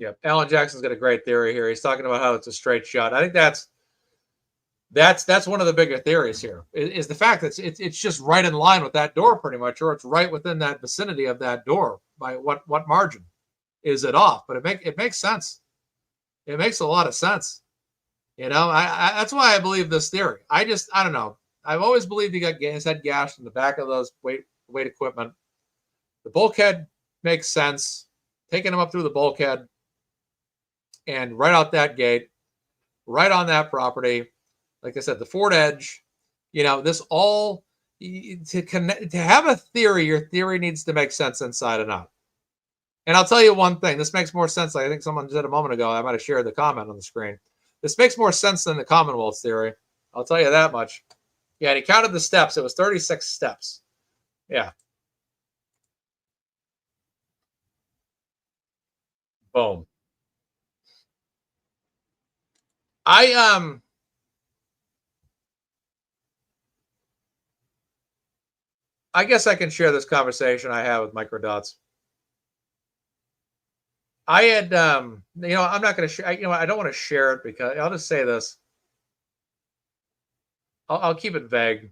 Yeah, Alan Jackson's got a great theory here. He's talking about how it's a straight shot. I think that's one of the bigger theories here is the fact that it's just right in line with that door pretty much, or it's right within that vicinity of that door. By what margin is it off? But it makes sense. It makes a lot of sense. That's why I believe this theory. I don't know. I've always believed he got his head gashed in the back of those weight equipment. The bulkhead makes sense. Taking him up through the bulkhead and right out that gate, right on that property. Like I said, the Ford Edge, this all to have a theory, your theory needs to make sense inside and out. And I'll tell you one thing, this makes more sense. Like I think someone said a moment ago, I might have shared the comment on the screen. This makes more sense than the Commonwealth theory. I'll tell you that much. Yeah, and he counted the steps. It was 36 steps. Yeah. Boom. I guess I can share this conversation I had with Microdots. I had, I'm not going to share, I don't want to share it because I'll just say this. I'll keep it vague.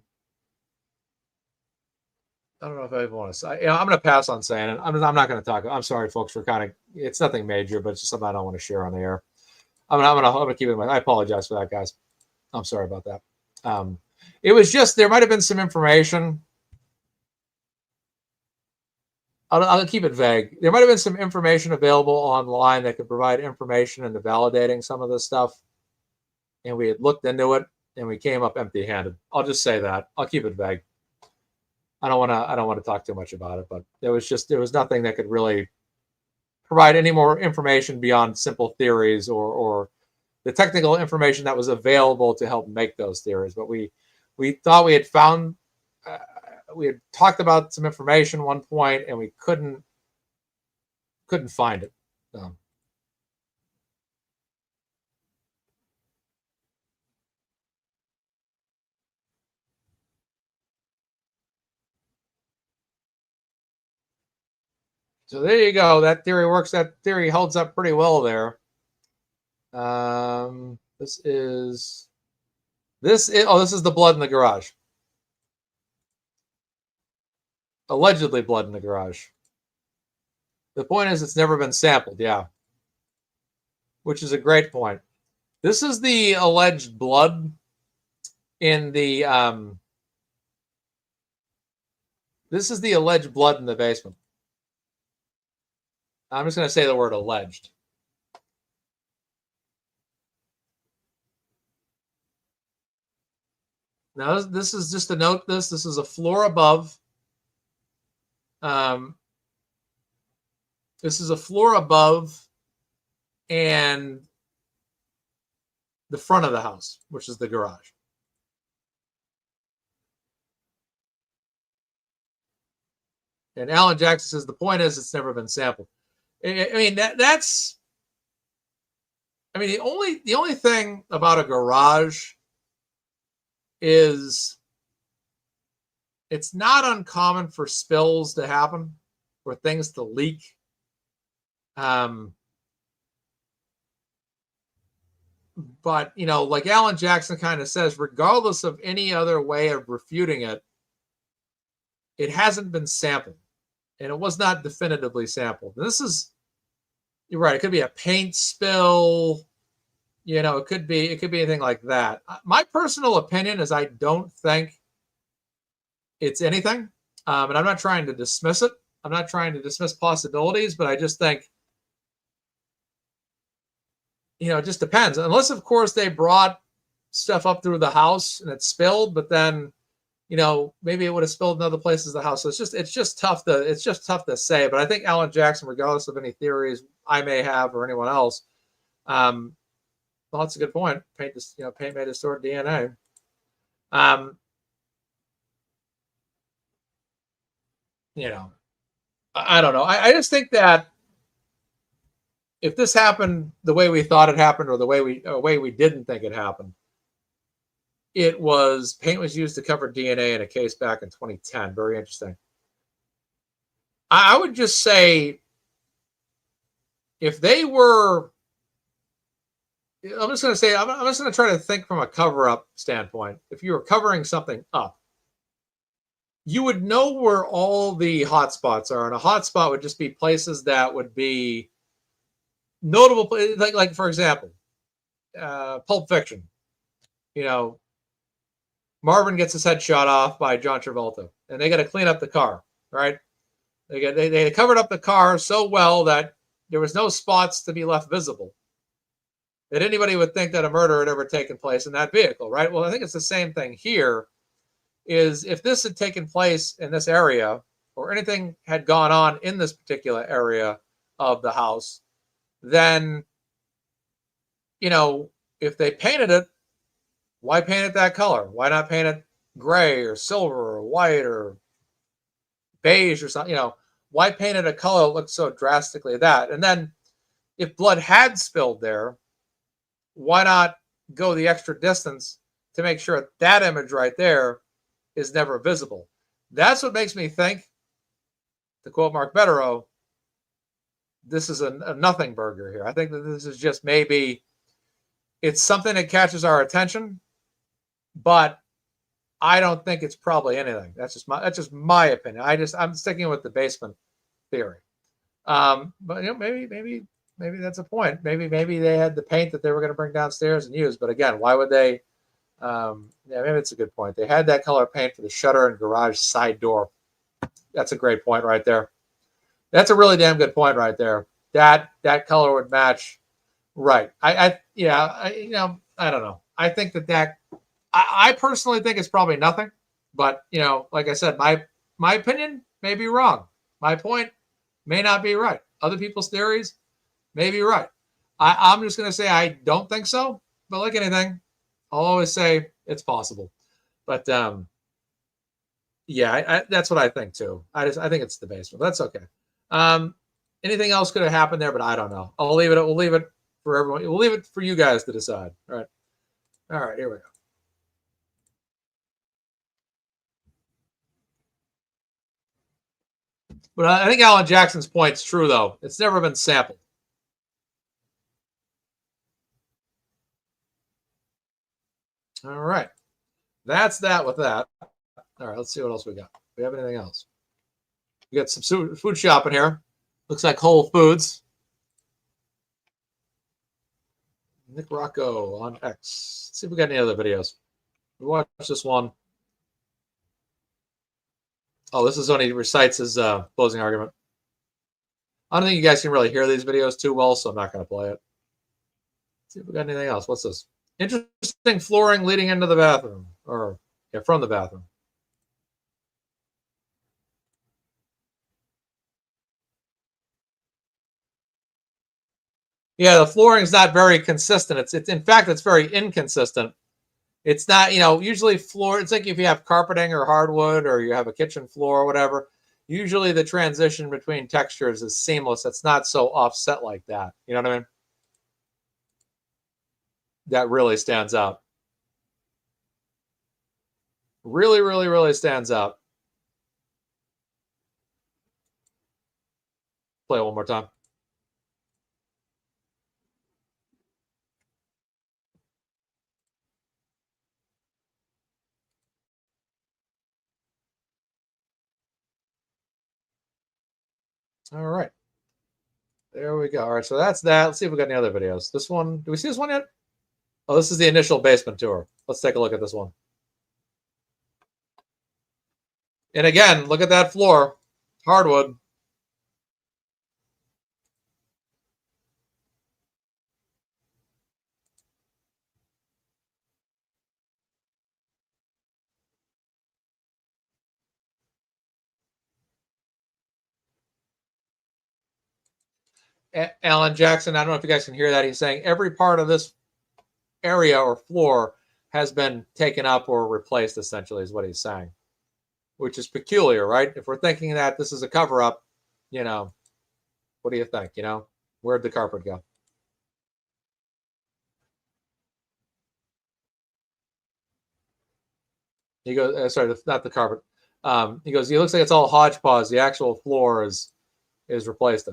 I don't know if I even want to say, I'm going to pass on saying it. I'm not going to talk. I'm sorry, folks, for it's nothing major, but it's just something I don't want to share on the air. I'm gonna keep it in mind. I apologize for that, guys. I'm sorry about that. It was just there might have been some information. I'll keep it vague. There might have been some information available online that could provide information into validating some of this stuff, and we had looked into it, and we came up empty-handed. I'll just say that. I'll keep it vague. I don't want to talk too much about it, but there was nothing that could really provide any more information beyond simple theories or the technical information that was available to help make those theories. But we thought we had found. We had talked about some information one point, and we couldn't find it. So there you go. That theory works. That theory holds up pretty well there. This is the blood in the garage. Allegedly blood in the garage. The point is, it's never been sampled. Yeah, which is a great point. This is the alleged blood in the. This is the alleged blood in the basement. I'm just going to say the word alleged. Now, this is just to note this. This is a floor above. This is a floor above and the front of the house, which is the garage. And Alan Jackson says the point is it's never been sampled. I mean that's. I mean the only thing about a garage is it's not uncommon for spills to happen, for things to leak. But like Alan Jackson kind of says, regardless of any other way of refuting it, it hasn't been sampled, and it was not definitively sampled. This is, you're right. It could be a paint spill. It could be anything like that. My personal opinion is I don't think it's anything, and I'm not trying to dismiss it. I'm not trying to dismiss possibilities, but I just think, it just depends. Unless, of course, they brought stuff up through the house and it spilled, but then, maybe it would have spilled in other places of the house. So it's just tough to say. But I think Alan Jackson, regardless of any theories I may have or anyone else, well, that's a good point. Paint may distort DNA. I don't know. I just think that if this happened the way we thought it happened, or the way we didn't think it happened, paint was used to cover DNA in a case back in 2010. Very interesting. I would just say, if they were, I'm just going to try to think from a cover-up standpoint. If you were covering something up, you would know where all the hot spots are. And a hot spot would just be places that would be notable, like for example, Pulp Fiction. Marvin gets his head shot off by John Travolta, and they got to clean up the car, right? They covered up the car so well that there was no spots to be left visible, that anybody would think that a murder had ever taken place in that vehicle, right? Well, I think it's the same thing here. Is if this had taken place in this area, or anything had gone on in this particular area of the house, then, if they painted it, why paint it that color? Why not paint it gray or silver or white or beige or something? Why paint it a color that looks so drastically that? And then, if blood had spilled there, why not go the extra distance to make sure that image right there is never visible? That's what makes me think, to quote Mark Betterow, this is a nothing burger here. I think that this is just maybe, it's something that catches our attention, but I don't think it's probably anything. That's just my opinion. I'm sticking with the basement theory. But maybe maybe that's a point. Maybe they had the paint that they were going to bring downstairs and use. But again, why would they? Yeah, maybe it's a good point. They had that color paint for the shutter and garage side door. That's a great point right there. That's a really damn good point right there. That color would match. Right. I don't know. I think I personally think it's probably nothing. But like I said, my opinion may be wrong. My point may not be right. Other people's theories may be right. I'm just going to say I don't think so. But like anything, I'll always say it's possible. But yeah, that's what I think too. I think it's the basement. That's okay. Anything else could have happened there, but I don't know. We'll leave it for everyone. We'll leave it for you guys to decide. All right, here we go. But I think Alan Jackson's point's true, though. It's never been sampled. All right. That's that with that. All right, let's see what else we got. Do we have anything else? We got some food shopping here. Looks like Whole Foods. Nick Rocco on X. Let's see if we got any other videos. We watched this one. Oh, this is when he recites his closing argument. I don't think you guys can really hear these videos too well, so I'm not going to play it. Let's see if we got anything else. What's this? Interesting flooring leading into the bathroom, or from the bathroom. Yeah, the flooring is not very consistent. It's in fact, it's very inconsistent. It's not, usually floor. It's like if you have carpeting or hardwood, or you have a kitchen floor or whatever. Usually, the transition between textures is seamless. It's not so offset like that. You know what I mean? That really stands out. Really, really, really stands out. Play it one more time. All right. There we go. All right, so that's that. Let's see if we got any other videos. This one, do we see this one yet? Oh, this is the initial basement tour. Let's take a look at this one. And again, look at that floor. Hardwood. Alan Jackson, I don't know if you guys can hear that. He's saying every part of this area or floor has been taken up or replaced, essentially, is what he's saying, which is peculiar, right? If we're thinking that this is a cover up, what do you think? Where'd the carpet go? He goes, sorry, not the carpet. He goes, it looks like it's all hodgepodge. The actual floor is replaced.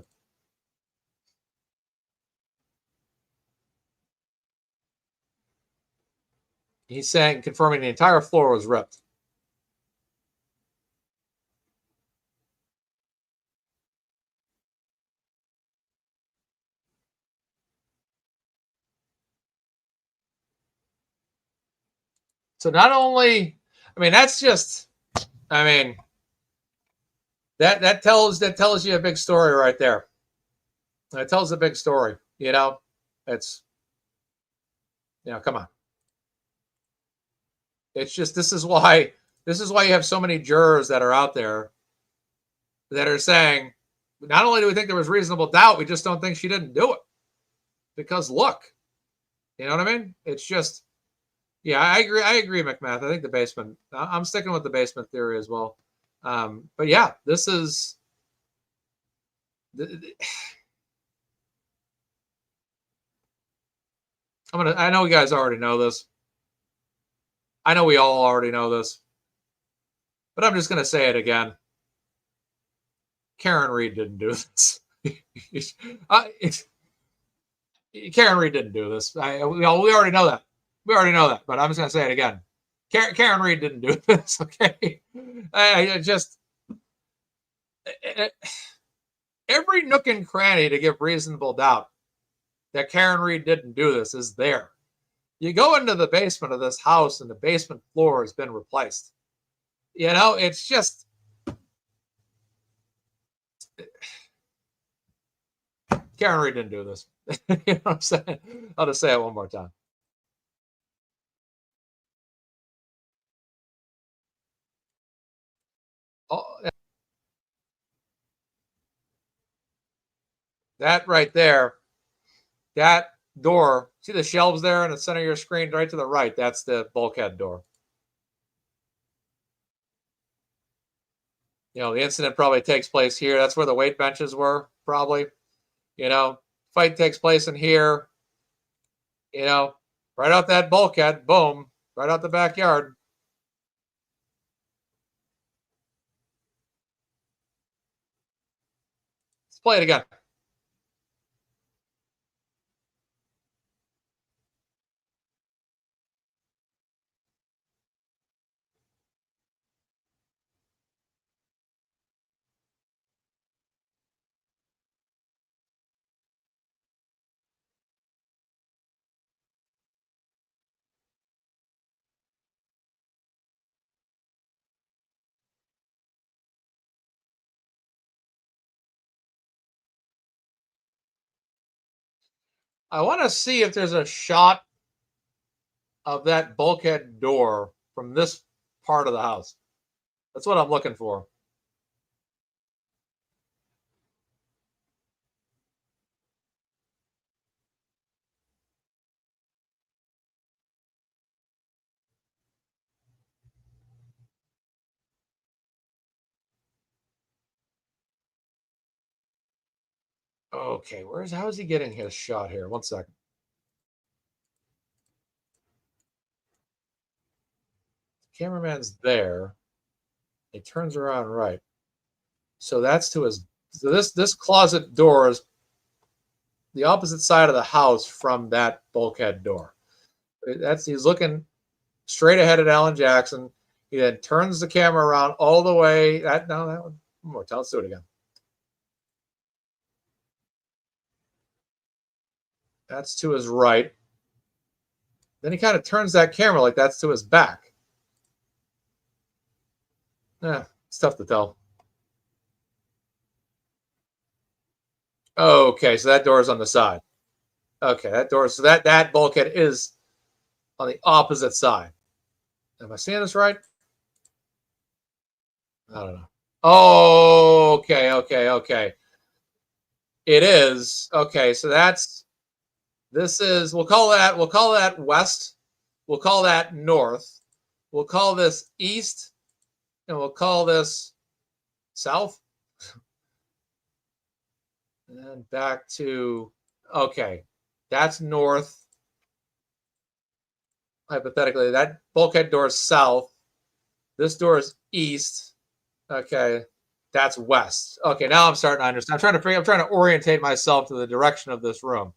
He's saying, confirming the entire floor was ripped. So not only, that's just, that tells you a big story right there. It tells a big story. It's, come on. It's just this is why you have so many jurors that are out there that are saying, not only do we think there was reasonable doubt, we just don't think she didn't do it. Because look, you know what I mean? It's just, yeah, I agree, McMath. I think the basement. I'm sticking with the basement theory as well. But yeah, this is. I know you guys already know this. I know we all already know this, but I'm just going to say it again. Karen Reed didn't do this. Karen Reed didn't do this. We already know that. We already know that, but I'm just going to say it again. Karen Reed didn't do this, okay? I just every nook and cranny to give reasonable doubt that Karen Reed didn't do this is there. You go into the basement of this house and the basement floor has been replaced. You know, it's just, Karen Reed didn't do this. You know what I'm saying? I'll just say it one more time. Oh, that right there, that door, see the shelves there in the center of your screen, right to the right? That's the bulkhead door. You know, the incident probably takes place here. That's where the weight benches were, probably. You know, fight takes place in here. You know, right out that bulkhead, boom, right out the backyard. Let's play it again. I want to see if there's a shot of that bulkhead door from this part of the house. That's what I'm looking for. Okay, how is he getting his shot here? One second. Cameraman's there. He turns around right. So that's to his, so this closet door is the opposite side of the house from that bulkhead door. He's looking straight ahead at Alan Jackson. He then turns the camera around all the way. That one more time. Let's do it again. That's to his right. Then he kind of turns that camera like that's to his back. It's tough to tell. Okay, so that door is on the side. Okay, that door. So that bulkhead is on the opposite side. Am I seeing this right? I don't know. Oh, okay. It is. Okay, so this is, we'll call that west. We'll call that north. We'll call this east, and we'll call this south. And then back to, okay, that's north. Hypothetically, that bulkhead door is south. This door is east. Okay, that's west. Okay, now I'm starting to understand. I'm trying to orientate myself to the direction of this room.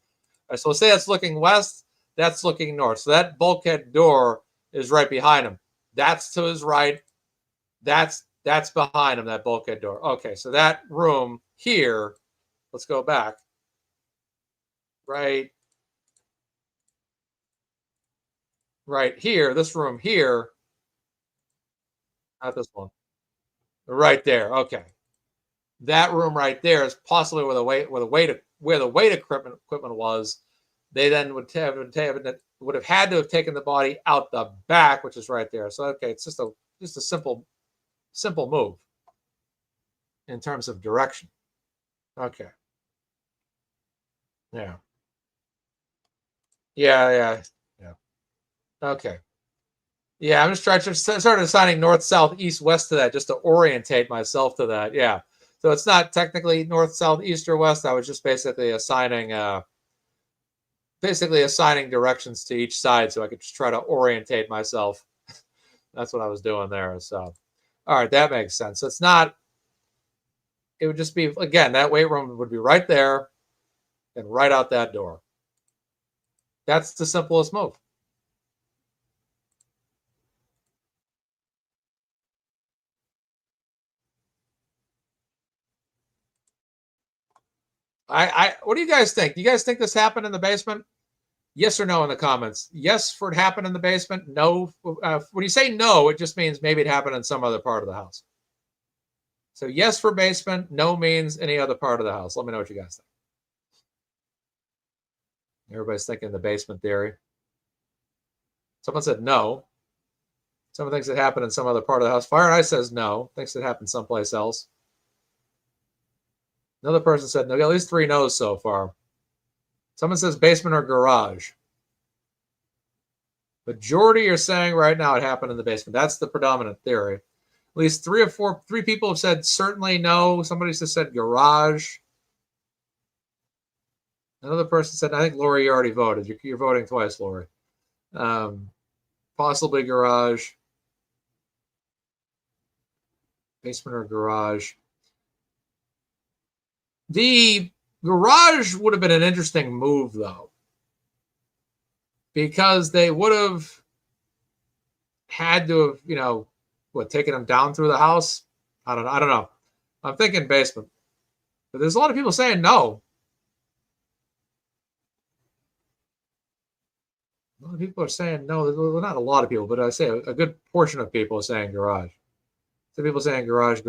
All right, so let's say that's looking west. That's looking north. So that bulkhead door is right behind him. That's to his right. That's behind him. That bulkhead door. Okay, so that room here. Let's go back. Right here. This room here. Not this one. Right there. Okay. That room right there is possibly where the weight equipment was. They then would have had to have taken the body out the back, which is right there. So okay, it's just a simple move in terms of direction. Okay. Yeah. Yeah. Okay. Yeah, I'm just trying to start assigning north, south, east, west to that just to orientate myself to that. Yeah. So it's not technically north, south, east, or west. I was just basically assigning directions to each side so I could just try to orientate myself. That's what I was doing there. So, all right, that makes sense. So it's not, it would just be, again, that weight room would be right there and right out that door. That's the simplest move. What do you guys think? Do you guys think this happened in the basement? Yes or no in the comments. Yes for it happened in the basement. No. When you say no, it just means maybe it happened in some other part of the house. So yes for basement. No means any other part of the house. Let me know what you guys think. Everybody's thinking the basement theory. Someone said no. Someone thinks it happened in some other part of the house. Fire and Ice says no. Thinks it happened someplace else. Another person said no. At least 3 no's so far. Someone says basement or garage. Majority are saying right now it happened in the basement. That's the predominant theory. At least 3 people have said certainly no. Somebody just said garage. Another person said, I think, Lori, you already voted. You're voting twice, Lori. Possibly garage. Basement or garage. The garage would have been an interesting move, though, because they would have had to have, taken them down through the house. I don't know. I'm thinking basement. But there's a lot of people saying no. A lot of people are saying no. Well, not a lot of people, but I say a good portion of people are saying garage. Some people saying garage.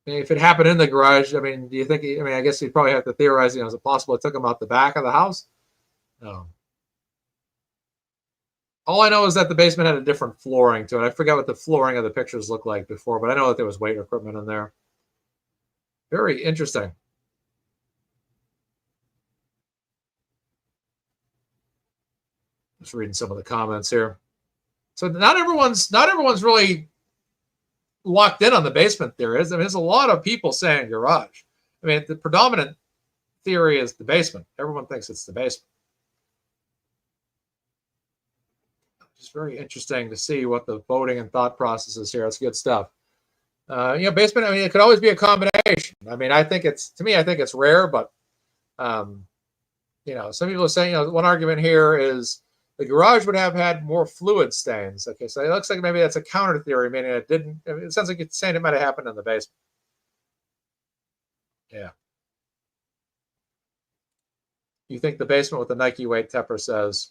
I mean, if it happened in the garage, I mean, do you think? I mean, I guess you'd probably have to theorize. Is it possible it took him out the back of the house? No. All I know is that the basement had a different flooring to it. I forgot what the flooring of the pictures looked like before, but I know that there was weight equipment in there. Very interesting. Just reading some of the comments here. So not everyone's really locked in on the basement theory. I mean, there's a lot of people saying garage. I mean, the predominant theory is the basement. Everyone thinks it's the basement. It's very interesting to see what the voting and thought process is here. It's good stuff. Basement, I mean, it could always be a combination. I mean, I think it's rare, but, some people are saying, one argument here is the garage would have had more fluid stains. Okay, so it looks like maybe that's a counter theory, meaning it didn't. It sounds like it's saying it might have happened in the basement. Yeah. You think the basement with the Nike weight, Tepper says.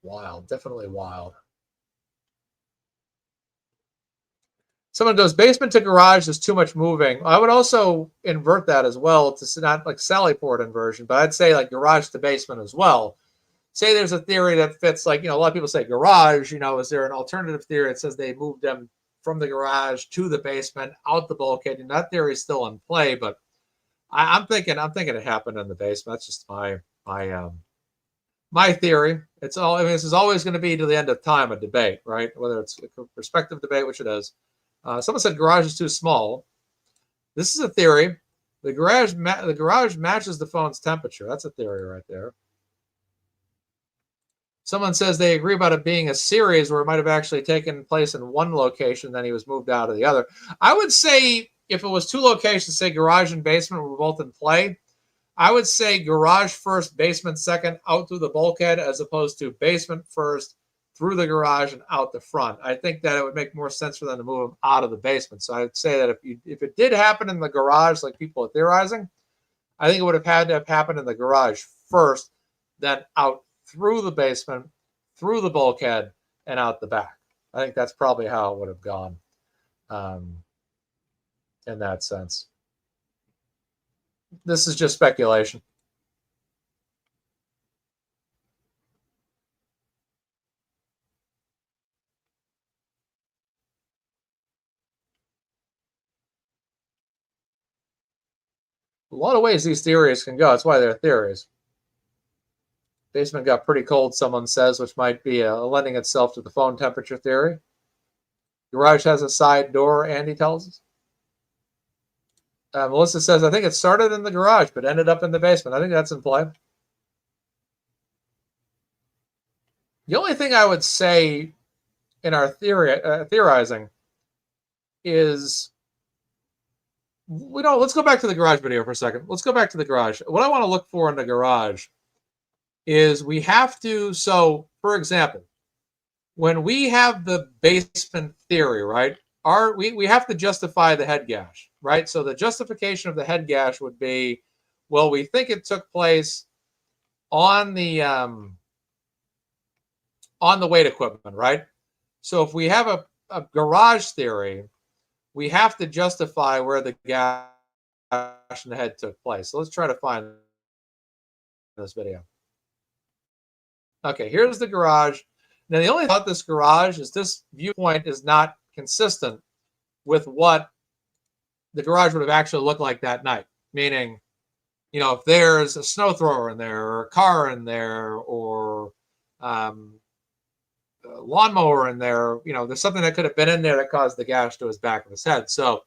Wild, definitely wild. Someone goes, basement to garage is too much moving. I would also invert that as well to not like Sallyport inversion, but I'd say like garage to basement as well. Say there's a theory that fits, like, a lot of people say garage, is there an alternative theory that says they moved them from the garage to the basement, out the bulkhead? And that theory is still in play, but I'm thinking it happened in the basement. That's just my theory. It's all. I mean, this is always going to be to the end of time a debate, right? Whether it's a perspective debate, which it is. Someone said garage is too small. This is a theory. The garage matches the phone's temperature. That's a theory right there. Someone says they agree about it being a series where it might have actually taken place in one location, then he was moved out of the other. I would say if it was 2 locations, say garage and basement were both in play, I would say garage first, basement second, out through the bulkhead, as opposed to basement first, through the garage and out the front. I think that it would make more sense for them to move them out of the basement. So I'd say that if it did happen in the garage, like people are theorizing, I think it would have had to have happened in the garage first, then out through the basement, through the bulkhead, and out the back. I think that's probably how it would have gone in that sense. This is just speculation. A lot of ways these theories can go. That's why they're theories. Basement got pretty cold, someone says, which might be lending itself to the phone temperature theory. Garage has a side door, Andy tells us. Melissa says, I think it started in the garage, but ended up in the basement. I think that's in play. The only thing I would say in our theorizing is, let's go back to the garage video for a second. Let's go back to the garage. What I want to look for in the garage is we have to, so for example, when we have the basement theory, right? we have to justify the head gash, right? So the justification of the head gash would be, well, we think it took place on the weight equipment, right? So if we have a garage theory, we have to justify where the gash in the head took place. So let's try to find this video. Okay, here's the garage. Now, the only thing about this garage is this viewpoint is not consistent with what the garage would have actually looked like that night. Meaning, you know, if there's a snow thrower in there, or a car in there, or a lawnmower in there, you know, there's something that could have been in there that caused the gash to his back of his head. So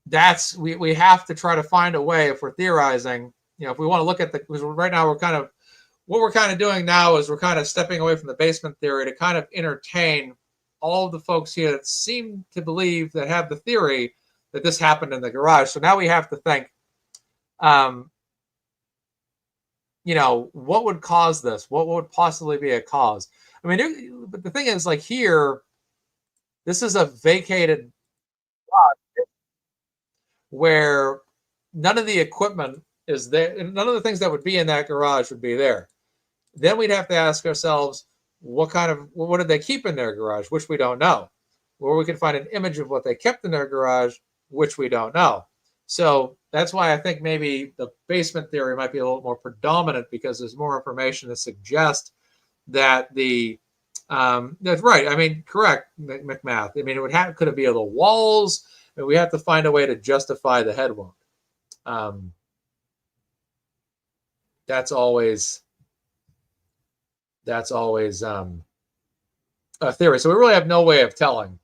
that's, we have to try to find a way, if we're theorizing, you know, if we want to look at the, because right now what we're kind of doing now is we're kind of stepping away from the basement theory to kind of entertain all of the folks here that seem to believe, that have the theory that this happened in the garage. So now we have to think, you know, what would cause this? What would possibly be a cause? I mean, but the thing is, like here, this is a vacated lot where none of the equipment is there. None of the things that would be in that garage would be there. Then we'd have to ask ourselves, what did they keep in their garage, which we don't know. Or we could find an image of what they kept in their garage, which we don't know. So that's why I think maybe the basement theory might be a little more predominant, because there's more information to suggest that that's right. I mean, correct, McMath. I mean, could it be the walls? And we have to find a way to justify the head wound. That's always a theory. So we really have no way of telling.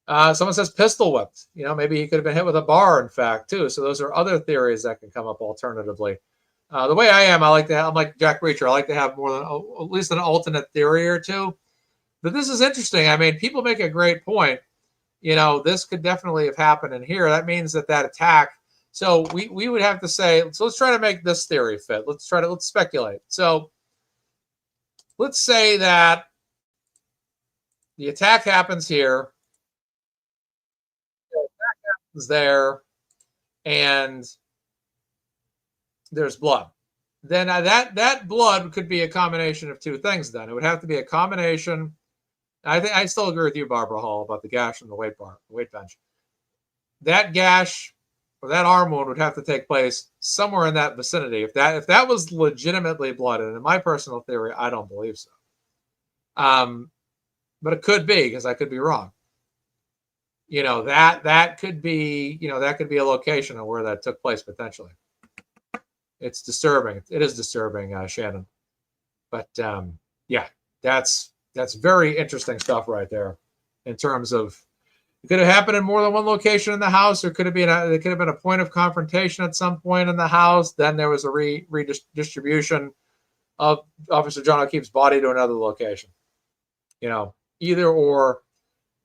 Someone says pistol whipped. You know, maybe he could have been hit with a bar, in fact, too. So those are other theories that can come up alternatively. The way I am, I'm like Jack Reacher. I like to have more than at least an alternate theory or two. But this is interesting. I mean, people make a great point. You know, this could definitely have happened in here. That means that attack. So we would have to say, so let's try to make this theory fit. Let's speculate. So let's say that the attack happens here. The attack happens there, and there's blood. Then that blood could be a combination of two things. Then it would have to be a combination. I still agree with you, Barbara Hall, about the gash on the weight bench. That gash or that arm wound would have to take place somewhere in that vicinity. If that was legitimately blood, and in my personal theory, I don't believe so. But it could be, because I could be wrong. You know, that could be, you know, that could be a location of where that took place potentially. It's disturbing. It is disturbing, Shannon. But yeah, that's very interesting stuff right there. In terms of, it could have happened in more than one location in the house. There could have been a point of confrontation at some point in the house. Then there was a redistribution of Officer John O'Keefe's body to another location. You know, either or,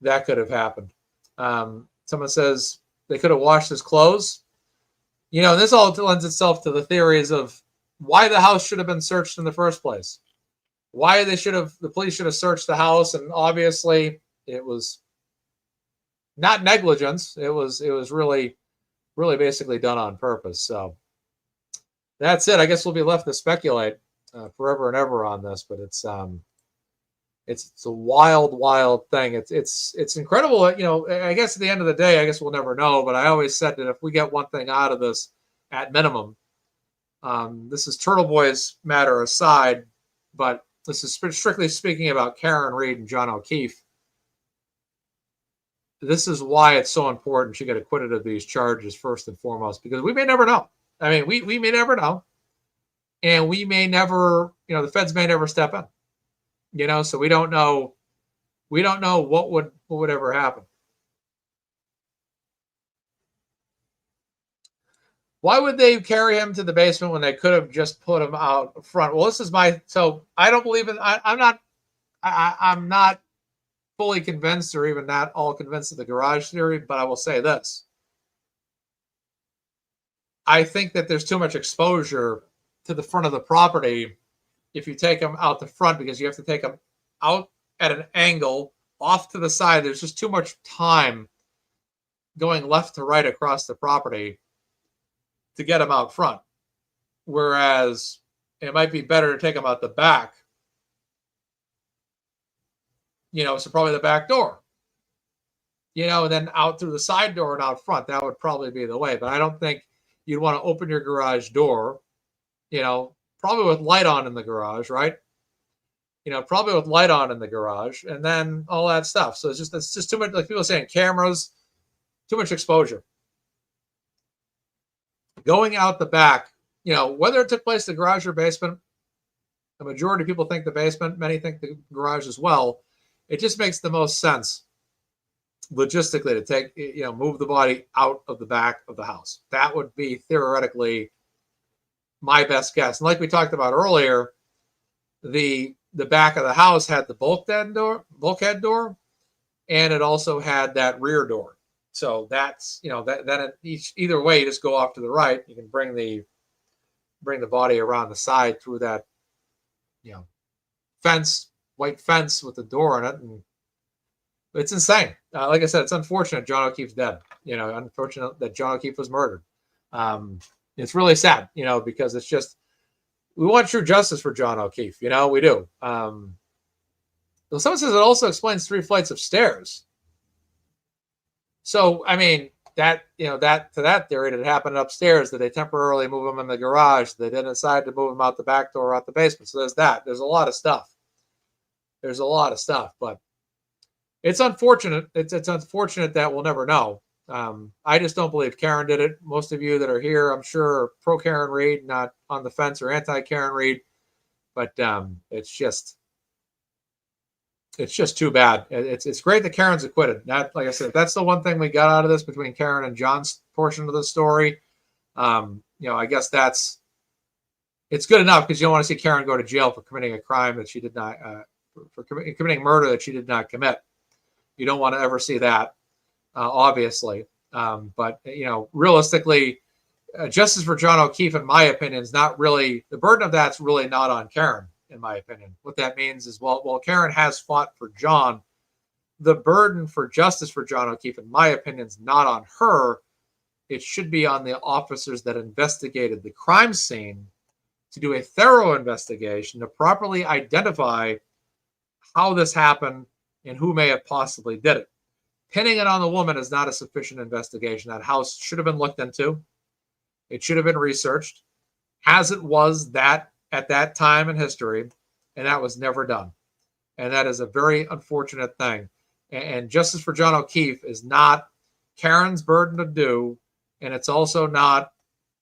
that could have happened. Someone says they could have washed his clothes. You know, this all lends itself to the theories of why the house should have been searched in the first place. Why the police should have searched the house, and obviously it was not negligence. It was really basically done on purpose. So that's it. I guess we'll be left to speculate forever and ever on this, but it's a wild thing. It's incredible. You know, I guess at the end of the day, I guess we'll never know, but I always said that if we get one thing out of this at minimum, this is Turtle Boy's matter aside, but this is strictly speaking about Karen Reed and John O'Keefe. This is why it's so important she get acquitted of these charges first and foremost, because we may never know. I mean, we may never know, and we may never, you know, the feds may never step in. You know, so we don't know what would ever happen. Why would they carry him to the basement when they could have just put him out front? Well, this is so I don't believe in, I'm not fully convinced, or even not all convinced of the garage theory, but I will say this. I think that there's too much exposure to the front of the property if you take them out the front, because you have to take them out at an angle off to the side. There's just too much time going left to right across the property to get them out front. Whereas it might be better to take them out the back, so probably the back door, and then out through the side door and out front. That would probably be the way. But I don't think you'd want to open your garage door, probably with light on in the garage, right? Probably with light on in the garage, and then all that stuff. So it's just too much, like people are saying, cameras, too much exposure. Going out the back, whether it took place in the garage or basement, the majority of people think the basement, many think the garage as well. It just makes the most sense logistically to take, move the body out of the back of the house. That would be theoretically my best guess. And like we talked about earlier, the back of the house had the bulkhead door, and it also had that rear door. So that's, either way, you just go off to the right. You can bring the body around the side through that, white fence with the door in it. And it's insane. Like I said, it's unfortunate John O'Keefe's dead. Unfortunate that John O'Keefe was murdered. It's really sad, because it's just, we want true justice for John O'Keefe. We do. Someone says it also explains 3 flights of stairs. So, I mean, that to that theory, that it happened upstairs, that they temporarily move them in the garage. They didn't decide to move them out the back door or out the basement. So there's that. There's a lot of stuff. But it's unfortunate. It's unfortunate that we'll never know. I just don't believe Karen did it. Most of you that are here, I'm sure, are pro Karen Reed, not on the fence or anti Karen Reed. But it's just too bad. It's great that Karen's acquitted. That, like I said, that's the one thing we got out of this between Karen and John's portion of the story. I guess it's good enough, because you don't want to see Karen go to jail for committing a crime that she did not, for committing murder that she did not commit. You don't want to ever see that, obviously. But realistically, justice for John O'Keefe, in my opinion, is not really, the burden of that's really not on Karen. In my opinion, what that means is, while Karen has fought for John, the burden for justice for John O'Keefe, in my opinion, is not on her. It should be on the officers that investigated the crime scene to do a thorough investigation to properly identify how this happened and who may have possibly did it. Pinning it on the woman is not a sufficient investigation. That house should have been looked into. It should have been researched, as it was that at that time in history, and that was never done. And that is a very unfortunate thing. And justice for John O'Keefe is not Karen's burden to do, and it's also not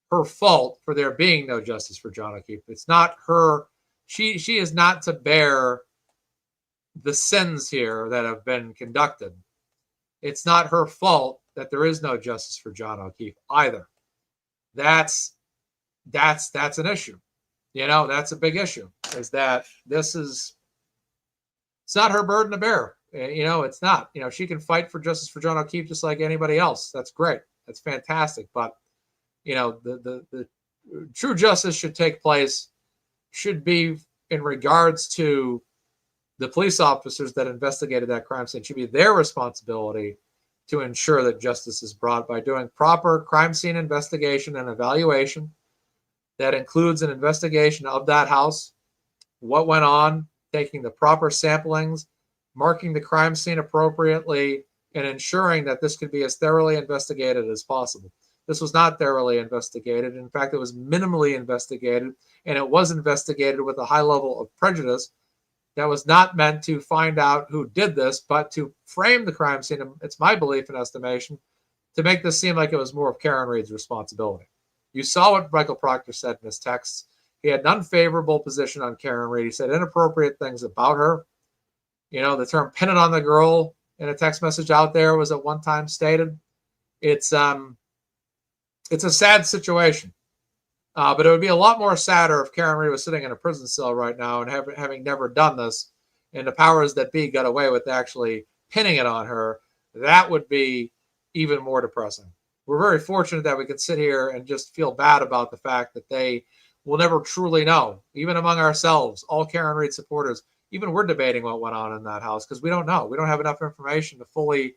her fault for there being no justice for John O'Keefe. It's not her. She is not to bear the sins here that have been conducted. It's not her fault that there is no justice for John O'Keefe either. That's an issue. That's a big issue, is that it's not her burden to bear. It's not. She can fight for justice for John O'Keefe just like anybody else. That's great. That's fantastic. But, the true justice should take place, should be in regards to the police officers that investigated that crime scene. It should be their responsibility to ensure that justice is brought by doing proper crime scene investigation and evaluation. That includes an investigation of that house, what went on, taking the proper samplings, marking the crime scene appropriately, and ensuring that this could be as thoroughly investigated as possible. This was not thoroughly investigated. In fact, it was minimally investigated, and it was investigated with a high level of prejudice that was not meant to find out who did this, but to frame the crime scene, it's my belief and estimation, to make this seem like it was more of Karen Reed's responsibility. You saw what Michael Proctor said in his texts. He had an unfavorable position on Karen Reed. He said inappropriate things about her. The term "pin it on the girl" in a text message out there was at one time stated. It's a sad situation. But it would be a lot more sadder if Karen Reed was sitting in a prison cell right now and having never done this, and the powers that be got away with actually pinning it on her. That would be even more depressing. We're very fortunate that we can sit here and just feel bad about the fact that they will never truly know, even among ourselves, all Karen Reed supporters, even we're debating what went on in that house because we don't know. We don't have enough information to fully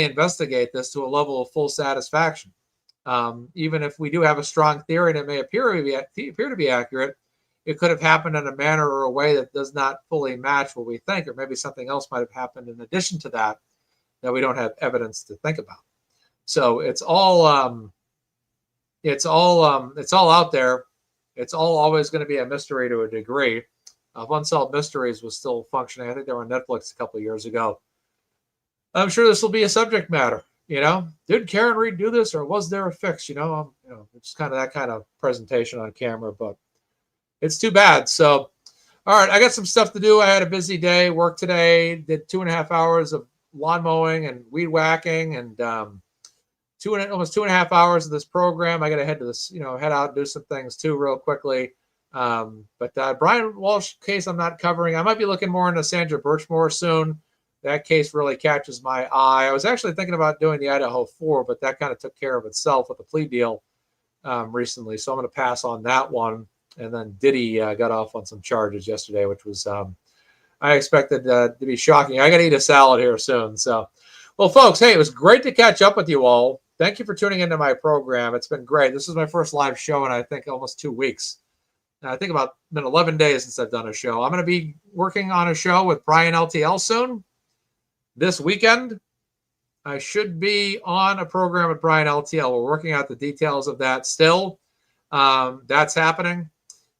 investigate this to a level of full satisfaction. Even if we do have a strong theory and it may appear to be accurate, it could have happened in a manner or a way that does not fully match what we think, or maybe something else might have happened in addition to that we don't have evidence to think about. So it's all out there. It's all always going to be a mystery to a degree. Unsolved Mysteries was still functioning. I think they were on Netflix a couple of years ago. I'm sure this will be a subject matter. Did Karen Read do this, or was there a fix? It's kind of that kind of presentation on camera, but it's too bad. So, all right, I got some stuff to do. I had a busy day, work today, did 2.5 hours of lawn mowing and weed whacking, and almost 2.5 hours of this program. I got to head to this, head out and do some things too, real quickly. But Brian Walsh case I'm not covering. I might be looking more into Sandra Birchmore soon. That case really catches my eye. I was actually thinking about doing the Idaho 4, but that kind of took care of itself with the plea deal recently. So I'm going to pass on that one. And then Diddy got off on some charges yesterday, which was I expected to be shocking. I got to eat a salad here soon. So, well, folks, hey, it was great to catch up with you all. Thank you for tuning into my program. It's been great. This is my first live show in, I think, almost 2 weeks. I think been 11 days since I've done a show. I'm going to be working on a show with Brian LTL soon. This weekend, I should be on a program with Brian LTL. We're working out the details of that still. That's happening.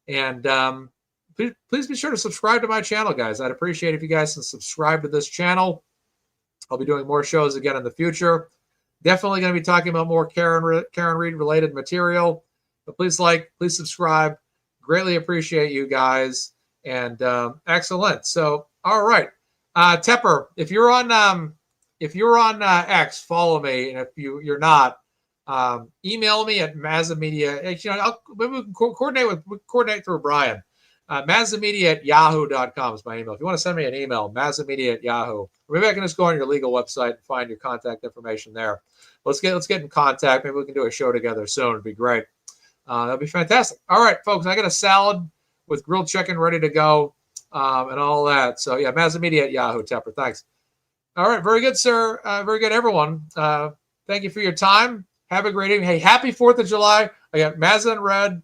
And please be sure to subscribe to my channel, guys. I'd appreciate if you guys can subscribe to this channel. I'll be doing more shows again in the future. Definitely going to be talking about more Karen Read related material. But please subscribe. Greatly appreciate you guys. And excellent. So, all right. Tepper, if you're on X, follow me. And if you're not, email me at MazzaMedia. Maybe we can coordinate through Brian. MazzaMedia@yahoo.com is my email. If you want to send me an email, MazzaMedia@yahoo. Or maybe I can just go on your legal website and find your contact information there. Let's get in contact. Maybe we can do a show together soon. It'd be great. That'd be fantastic. All right, folks, I got a salad with grilled chicken ready to go and all that. So, yeah, MazzaMedia@yahoo, Tepper. Thanks. All right, very good, sir. Very good, everyone. Thank you for your time. Have a great evening. Hey, happy 4th of July. I got Mazza in red,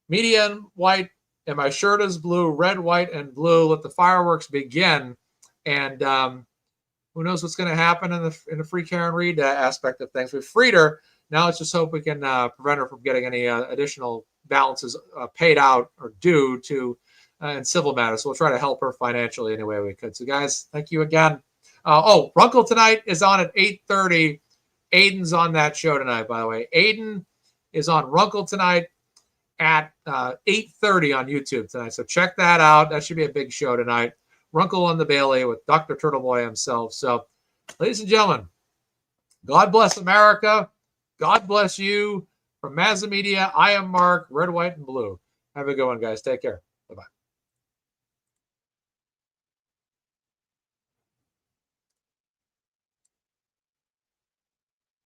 media in white, and my shirt is blue, red, white, and blue. Let the fireworks begin. And who knows what's going to happen in the free Karen Read aspect of things. We've freed her. Now let's just hope we can prevent her from getting any additional balances paid out or due to in civil matters. So we'll try to help her financially any way we could. So, guys, thank you again. Runkle Tonight is on at 8:30. Aiden's on that show tonight, by the way. Aiden is on Runkle Tonight at 8:30 on YouTube tonight. So check that out. That should be a big show tonight. Runkle on the Bailey with Dr. Turtleboy himself. So, ladies and gentlemen, God bless America. God bless you. From MazzaMedia, I am Mark, red, white, and blue. Have a good one, guys. Take care.